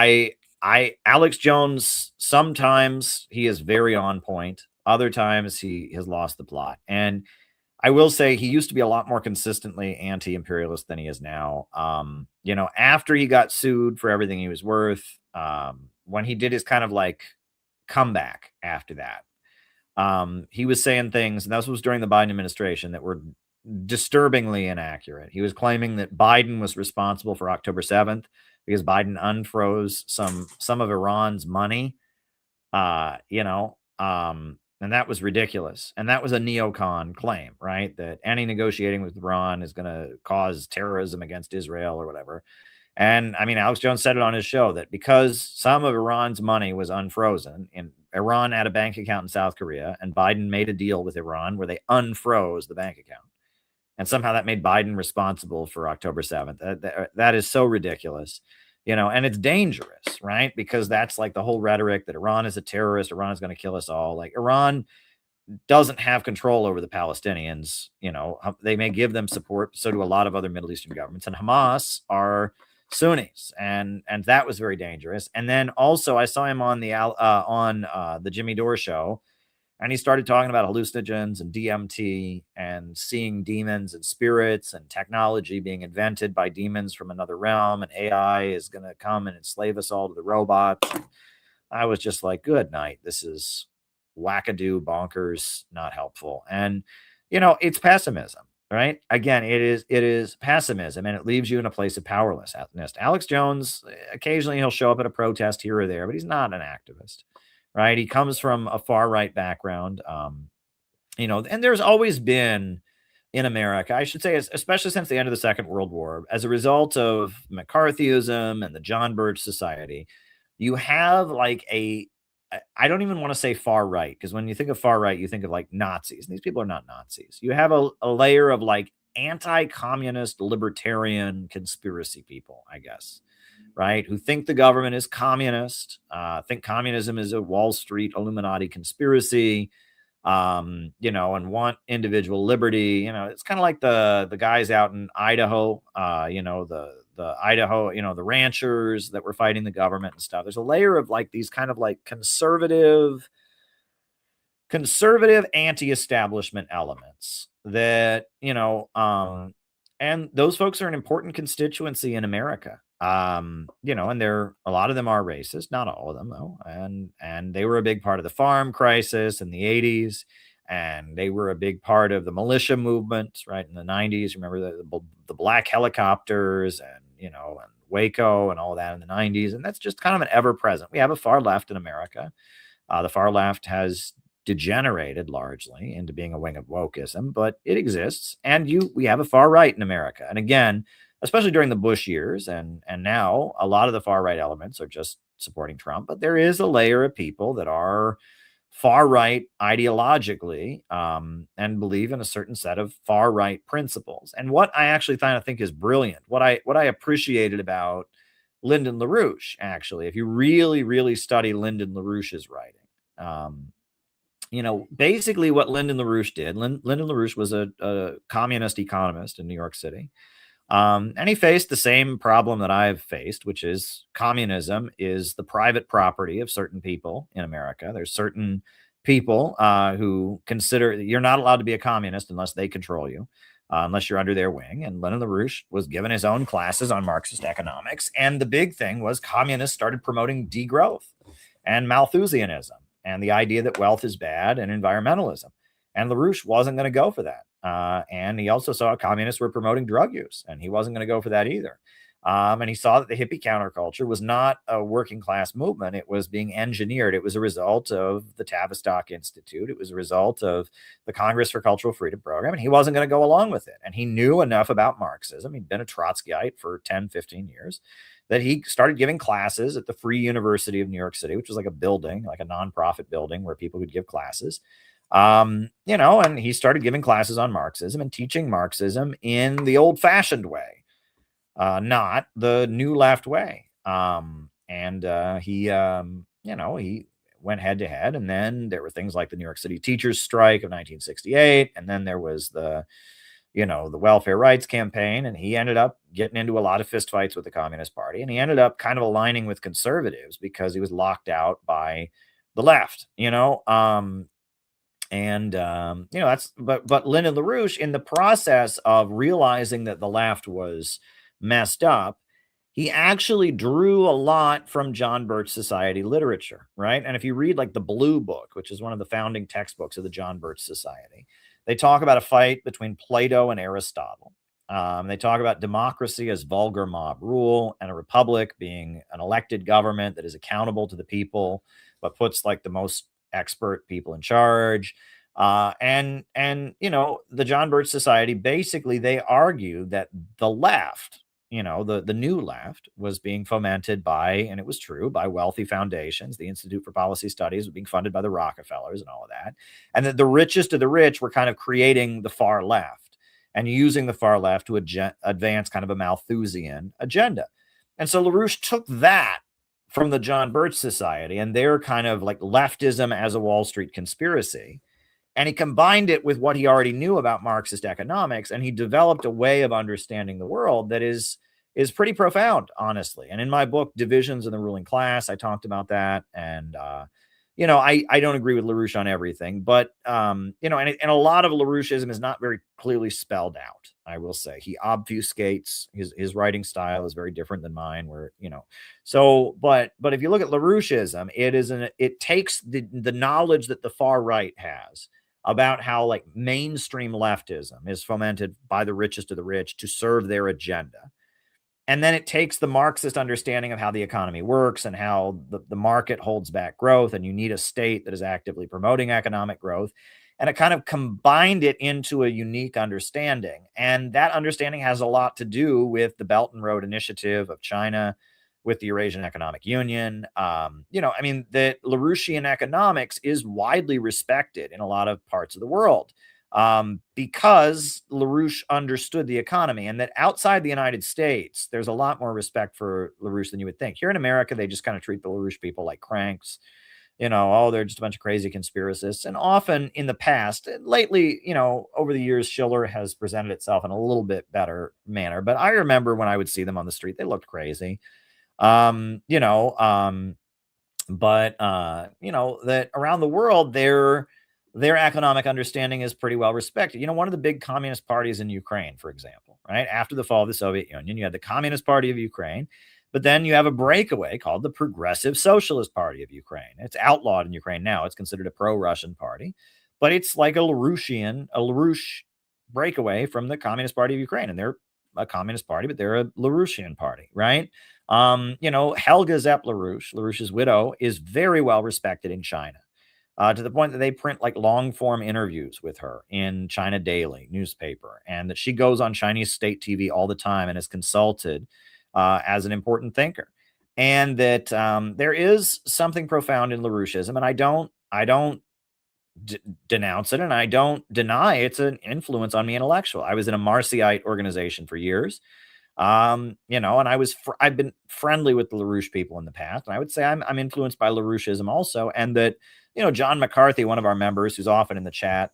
Alex Jones, sometimes he is very on point. Other times he has lost the plot. And I will say he used to be a lot more consistently anti-imperialist than he is now. You know, after he got sued for everything he was worth, when he did his kind of like comeback after that, he was saying things, and this was during the Biden administration, that were disturbingly inaccurate. He was claiming that Biden was responsible for October 7th because Biden unfroze some of Iran's money, you know, and that was ridiculous. And that was a neocon claim, right? That any negotiating with Iran is going to cause terrorism against Israel or whatever. And I mean, Alex Jones said it on his show that because some of Iran's money was unfrozen, and Iran had a bank account in South Korea, and Biden made a deal with Iran where they unfroze the bank account. And somehow that made Biden responsible for October 7th. That is so ridiculous, you know, and it's dangerous, right? Because that's like the whole rhetoric that Iran is a terrorist, Iran is going to kill us all. Like, Iran doesn't have control over the Palestinians. You know, they may give them support. So do a lot of other Middle Eastern governments, and Hamas are Sunnis, and that was very dangerous. And then also I saw him on the Jimmy Dore show, and he started talking about hallucinogens and DMT and seeing demons and spirits and technology being invented by demons from another realm, and AI is going to come and enslave us all to the robots. And I was just like, good night. This is wackadoo, bonkers, not helpful. And, you know, it's pessimism, right? Again, it is pessimism, and it leaves you in a place of powerlessness. Alex Jones, occasionally he'll show up at a protest here or there, but he's not an activist, right? He comes from a far right background, you know, and there's always been in America, I should say, especially since the end of the Second World War, as a result of McCarthyism and the John Birch Society, you have like I don't even want to say far right, because when you think of far right, you think of like Nazis. And these people are not Nazis. You have a layer of like anti-communist, libertarian conspiracy people, I guess, right? Who think the government is communist, think communism is a Wall Street Illuminati conspiracy, you know, and want individual liberty. You know, it's kind of like the guys out in Idaho, you know, the Idaho, you know, the ranchers that were fighting the government and stuff. There's a layer of like these kind of like conservative anti-establishment elements that, you know, and those folks are an important constituency in America. You know, and a lot of them are racist, not all of them though. And they were a big part of the farm crisis in the 80s. And they were a big part of the militia movement, right, in the 90s. Remember the black helicopters and, you know, and Waco and all that in the 90s. And that's just kind of an ever-present. We have a far left in America. The far left has degenerated largely into being a wing of wokeism, but it exists. And we have a far right in America. And again, especially during the Bush years, and now a lot of the far right elements are just supporting Trump. But there is a layer of people that are far right ideologically, and believe in a certain set of far right principles. And what I actually think is brilliant, what I appreciated about Lyndon LaRouche, actually, if you really, really study Lyndon LaRouche's writing, you know, basically what Lyndon LaRouche did, Lyndon LaRouche was a communist economist in New York City. And he faced the same problem that I've faced, which is communism is the private property of certain people in America. There's certain people who consider you're not allowed to be a communist unless they control you, unless you're under their wing. And Lenin LaRouche was given his own classes on Marxist economics. And the big thing was communists started promoting degrowth and Malthusianism and the idea that wealth is bad and environmentalism. And LaRouche wasn't going to go for that. And he also saw communists were promoting drug use, and he wasn't going to go for that either. And he saw that the hippie counterculture was not a working class movement. It was being engineered. It was a result of the Tavistock Institute. It was a result of the Congress for Cultural Freedom program, and he wasn't going to go along with it. And he knew enough about Marxism. He'd been a Trotskyite for 10, 15 years that he started giving classes at the Free University of New York City, which was like a building, like a nonprofit building where people could give classes. And he started giving classes on Marxism and teaching Marxism in the old-fashioned way, not the new left way. He went head to head, and then there were things like the New York City teachers strike of 1968, and then there was the welfare rights campaign, and he ended up getting into a lot of fistfights with the Communist Party, and he ended up kind of aligning with conservatives because he was locked out by the left, but Lenin LaRouche, in the process of realizing that the left was messed up, he actually drew a lot from John Birch Society literature, right? And if you read like the Blue Book, which is one of the founding textbooks of the John Birch Society, they talk about a fight between Plato and Aristotle. They talk about democracy as vulgar mob rule and a republic being an elected government that is accountable to the people, but puts like the most expert people in charge. The John Birch Society, basically they argue that the left, the new left was being fomented by, and it was true, by wealthy foundations. The Institute for Policy Studies was being funded by the Rockefellers and all of that. And that the richest of the rich were kind of creating the far left and using the far left to advance kind of a Malthusian agenda. And so LaRouche took that from the John Birch Society and their kind of like leftism as a Wall Street conspiracy. And he combined it with what he already knew about Marxist economics. And he developed a way of understanding the world that is pretty profound, honestly. And in my book, Divisions in the Ruling Class, I talked about that. And, I don't agree with LaRouche on everything, but, and a lot of LaRoucheism is not very clearly spelled out, I will say. He obfuscates. His writing style is very different than mine, but if you look at LaRoucheism, it takes the knowledge that the far right has about how like mainstream leftism is fomented by the richest of the rich to serve their agenda. And then it takes the Marxist understanding of how the economy works and how the market holds back growth, and you need a state that is actively promoting economic growth. And it kind of combined it into a unique understanding. And that understanding has a lot to do with the Belt and Road Initiative of China, with the Eurasian Economic Union. The LaRouchian economics is widely respected in a lot of parts of the world. Because LaRouche understood the economy, and that outside the United States, there's a lot more respect for LaRouche than you would think. Here in America, they just kind of treat the LaRouche people like cranks, they're just a bunch of crazy conspiracists. And often in the past, lately, over the years, Schiller has presented itself in a little bit better manner. But I remember when I would see them on the street, they looked crazy. That around the world, their economic understanding is pretty well respected. One of the big communist parties in Ukraine, for example, right? After the fall of the Soviet Union, you had the Communist Party of Ukraine, but then you have a breakaway called the Progressive Socialist Party of Ukraine. It's outlawed in Ukraine now. It's considered a pro-Russian party, but it's like a LaRouche breakaway from the Communist Party of Ukraine. And they're a communist party, but they're a LaRouchian party, right? Helga Zepp LaRouche, LaRouche's widow, is very well respected in China. To the point that they print like long form interviews with her in China Daily newspaper, and that she goes on Chinese state TV all the time and is consulted as an important thinker. And that there is something profound in LaRoucheism, and I don't denounce it, and I don't deny it's an influence on me intellectually. I was in a Marcyite organization for years. And I've been friendly with the LaRouche people in the past, and I would say I'm influenced by LaRoucheism also, and that John McCarthy, one of our members who's often in the chat,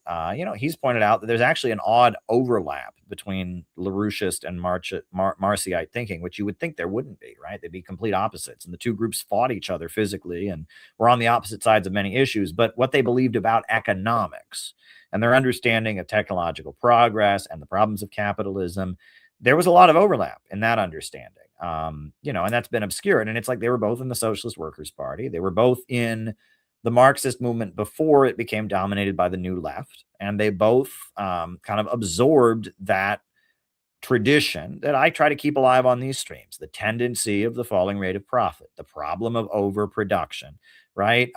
he's pointed out that there's actually an odd overlap between LaRoucheist and Marcyite thinking, which you would think there wouldn't be, right? They'd be complete opposites. And the two groups fought each other physically and were on the opposite sides of many issues. But what they believed about economics and their understanding of technological progress and the problems of capitalism, there was a lot of overlap in that understanding. And that's been obscured. And it's like they were both in the Socialist Workers' Party. They were both in the Marxist movement before it became dominated by the New Left. And they both kind of absorbed that tradition that I try to keep alive on these streams, the tendency of the falling rate of profit, the problem of overproduction, right?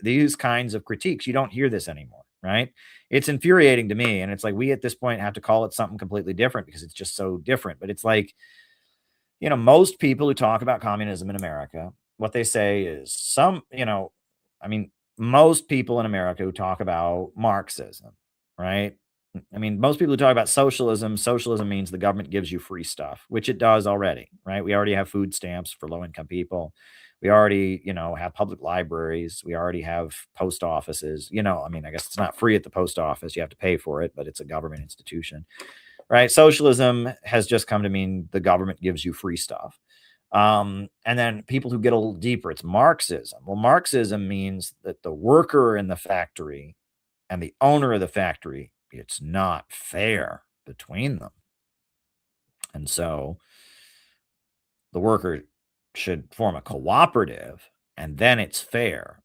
These kinds of critiques, you don't hear this anymore, right? It's infuriating to me. And it's like, we at this point have to call it something completely different because it's just so different. But it's like, most people who talk about communism in America, what they say is most people in America who talk about Marxism, right? Most people who talk about socialism means the government gives you free stuff, which it does already, right? We already have food stamps for low-income people. We already, have public libraries. We already have post offices. I guess it's not free at the post office. You have to pay for it, but it's a government institution, right? Socialism has just come to mean the government gives you free stuff. And then people who get a little deeper, it's Marxism. Well, Marxism means that the worker in the factory and the owner of the factory, it's not fair between them. And so the worker should form a cooperative, and then it's fair.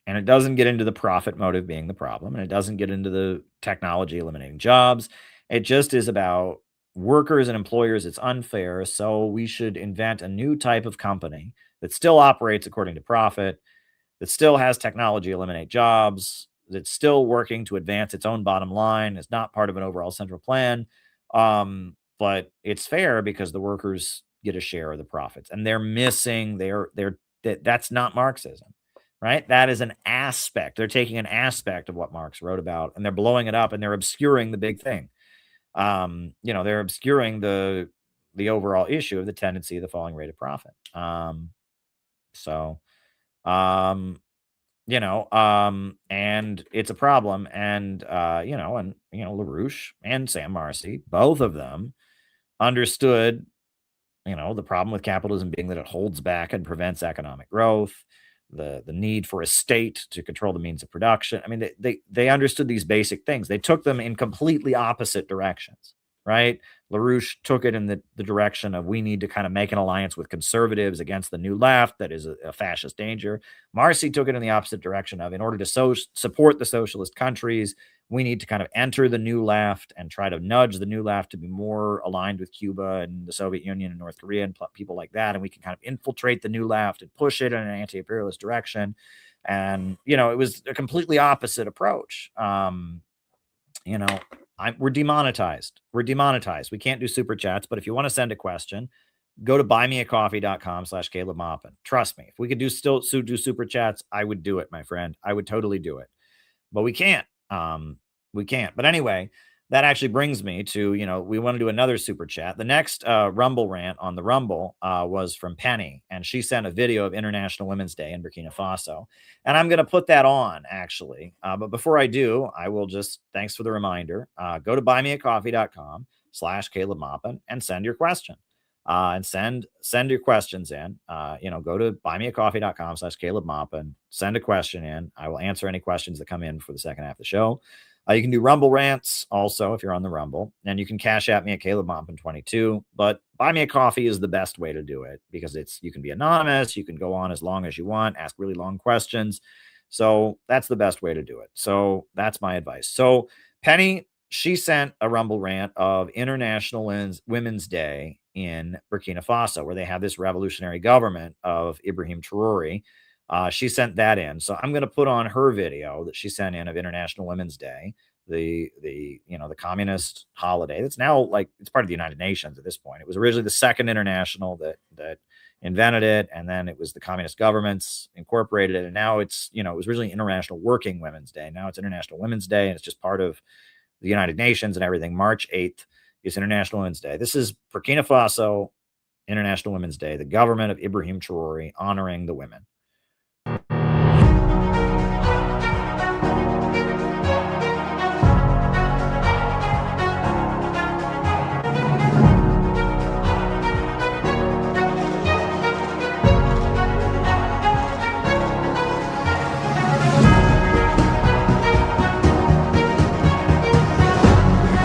And it doesn't get into the profit motive being the problem, and it doesn't get into the technology eliminating jobs. It just is about workers and employers. It's unfair, so we should invent a new type of company that still operates according to profit, that still has technology eliminate jobs, that's still working to advance its own bottom line. It's not part of an overall central plan, but it's fair because the workers get a share of the profits, and they're missing that's not Marxism, right? That is an aspect. They're taking an aspect of what Marx wrote about, and they're blowing it up, and they're obscuring the big thing. They're obscuring the overall issue of the tendency of the falling rate of profit. And it's a problem. And LaRouche and Sam Marcy, both of them understood, the problem with capitalism being that it holds back and prevents economic growth, the need for a state to control the means of production. They understood these basic things. They took them in completely opposite directions, right? LaRouche took it in the direction of, we need to kind of make an alliance with conservatives against the New Left that is a fascist danger. Marcy took it in the opposite direction of, in order to support the socialist countries, we need to kind of enter the New Left and try to nudge the New Left to be more aligned with Cuba and the Soviet Union and North Korea and people like that. And we can kind of infiltrate the New Left and push it in an anti-imperialist direction. And, it was a completely opposite approach. We're demonetized. We can't do super chats, but if you want to send a question, go to buymeacoffee.com/Caleb Maupin. Trust me, if we could do super chats, I would do it, my friend. I would totally do it, but we can't. But anyway, that actually brings me to, we want to do another super chat. The next Rumble rant on the Rumble was from Penny, and she sent a video of International Women's Day in Burkina Faso. And I'm going to put that on, actually. But before I do, I will just, thanks for the reminder, go to buymeacoffee.com/Caleb Maupin and send your question. And send your questions in. Go to buymeacoffee.com/Caleb Maupin, send a question in. I will answer any questions that come in for the second half of the show. You can do Rumble rants also if you're on the Rumble, and you can cash at me at Caleb Maupin 22. But Buy Me a Coffee is the best way to do it because you can be anonymous, you can go on as long as you want, ask really long questions. So that's the best way to do it. So that's my advice. So Penny, she sent a Rumble rant of International Women's Day in Burkina Faso, where they have this revolutionary government of Ibrahim Traore. She sent that in. So I'm going to put on her video that she sent in of International Women's Day, the communist holiday. That's now it's part of the United Nations at this point. It was originally the second international that invented it. And then it was the communist governments incorporated it. And now it was originally International Working Women's Day. Now it's International Women's Day, and it's just part of the United Nations and everything. March 8th is International Women's Day. This is Burkina Faso, International Women's Day, the government of Ibrahim Traore honoring the women.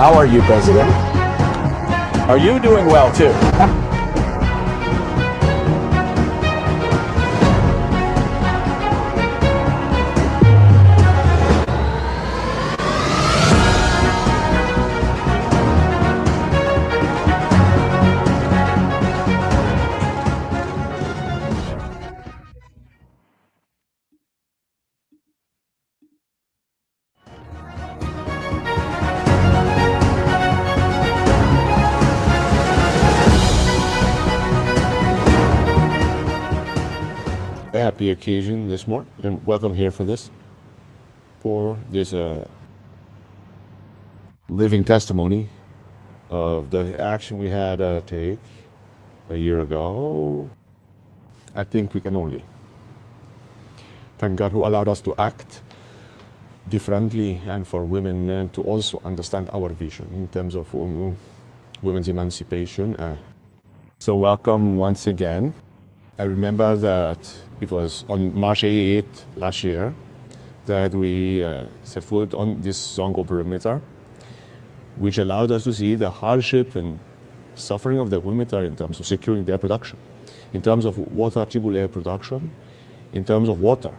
How are you, President? Are you doing well, too? Happy occasion this morning, and welcome here for this living testimony of the action we had to take a year ago. I think we can only thank God who allowed us to act differently, and for women to also understand our vision in terms of women's emancipation. So welcome once again. I remember that it was on March 8th last year that we set foot on this Zongo perimeter, which allowed us to see the hardship and suffering of the women in terms of securing their production, in terms of water tubule production, in terms of water,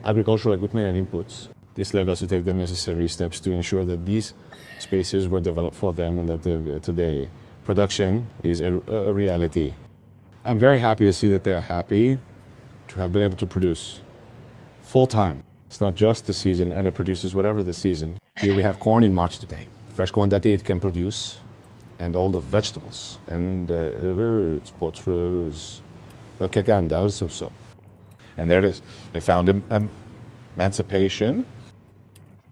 agricultural equipment and inputs. This led us to take the necessary steps to ensure that these spaces were developed for them and that today production is a reality. I'm very happy to see that they're happy to have been able to produce full-time. It's not just the season, and it produces whatever the season. Here we have corn in March today. Fresh corn that it can produce, and all the vegetables, and roots, potatoes, so. And there it is. They found emancipation.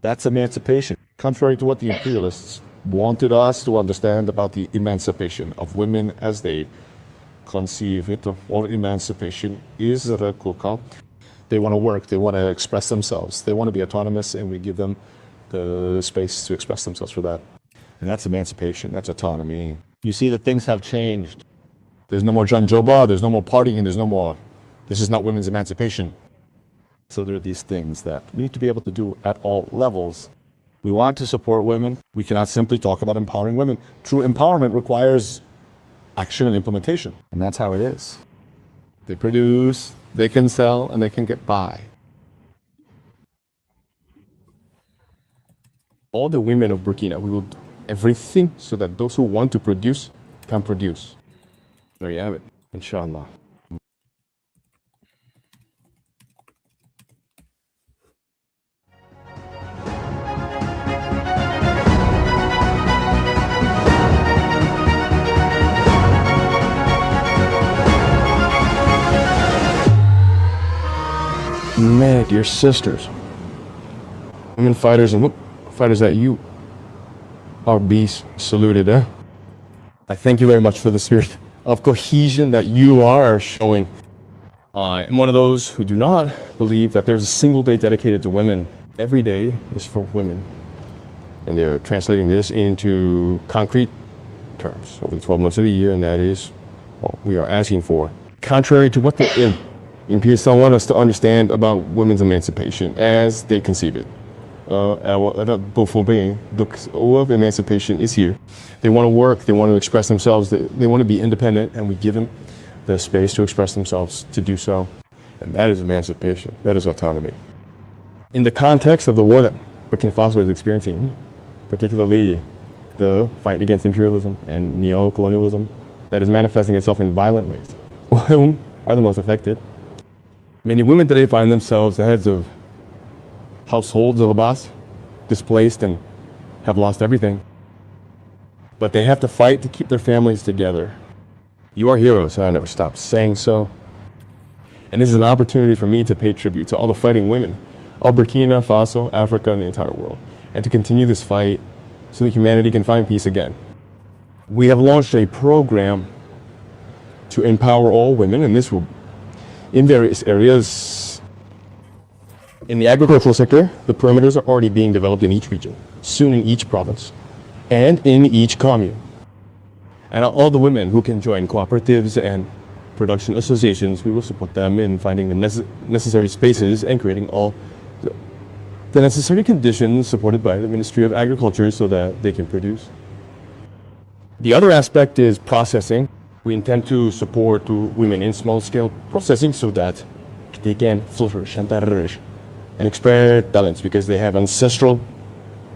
That's emancipation. Contrary to what the imperialists wanted us to understand about the emancipation of women as they conceive it, or emancipation is radical. They want to work, they want to express themselves, they want to be autonomous, and we give them the space to express themselves for that. And that's emancipation, that's autonomy. You see that things have changed. There's no more janjoba, there's no more partying, there's no more, this is not women's emancipation. So there are these things that we need to be able to do at all levels. We want to support women. We cannot simply talk about empowering women. True empowerment requires action and implementation. And that's how it is. They produce, they can sell, and they can get by. All the women of Burkina, we will do everything so that those who want to produce can produce. There you have it, inshallah. Man, dear sisters, women fighters and fighters that you are beast saluted, eh? I thank you very much for the spirit of cohesion that you are showing. I am one of those who do not believe that there's a single day dedicated to women. Every day is for women. And they're translating this into concrete terms over the 12 months of the year, and that is what we are asking for. Contrary to what the imperialists want us to understand about women's emancipation as they conceive it. Of emancipation is here. They want to work, they want to express themselves, they want to be independent, and we give them the space to express themselves to do so. And that is emancipation, that is autonomy. In the context of the war that Burkina Faso is experiencing, particularly the fight against imperialism and neo-colonialism that is manifesting itself in violent ways, women are the most affected. Many women today find themselves the heads of households of Abbas, displaced and have lost everything. But they have to fight to keep their families together. You are heroes, I never stop saying so. And this is an opportunity for me to pay tribute to all the fighting women of Burkina Faso, Africa, and the entire world, and to continue this fight so that humanity can find peace again. We have launched a program to empower all women, and this will in various areas. In the agricultural sector, the perimeters are already being developed in each region, soon in each province, and in each commune. And all the women who can join cooperatives and production associations, we will support them in finding the necessary spaces and creating all the necessary conditions supported by the Ministry of Agriculture so that they can produce. The other aspect is processing. We intend to support women in small-scale processing so that they can flourish and express talents because they have ancestral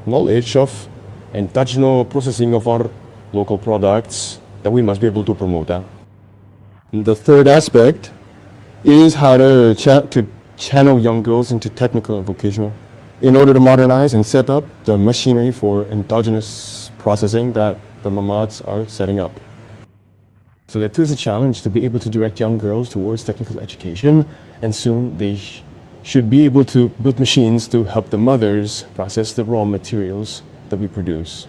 knowledge of indigenous processing of our local products that we must be able to promote that. And the third aspect is how to channel young girls into technical and vocational in order to modernize and set up the machinery for endogenous processing that the Mamads are setting up. So that is a challenge to be able to direct young girls towards technical education, and soon they should be able to build machines to help the mothers process the raw materials that we produce.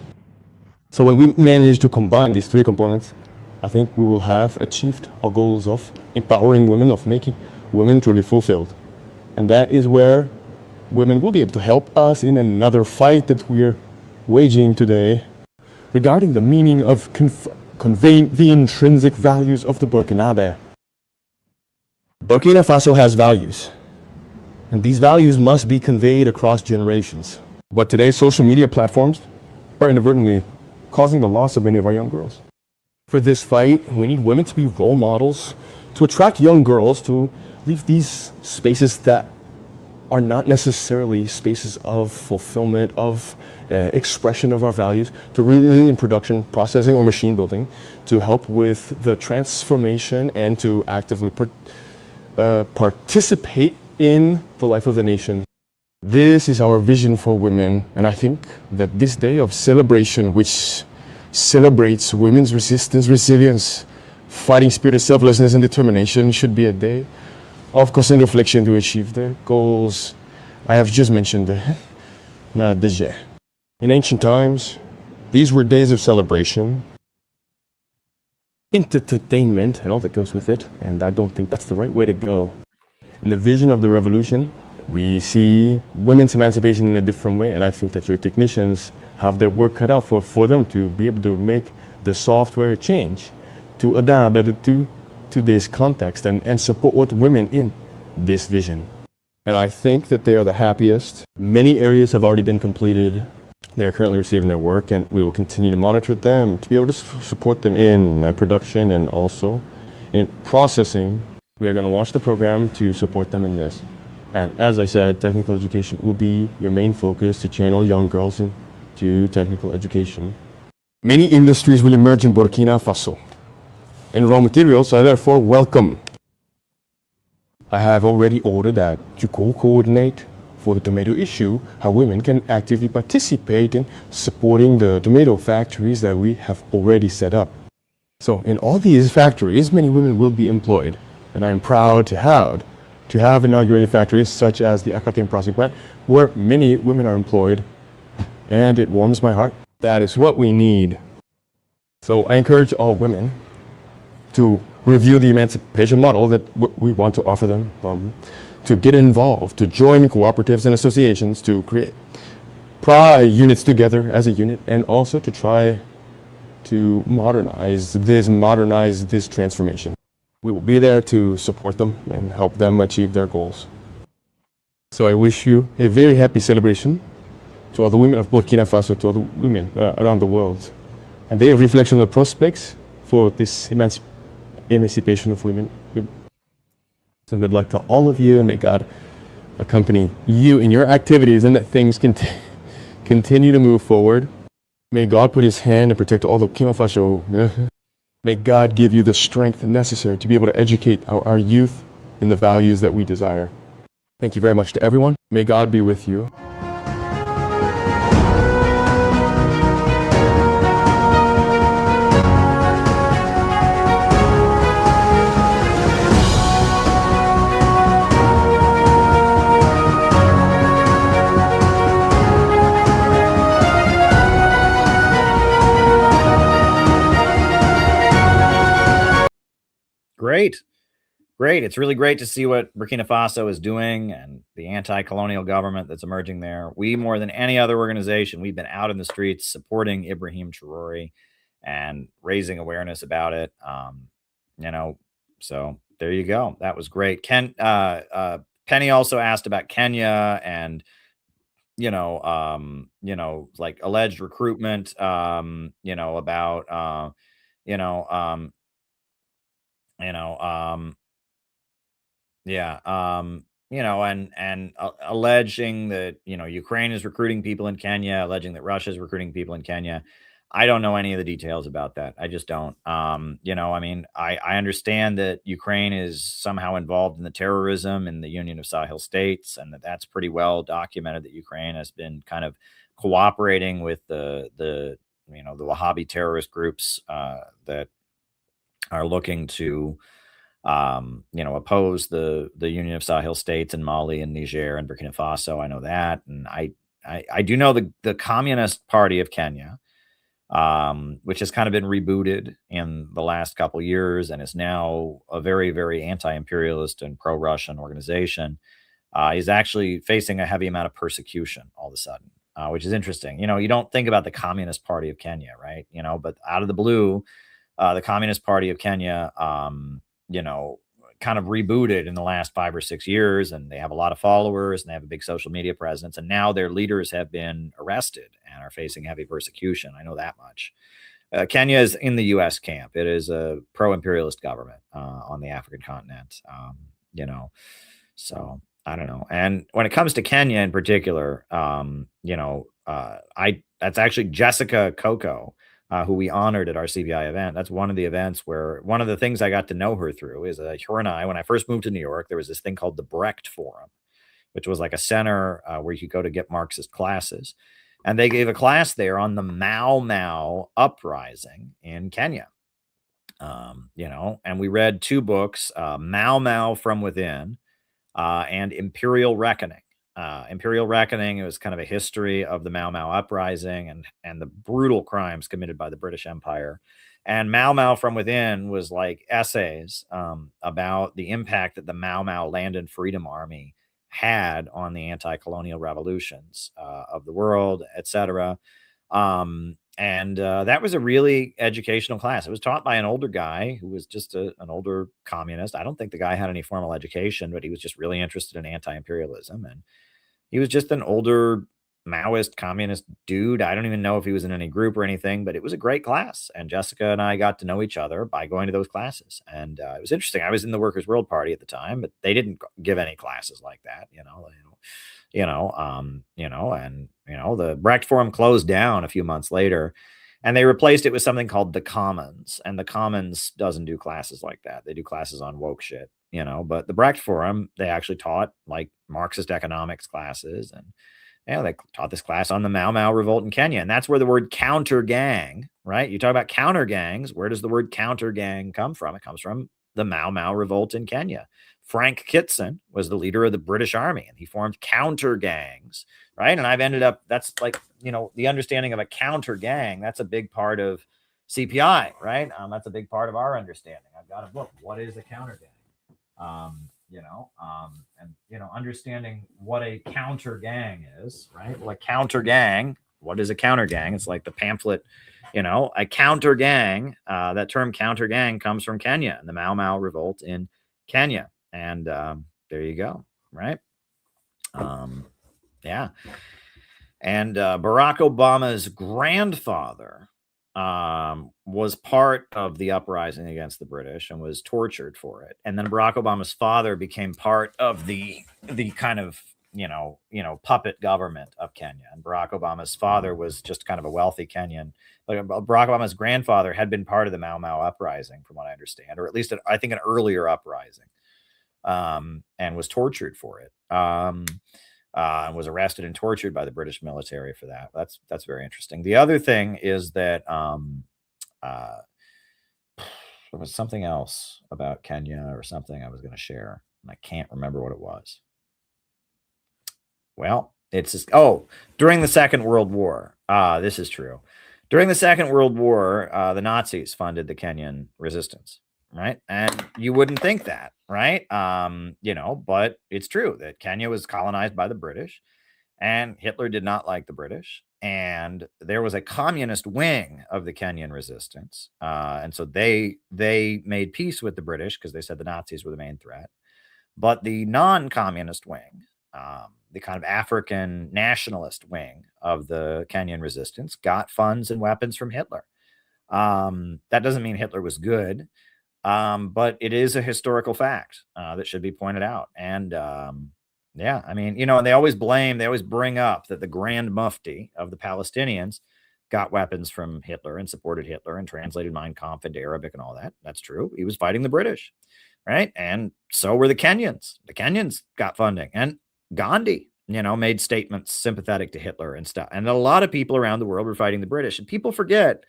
So when we manage to combine these three components, I think we will have achieved our goals of empowering women, of making women truly fulfilled. And that is where women will be able to help us in another fight that we're waging today regarding the meaning of conveying the intrinsic values of the Burkinabe. Burkina Faso has values, and these values must be conveyed across generations. But today's social media platforms are inadvertently causing the loss of many of our young girls. For this fight, we need women to be role models, to attract young girls to leave these spaces that are not necessarily spaces of fulfillment, of expression of our values, to really in production, processing, or machine building, to help with the transformation and to actively participate in the life of the nation. This is our vision for women, and I think that this day of celebration, which celebrates women's resistance, resilience, fighting spirit, selflessness, and determination, should be a day of constant reflection to achieve the goals I have just mentioned. In ancient times, these were days of celebration, entertainment, and all that goes with it, and I don't think that's the right way to go. In the vision of the revolution, we see women's emancipation in a different way, and I think that your technicians have their work cut out for them to be able to make the software change to adapt to today's context and support women in this vision. And I think that they are the happiest. Many areas have already been completed. They are currently receiving their work, and we will continue to monitor them to be able to support them in production and also in processing. We are going to launch the program to support them in this. And as I said, technical education will be your main focus to channel young girls into technical education. Many industries will emerge in Burkina Faso, and raw materials are therefore welcome. I have already ordered that to coordinate for the tomato issue, how women can actively participate in supporting the tomato factories that we have already set up. So in all these factories, many women will be employed, and I am proud to have inaugurated factories such as the Akatim processing plant, where many women are employed, and it warms my heart. That is what we need. So I encourage all women to review the emancipation model that we want to offer them, to get involved, to join cooperatives and associations, to create units together as a unit, and also to try to modernize this transformation. We will be there to support them and help them achieve their goals. So I wish you a very happy celebration to all the women of Burkina Faso, to all the women around the world. And they have reflection of the prospects for this emancipation of women. So good luck to all of you, and may God accompany you in your activities and that things continue to move forward. May God put his hand and protect all the Burkina Faso. May God give you the strength necessary to be able to educate our youth in the values that we desire. Thank you very much to everyone. May God be with you. Great. It's really great to see what Burkina Faso is doing and the anti-colonial government that's emerging there. We, more than any other organization, we've been out in the streets supporting Ibrahim Traoré and raising awareness about it. So there you go. That was great. Penny also asked about Kenya and like alleged recruitment, about, you know, yeah, and alleging that, Ukraine is recruiting people in Kenya, alleging that Russia is recruiting people in Kenya. I don't know any of the details about that. I just don't. I understand that Ukraine is somehow involved in the terrorism in the Union of Sahel States, and that's pretty well documented that Ukraine has been kind of cooperating with the Wahhabi terrorist groups that are looking to oppose the Union of Sahel States in Mali and Niger and Burkina Faso. I know that, and I do know the Communist Party of Kenya, which has kind of been rebooted in the last couple years and is now a very, very anti-imperialist and pro-Russian organization, is actually facing a heavy amount of persecution all of a sudden, which is interesting. You don't think about the Communist Party of Kenya, right? But out of the blue, the Communist Party of Kenya, kind of rebooted in the last 5 or 6 years, and they have a lot of followers and they have a big social media presence, and now their leaders have been arrested and are facing heavy persecution. I know that much. Kenya is in the U.S. camp. It is a pro-imperialist government on the African continent. So I don't know. And when it comes to Kenya in particular, that's actually Jessica Coco, who we honored at our CBI event. That's one of the events where one of the things I got to know her through is her and I, when I first moved to New York, there was this thing called the Brecht Forum, which was like a center where you could go to get Marxist classes. And they gave a class there on the Mau Mau uprising in Kenya. And we read 2 books, Mau Mau from Within and Imperial Reckoning. Imperial Reckoning, it was kind of a history of the Mau Mau uprising and the brutal crimes committed by the British Empire. And Mau Mau from Within was like essays about the impact that the Mau Mau Land and Freedom Army had on the anti-colonial revolutions of the world, etc. That was a really educational class. It was taught by an older guy who was just an older communist. I don't think the guy had any formal education, but he was just really interested in anti-imperialism. And he was just an older Maoist communist dude. I don't even know if he was in any group or anything, but it was a great class. And Jessica and I got to know each other by going to those classes. And it was interesting. I was in the Workers' World Party at the time, but they didn't give any classes like that, the Brecht Forum closed down a few months later, and they replaced it with something called the Commons. And the Commons doesn't do classes like that. They do classes on woke shit, but the Brecht Forum, they actually taught like Marxist economics classes. And they taught this class on the Mau Mau revolt in Kenya. And that's where the word counter gang, right? You talk about counter gangs. Where does the word counter gang come from? It comes from the Mau Mau revolt in Kenya. Frank Kitson was the leader of the British Army, and he formed counter gangs, right? And I've ended up, that's like, the understanding of a counter gang, that's a big part of CPI, right? That's a big part of our understanding. I've got a book, What is a Counter Gang? Understanding what a counter gang is, right? Well, a counter gang, what is a counter gang? It's like the pamphlet, a counter gang, that term counter gang comes from Kenya and the Mau Mau revolt in Kenya. And there you go, right? Yeah. And Barack Obama's grandfather was part of the uprising against the British and was tortured for it. And then Barack Obama's father became part of the kind of, puppet government of Kenya. And Barack Obama's father was just kind of a wealthy Kenyan. But Barack Obama's grandfather had been part of the Mau Mau uprising, from what I understand, or at least I think an earlier uprising, and was tortured for it. And was arrested and tortured by the British military for that. That's very interesting. The other thing is that there was something else about Kenya or something I was going to share, and I can't remember what it was. Well, it's just, during the Second World War, this is true. During the Second World War, the Nazis funded the Kenyan resistance, right? And you wouldn't think that, right? But it's true that Kenya was colonized by the British, and Hitler did not like the British. And there was a communist wing of the Kenyan resistance. And so they made peace with the British because they said the Nazis were the main threat. But the non-communist wing the kind of African nationalist wing of the Kenyan resistance, got funds and weapons from Hitler. That doesn't mean Hitler was good, but it is a historical fact that should be pointed out. And yeah, I mean, and they always bring up that the Grand Mufti of the Palestinians got weapons from Hitler and supported Hitler and translated Mein Kampf into Arabic and all that. That's true. He was fighting the British, right? And so were the Kenyans. The Kenyans got funding, and Gandhi, made statements sympathetic to Hitler and stuff. And a lot of people around the world were fighting the British. And people forget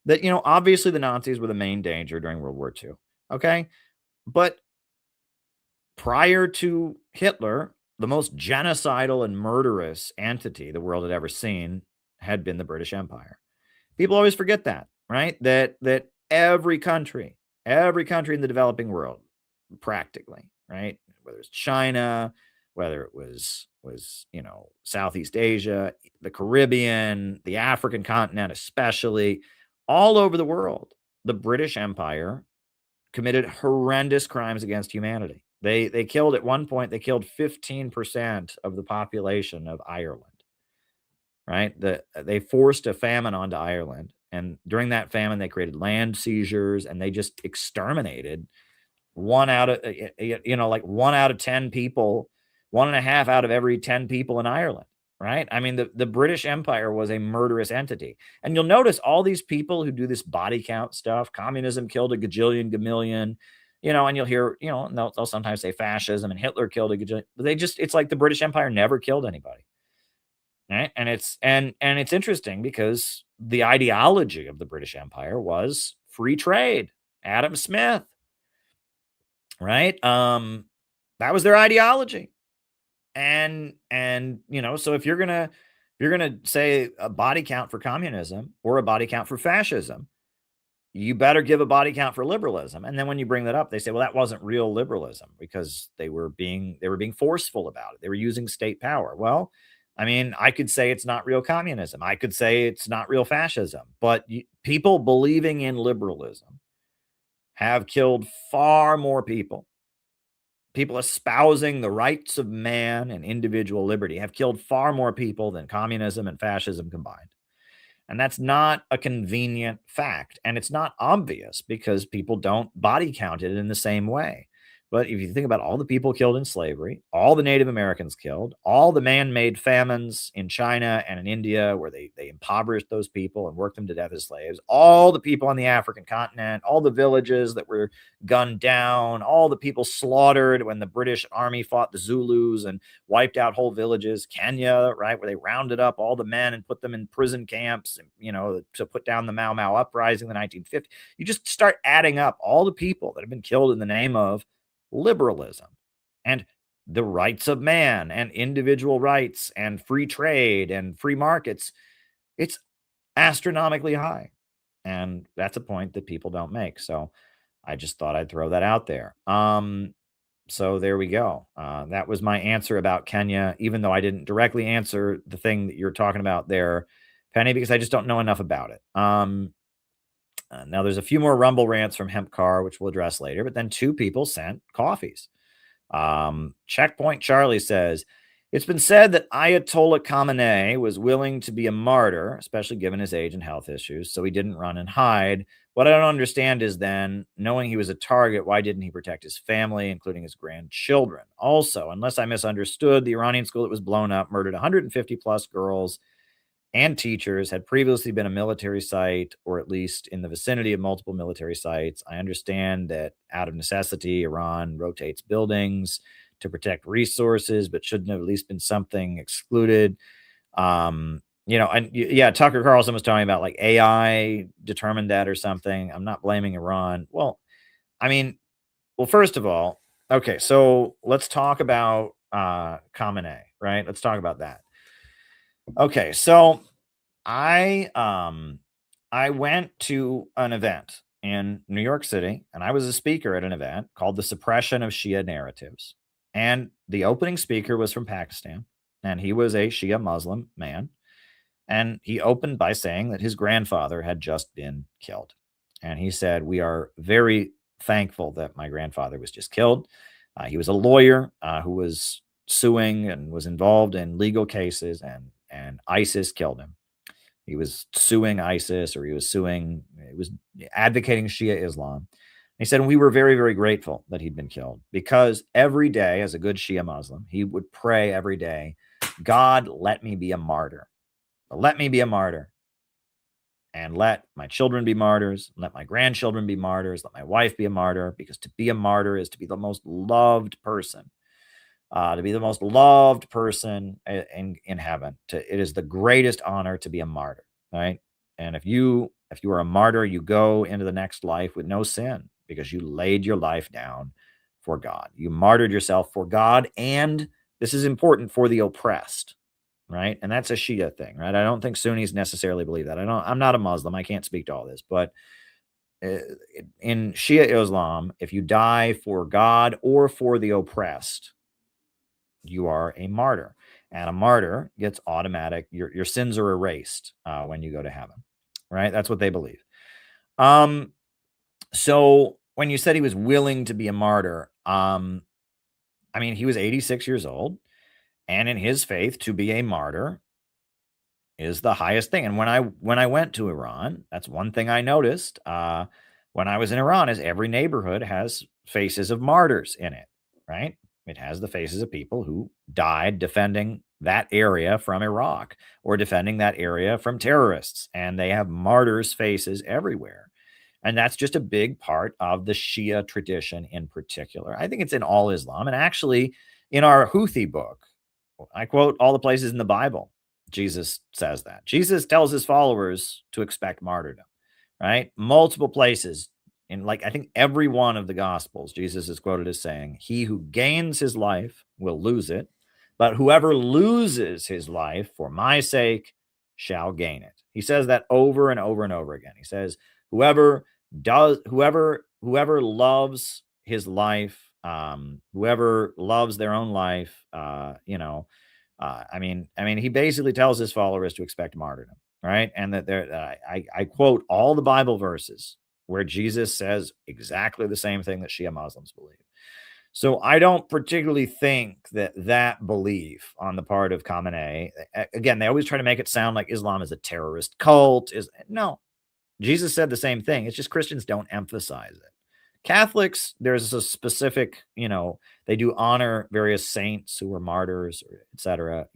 that, obviously the Nazis were the main danger during World War II. Okay. But prior to Hitler, the most genocidal and murderous entity the world had ever seen had been the British Empire. People always forget that, right? That every country in the developing world, practically, right? Whether it's China, whether it was Southeast Asia, the Caribbean, the African continent, especially, all over the world, the British Empire committed horrendous crimes against humanity. They killed, at one point, they killed 15% of the population of Ireland. Right? They forced a famine onto Ireland. And during that famine, they created land seizures, and they just exterminated 1 out of 10 people, 1.5 out of every 10 people in Ireland. Right? I mean, the British Empire was a murderous entity. And you'll notice all these people who do this body count stuff, communism killed a gajillion, gamillion, and you'll hear, and they'll sometimes say fascism and Hitler killed a gajillion. But it's like the British Empire never killed anybody. Right. And it's interesting because the ideology of the British Empire was free trade. Adam Smith. Right. That was their ideology. And so if you're gonna say a body count for communism or a body count for fascism, you better give a body count for liberalism. And then when you bring that up, they say, well, that wasn't real liberalism because they were being forceful about it. They were using state power. Well, I mean, I could say it's not real communism. I could say it's not real fascism, but people believing in liberalism have killed far more people. People espousing the rights of man and individual liberty have killed far more people than communism and fascism combined. And that's not a convenient fact. And it's not obvious because people don't body count it in the same way. But if you think about all the people killed in slavery, all the Native Americans killed, all the man-made famines in China and in India where they impoverished those people and worked them to death as slaves, all the people on the African continent, all the villages that were gunned down, all the people slaughtered when the British army fought the Zulus and wiped out whole villages, Kenya, right, where they rounded up all the men and put them in prison camps, to put down the Mau Mau uprising in the 1950s. You just start adding up all the people that have been killed in the name of liberalism and the rights of man and individual rights and free trade and free markets. It's astronomically high. And that's a point that people don't make. So I just thought I'd throw that out there. So there we go. That was my answer about Kenya, even though I didn't directly answer the thing that you're talking about there, Penny, because I just don't know enough about it. Now, there's a few more Rumble rants from Hemp Car, which we'll address later, but then 2 people sent coffees. Checkpoint Charlie says, it's been said that Ayatollah Khamenei was willing to be a martyr, especially given his age and health issues, so he didn't run and hide. What I don't understand is then, knowing he was a target, why didn't he protect his family, including his grandchildren? Also, unless I misunderstood, the Iranian school that was blown up murdered 150 plus girls and teachers, had previously been a military site, or at least in the vicinity of multiple military sites. I understand that out of necessity, Iran rotates buildings to protect resources, but shouldn't have at least been something excluded. Tucker Carlson was talking about like AI determined that or something. I'm not blaming Iran. Well, first of all, okay, so let's talk about Khamenei, right? Let's talk about that. Okay, so I went to an event in New York City, and I was a speaker at an event called The Suppression of Shia Narratives. And the opening speaker was from Pakistan, and he was a Shia Muslim man. And he opened by saying that his grandfather had just been killed. And he said, we are very thankful that my grandfather was just killed. He was a lawyer who was suing and was involved in legal cases, and ISIS killed him. He was suing ISIS, or he was advocating Shia Islam. He said, we were very, very grateful that he'd been killed, because every day, as a good Shia Muslim, he would pray every day, God, let me be a martyr. Let me be a martyr. And let my children be martyrs. Let my grandchildren be martyrs. Let my wife be a martyr, because to be a martyr is to be the most loved person. To be the most loved person in heaven. It is the greatest honor to be a martyr, right? And if you are a martyr, you go into the next life with no sin, because you laid your life down for God. You martyred yourself for God, and this is important, for the oppressed, right? And that's a Shia thing, right? I don't think Sunnis necessarily believe that. I'm not a Muslim. I can't speak to all this, but in Shia Islam, if you die for God or for the oppressed, you are a martyr. And a martyr gets automatic, your sins are erased when you go to heaven, right? That's what they believe. So when you said he was willing to be a martyr, I mean, he was 86 years old, and in his faith, to be a martyr is the highest thing. And when I went to Iran, that's one thing I noticed when I was in Iran, is every neighborhood has faces of martyrs in it, right? It has the faces of people who died defending that area from Iraq, or defending that area from terrorists. And they have martyrs' faces everywhere. And that's just a big part of the Shia tradition in particular. I think it's in all Islam. And actually, in our Houthi book, I quote all the places in the Bible, Jesus says that. Jesus tells his followers to expect martyrdom, right? Multiple places. In, like, I think every one of the Gospels, Jesus is quoted as saying, he who gains his life will lose it, but whoever loses his life for my sake shall gain it. He says that over and over and over again. He says, whoever loves his life, whoever loves their own life, I mean, he basically tells his followers to expect martyrdom, right? And that I quote all the Bible verses where Jesus says exactly the same thing that Shia Muslims believe. So I don't particularly think that belief on the part of Khamenei, again, they always try to make it sound like Islam is a terrorist cult. No, Jesus said the same thing. It's just Christians don't emphasize it. Catholics, there's a specific, they do honor various saints who were martyrs, etc.,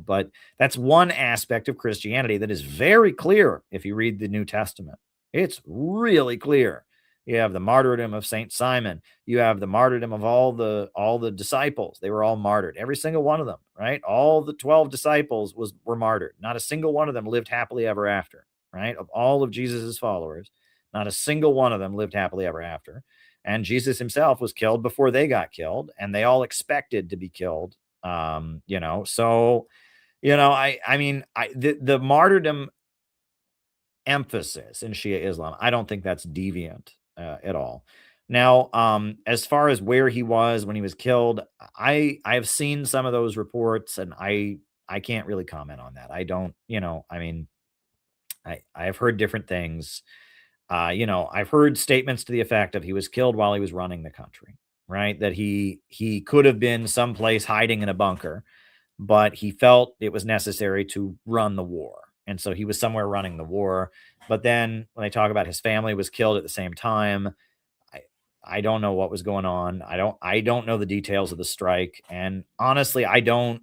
but that's one aspect of Christianity that is very clear if you read the New Testament. It's really clear. You have the martyrdom of Saint Simon. You have the martyrdom of all the disciples. They were all martyred. Every single one of them, right? All the 12 disciples were martyred. Not a single one of them lived happily ever after, right? Of all of Jesus's followers, not a single one of them lived happily ever after. And Jesus himself was killed before they got killed, and they all expected to be killed. The martyrdom emphasis in Shia Islam, I don't think that's deviant at all. Now, as far as where he was when he was killed, I've seen some of those reports, and I can't really comment on that. I don't, I've heard different things. I've heard statements to the effect of he was killed while he was running the country, right? That he could have been someplace hiding in a bunker, but he felt it was necessary to run the war. And so he was somewhere running the war. But then when they talk about his family was killed at the same time, I don't know what was going on. I don't know the details of the strike. And honestly, I don't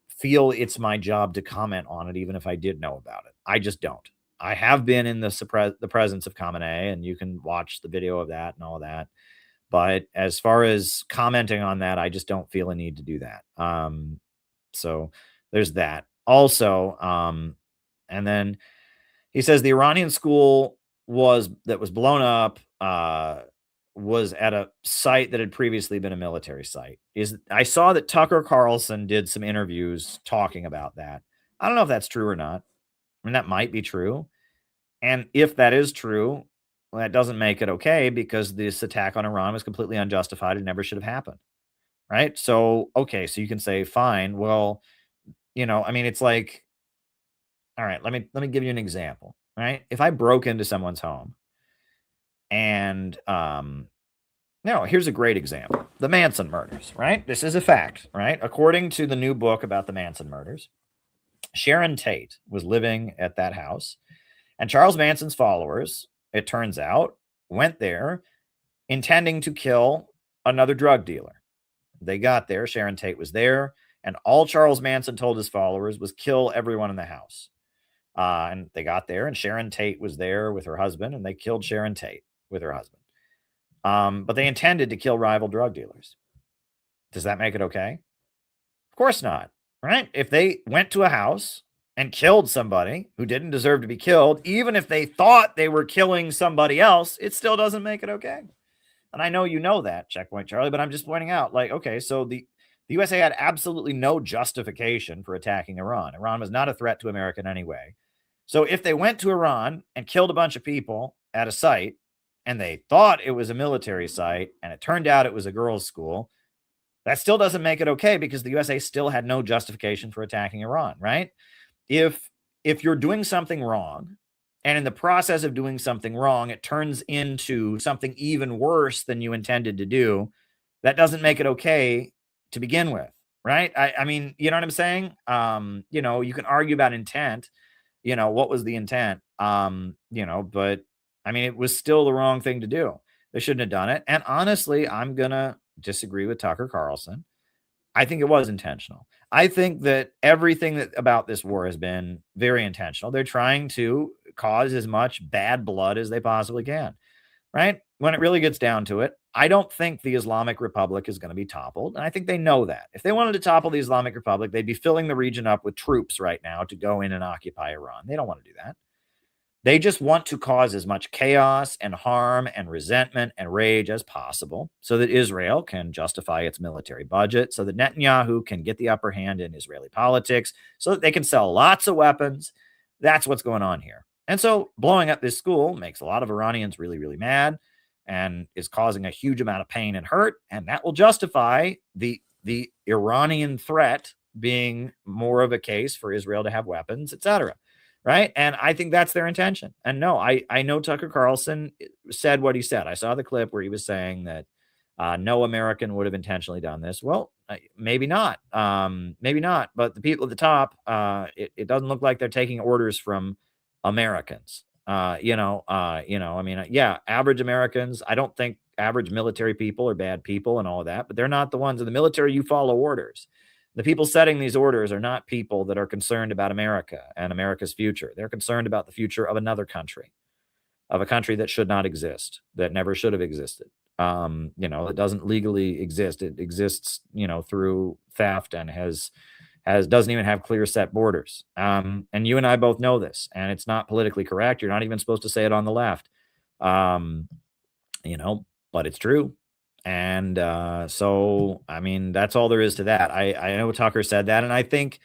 feel it's my job to comment on it, even if I did know about it. I just don't. I have been in the presence of Khamenei, and you can watch the video of that and all that. But as far as commenting on that, I just don't feel a need to do that. So there's that. Also, and then he says the Iranian school that was blown up was at a site that had previously been a military site. I saw that Tucker Carlson did some interviews talking about that. I don't know if that's true or not. I mean, that might be true. And if that is true, well, that doesn't make it okay, because this attack on Iran was completely unjustified and never should have happened. Right? So, okay, so you can say, fine, well, it's like, all right, let me give you an example, right? If I broke into someone's home and, Now, here's a great example. The Manson murders, right? This is a fact, right? According to the new book about the Manson murders, Sharon Tate was living at that house, and Charles Manson's followers, it turns out, went there intending to kill another drug dealer. They got there, Sharon Tate was there, and all Charles Manson told his followers was kill everyone in the house. And they got there, and Sharon Tate was there with her husband, and they killed Sharon Tate with her husband. But they intended to kill rival drug dealers. Does that make it okay? Of course not, right? If they went to a house and killed somebody who didn't deserve to be killed, even if they thought they were killing somebody else, it still doesn't make it okay. And I know you know that, Checkpoint Charlie, but I'm just pointing out, like, okay, so the USA had absolutely no justification for attacking Iran. Iran was not a threat to America in any way. So if they went to Iran and killed a bunch of people at a site, and they thought it was a military site, and it turned out it was a girls' school, that still doesn't make it okay because the USA still had no justification for attacking Iran, right? If you're doing something wrong, and in the process of doing something wrong, it turns into something even worse than you intended to do, that doesn't make it okay to begin with, right? I mean, you know what I'm saying? You know, you can argue about intent, you know, what was the intent? You know, but I mean, it was still the wrong thing to do. They shouldn't have done it. And honestly, I'm going to disagree with Tucker Carlson. I think it was intentional. I think that everything about this war has been very intentional. They're trying to cause as much bad blood as they possibly can, right? When it really gets down to it, I don't think the Islamic Republic is going to be toppled. And I think they know that. If they wanted to topple the Islamic Republic, they'd be filling the region up with troops right now to go in and occupy Iran. They don't want to do that. They just want to cause as much chaos and harm and resentment and rage as possible so that Israel can justify its military budget, so that Netanyahu can get the upper hand in Israeli politics, so that they can sell lots of weapons. That's what's going on here. And so blowing up this school makes a lot of Iranians really, really mad and is causing a huge amount of pain and hurt. And that will justify the Iranian threat being more of a case for Israel to have weapons, etc. Right. And I think that's their intention. And no, I know Tucker Carlson said what he said. I saw the clip where he was saying that no American would have intentionally done this. Well, maybe not. Maybe not. But the people at the top, it doesn't look like they're taking orders from Americans. I mean, yeah, average Americans. I don't think average military people are bad people and all of that, but they're not the ones in the military. You follow orders. The people setting these orders are not people that are concerned about America and America's future. They're concerned about the future of another country, of a country that should not exist, that never should have existed. It doesn't legally exist. It exists, through theft and doesn't even have clear set borders. And you and I both know this, and it's not politically correct. You're not even supposed to say it on the left. But it's true. And so, I mean, that's all there is to that. I know Tucker said that. And I think,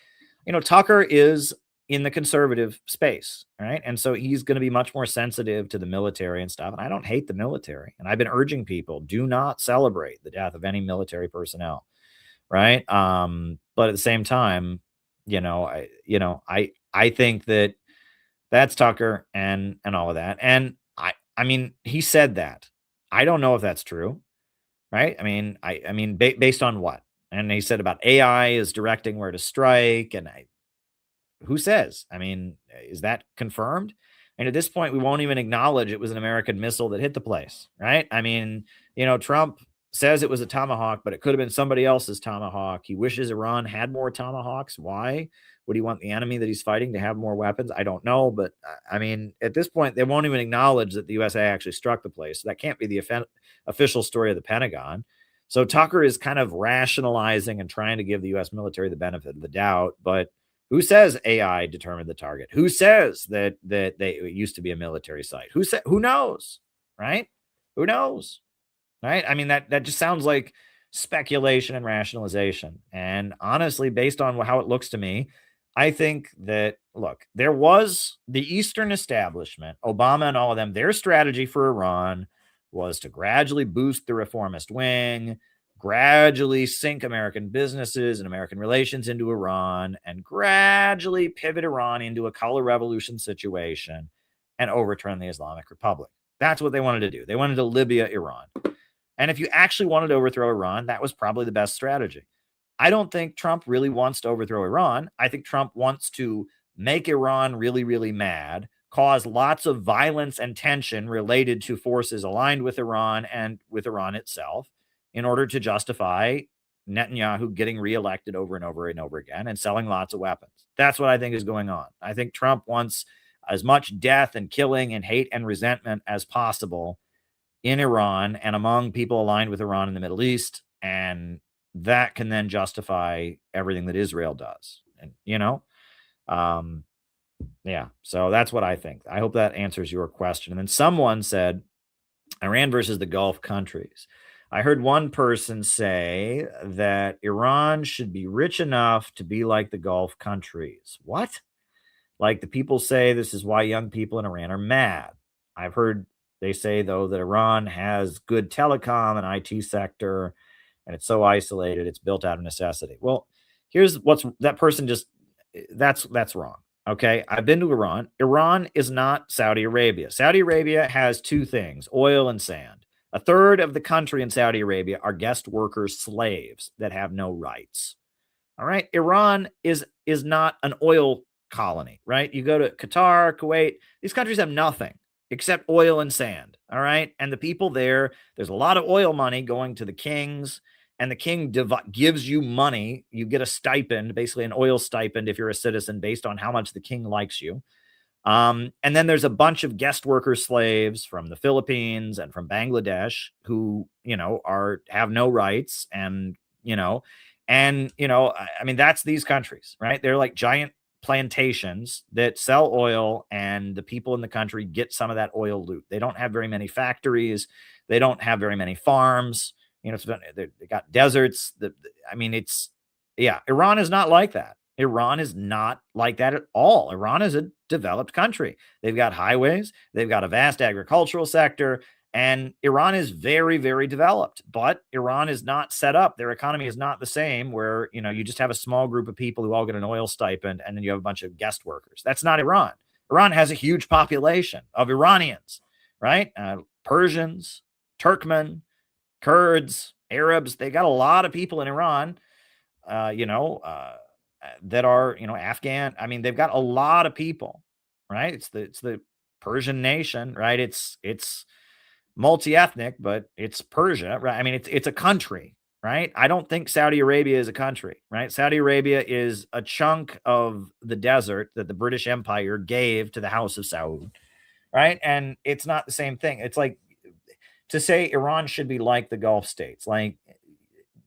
Tucker is in the conservative space, right? And so he's going to be much more sensitive to the military and stuff. And I don't hate the military. And I've been urging people, do not celebrate the death of any military personnel, right? But at the same time, I think that that's Tucker and all of that. And I mean, he said that. I don't know if that's true. Right. I mean, based on what? And he said about AI is directing where to strike. And who says? I mean, is that confirmed? And at this point, we won't even acknowledge it was an American missile that hit the place. Right. I mean, Trump says it was a Tomahawk, but it could have been somebody else's Tomahawk. He wishes Iran had more Tomahawks. Why would he want the enemy that he's fighting to have more weapons? I don't know. But I mean, at this point, they won't even acknowledge that the USA actually struck the place. So that can't be the official story of the Pentagon. So Tucker is kind of rationalizing and trying to give the U.S. military the benefit of the doubt. But who says AI determined the target? Who says that it used to be a military site? Who knows? Right? Who knows? Right? I mean, that just sounds like speculation and rationalization. And honestly, based on how it looks to me, I think that, look, there was the Eastern establishment, Obama and all of them, their strategy for Iran was to gradually boost the reformist wing, gradually sink American businesses and American relations into Iran, and gradually pivot Iran into a color revolution situation and overturn the Islamic Republic. That's what they wanted to do. They wanted to Libya Iran. And if you actually wanted to overthrow Iran, that was probably the best strategy. I don't think Trump really wants to overthrow Iran. I think Trump wants to make Iran really, really mad, cause lots of violence and tension related to forces aligned with Iran and with Iran itself in order to justify Netanyahu getting reelected over and over and over again and selling lots of weapons. That's what I think is going on. I think Trump wants as much death and killing and hate and resentment as possible in Iran and among people aligned with Iran in the Middle East. And that can then justify everything that Israel does. And, yeah, so that's what I think. I hope that answers your question. And then someone said Iran versus the Gulf countries. I heard one person say that Iran should be rich enough to be like the Gulf countries. What? Like the people say this is why young people in Iran are mad. I've heard they say, though, that Iran has good telecom and IT sector, and it's so isolated, it's built out of necessity. Well, here's what's that person just, that's wrong. Okay, I've been to Iran. Iran is not Saudi Arabia. Saudi Arabia has two things, oil and sand. A third of the country in Saudi Arabia are guest workers, slaves that have no rights. All right, Iran is not an oil colony, right? You go to Qatar, Kuwait, these countries have nothing except oil and sand, all right? And the people there, there's a lot of oil money going to the kings, and the king gives you money. You get a stipend, basically an oil stipend if you're a citizen based on how much the king likes you. And then there's a bunch of guest worker slaves from the Philippines and from Bangladesh who, have no rights. And, I mean, that's these countries, right? They're like giant plantations that sell oil, and the people in the country get some of that oil loot. They don't have very many factories. They don't have very many farms. They got deserts. Iran is not like that. Iran is not like that at all. Iran is a developed country. They've got highways. They've got a vast agricultural sector. And Iran is very, very developed. But Iran is not set up. Their economy is not the same where, you just have a small group of people who all get an oil stipend and then you have a bunch of guest workers. That's not Iran. Iran has a huge population of Iranians, right? Persians, Turkmen, Kurds, Arabs. They got a lot of people in Iran, that are, Afghan. I mean, they've got a lot of people, right? It's the Persian nation, right? It's multi-ethnic, but it's Persia, right? I mean, it's a country, right? I don't think Saudi Arabia is a country, right? Saudi Arabia is a chunk of the desert that the British Empire gave to the House of Saud, right? And it's not the same thing. It's like to say Iran should be like the Gulf states, like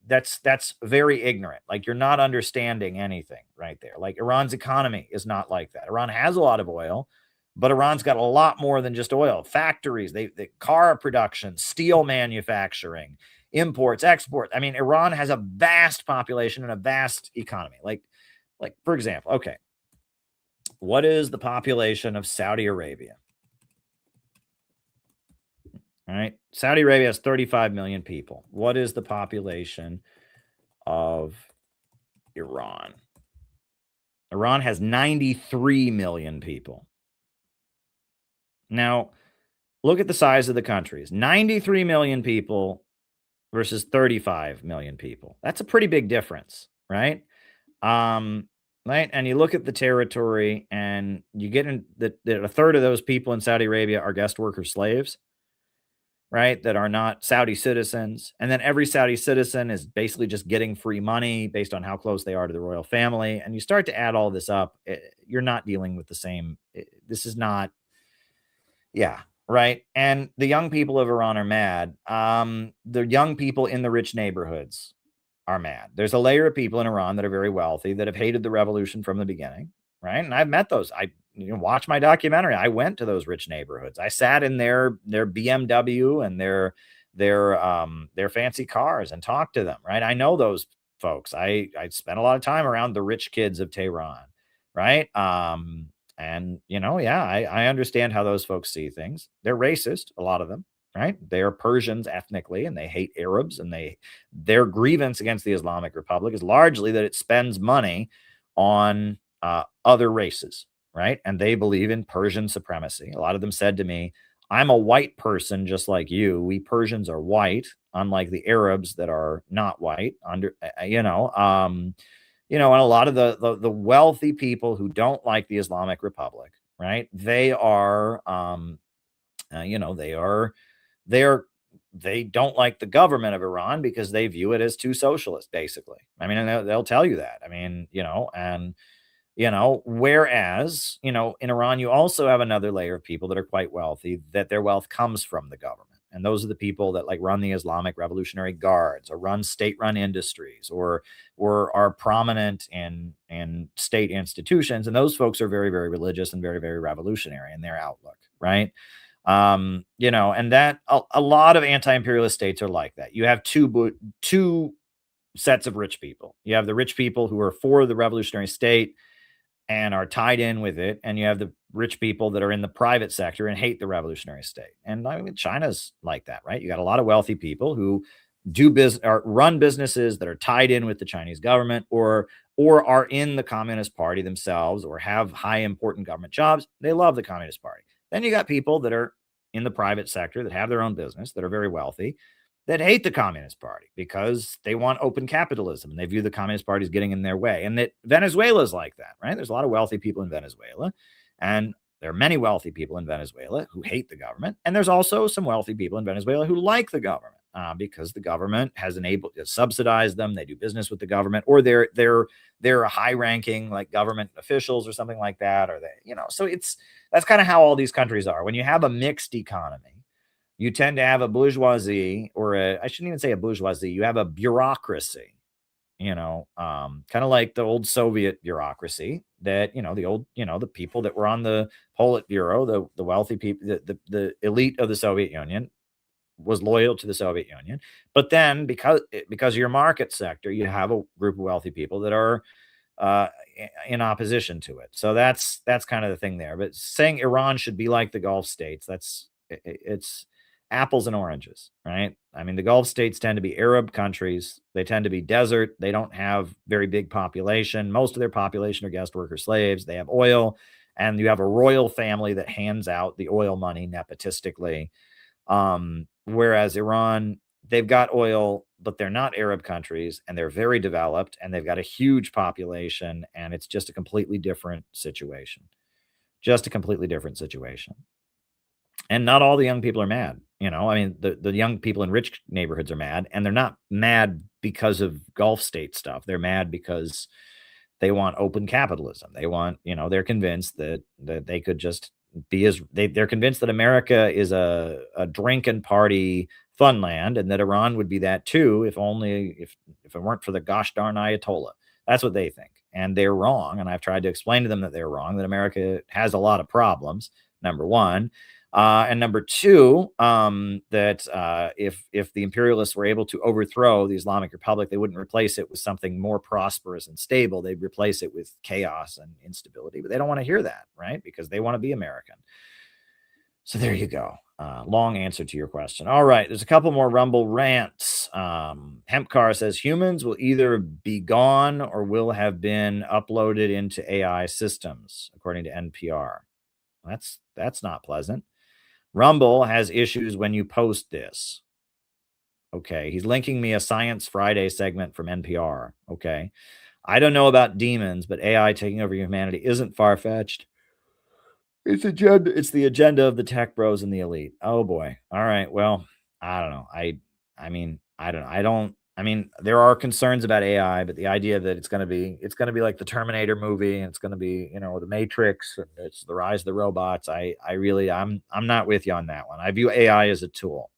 that's very ignorant. Like you're not understanding anything right there. Like Iran's economy is not like that. Iran has a lot of oil, but Iran's got a lot more than just oil. Factories, they car production, steel manufacturing, imports, exports. I mean, Iran has a vast population and a vast economy. Like for example, okay, what is the population of Saudi Arabia? All right, Saudi Arabia has 35 million people. What is the population of Iran? Iran has 93 million people. Now, look at the size of the countries. 93 million people versus 35 million people. That's a pretty big difference, right? Right? And you look at the territory and you get in that a third of those people in Saudi Arabia are guest worker slaves, right? That are not Saudi citizens. And then every Saudi citizen is basically just getting free money based on how close they are to the royal family. And you start to add all this up, you're not dealing with the same. This is not. Yeah, right. And the young people of Iran are mad. The young people in the rich neighborhoods are mad. There's a layer of people in Iran that are very wealthy that have hated the revolution from the beginning, right? And I've met those. I watch my documentary. I went to those rich neighborhoods. I sat in their BMW and their fancy cars and talked to them, right? I know those folks. I spent a lot of time around the rich kids of Tehran, right? And, I understand how those folks see things. They're racist, a lot of them, right? They are Persians ethnically, and they hate Arabs, and their grievance against the Islamic Republic is largely that it spends money on other races, right? And they believe in Persian supremacy. A lot of them said to me, I'm a white person just like you. We Persians are white. unlike the Arabs that are not white, and a lot of the wealthy people who don't like the Islamic Republic, right? They are, they don't like the government of Iran because they view it as too socialist, basically. I mean, and they'll tell you that. I mean, whereas, in Iran, you also have another layer of people that are quite wealthy, that their wealth comes from the government. And those are the people that like run the Islamic Revolutionary Guards or run state-run industries or are prominent in state institutions. And those folks are very, very religious and very, very revolutionary in their outlook, right? And that a lot of anti-imperialist states are like that. You have two sets of rich people. You have the rich people who are for the revolutionary state and are tied in with it, and you have the rich people that are in the private sector and hate the revolutionary state. And I mean, China's like that, right? You got a lot of wealthy people who do business or run businesses that are tied in with the Chinese government or are in the Communist Party themselves or have high important government jobs. They love the Communist Party. Then you got people that are in the private sector that have their own business, that are very wealthy, that hate the Communist Party because they want open capitalism and they view the Communist Party as getting in their way. And that Venezuela is like that, right? There's a lot of wealthy people in Venezuela, and there are many wealthy people in Venezuela who hate the government. And there's also some wealthy people in Venezuela who like the government because the government has enabled to subsidize them. They do business with the government, or they're high-ranking like government officials or something like that, or so that's kind of how all these countries are. When you have a mixed economy, you tend to have a bourgeoisie, or I shouldn't even say a bourgeoisie. You have a bureaucracy, kind of like the old Soviet bureaucracy that, the people that were on the Politburo, the wealthy people, the elite of the Soviet Union was loyal to the Soviet Union. But then because of your market sector, you have a group of wealthy people that are in opposition to it. So that's kind of the thing there. But saying Iran should be like the Gulf states, it's apples and oranges, right? I mean, the Gulf states tend to be Arab countries. They tend to be desert. They don't have very big population. Most of their population are guest worker slaves. They have oil, and you have a royal family that hands out the oil money nepotistically. Whereas Iran, they've got oil, but they're not Arab countries, and they're very developed, and they've got a huge population, and it's just a completely different situation. Just a completely different situation. And not all the young people are mad. I mean, the young people in rich neighborhoods are mad, and they're not mad because of Gulf state stuff. They're mad because they want open capitalism. They want, they're convinced that they could just be they're convinced that America is a drink and party fun land, and that Iran would be that too, if it weren't for the gosh darn Ayatollah. That's what they think. And they're wrong. And I've tried to explain to them that they're wrong, that America has a lot of problems, number one. And number two, that if the imperialists were able to overthrow the Islamic Republic, they wouldn't replace it with something more prosperous and stable. They'd replace it with chaos and instability. But they don't want to hear that, right? Because they want to be American. So there you go. Long answer to your question. All right. There's a couple more Rumble rants. Hempcar says humans will either be gone or will have been uploaded into AI systems, according to NPR. That's not pleasant. Rumble has issues when you post this. Okay. He's linking me a Science Friday segment from NPR. Okay. I don't know about demons, but AI taking over humanity isn't far-fetched. It's the agenda of the tech bros and the elite. Oh boy. All right. Well, I don't know. I mean, there are concerns about AI, but the idea that it's going to be like the Terminator movie, and it's going to be, the Matrix, and it's the rise of the robots. I'm not with you on that one. I view AI as a tool.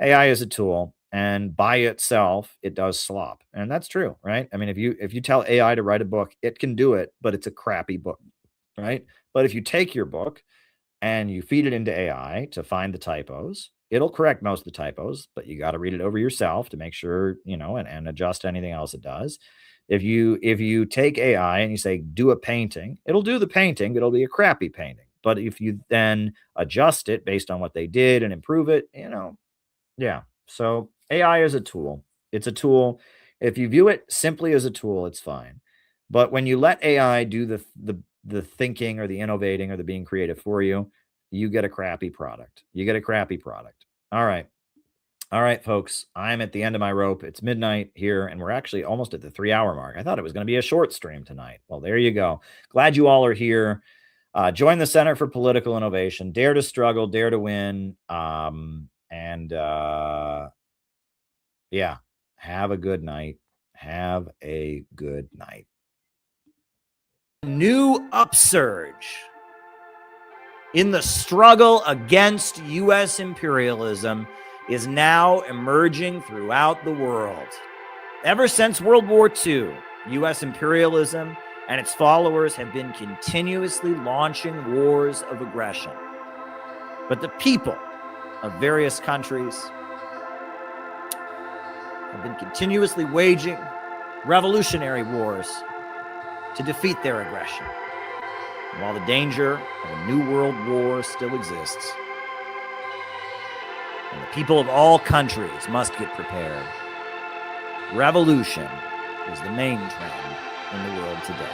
AI is a tool, and by itself, it does slop. And that's true, right? I mean, if you tell AI to write a book, it can do it, but it's a crappy book, right? But if you take your book and you feed it into AI to find the typos, it'll correct most of the typos, but you got to read it over yourself to make sure, and adjust anything else it does. If you take AI and you say, do a painting, it'll do the painting, but it'll be a crappy painting. But if you then adjust it based on what they did and improve it, yeah. So AI is a tool. It's a tool. If you view it simply as a tool, it's fine. But when you let AI do the thinking or the innovating or the being creative for you, you get a crappy product. All right. All right, folks, I'm at the end of my rope. It's midnight here, and we're actually almost at the 3-hour mark. I thought it was going to be a short stream tonight. Well, there you go. Glad you all are here. Join the Center for Political Innovation. Dare to struggle, dare to win. Yeah, have a good night. Have a good night. New upsurge in the struggle against U.S. imperialism is now emerging throughout the world. Ever since World War II, U.S. imperialism and its followers have been continuously launching wars of aggression. But the people of various countries have been continuously waging revolutionary wars to defeat their aggression. And while the danger of a new world war still exists, and the people of all countries must get prepared, revolution is the main trend in the world today.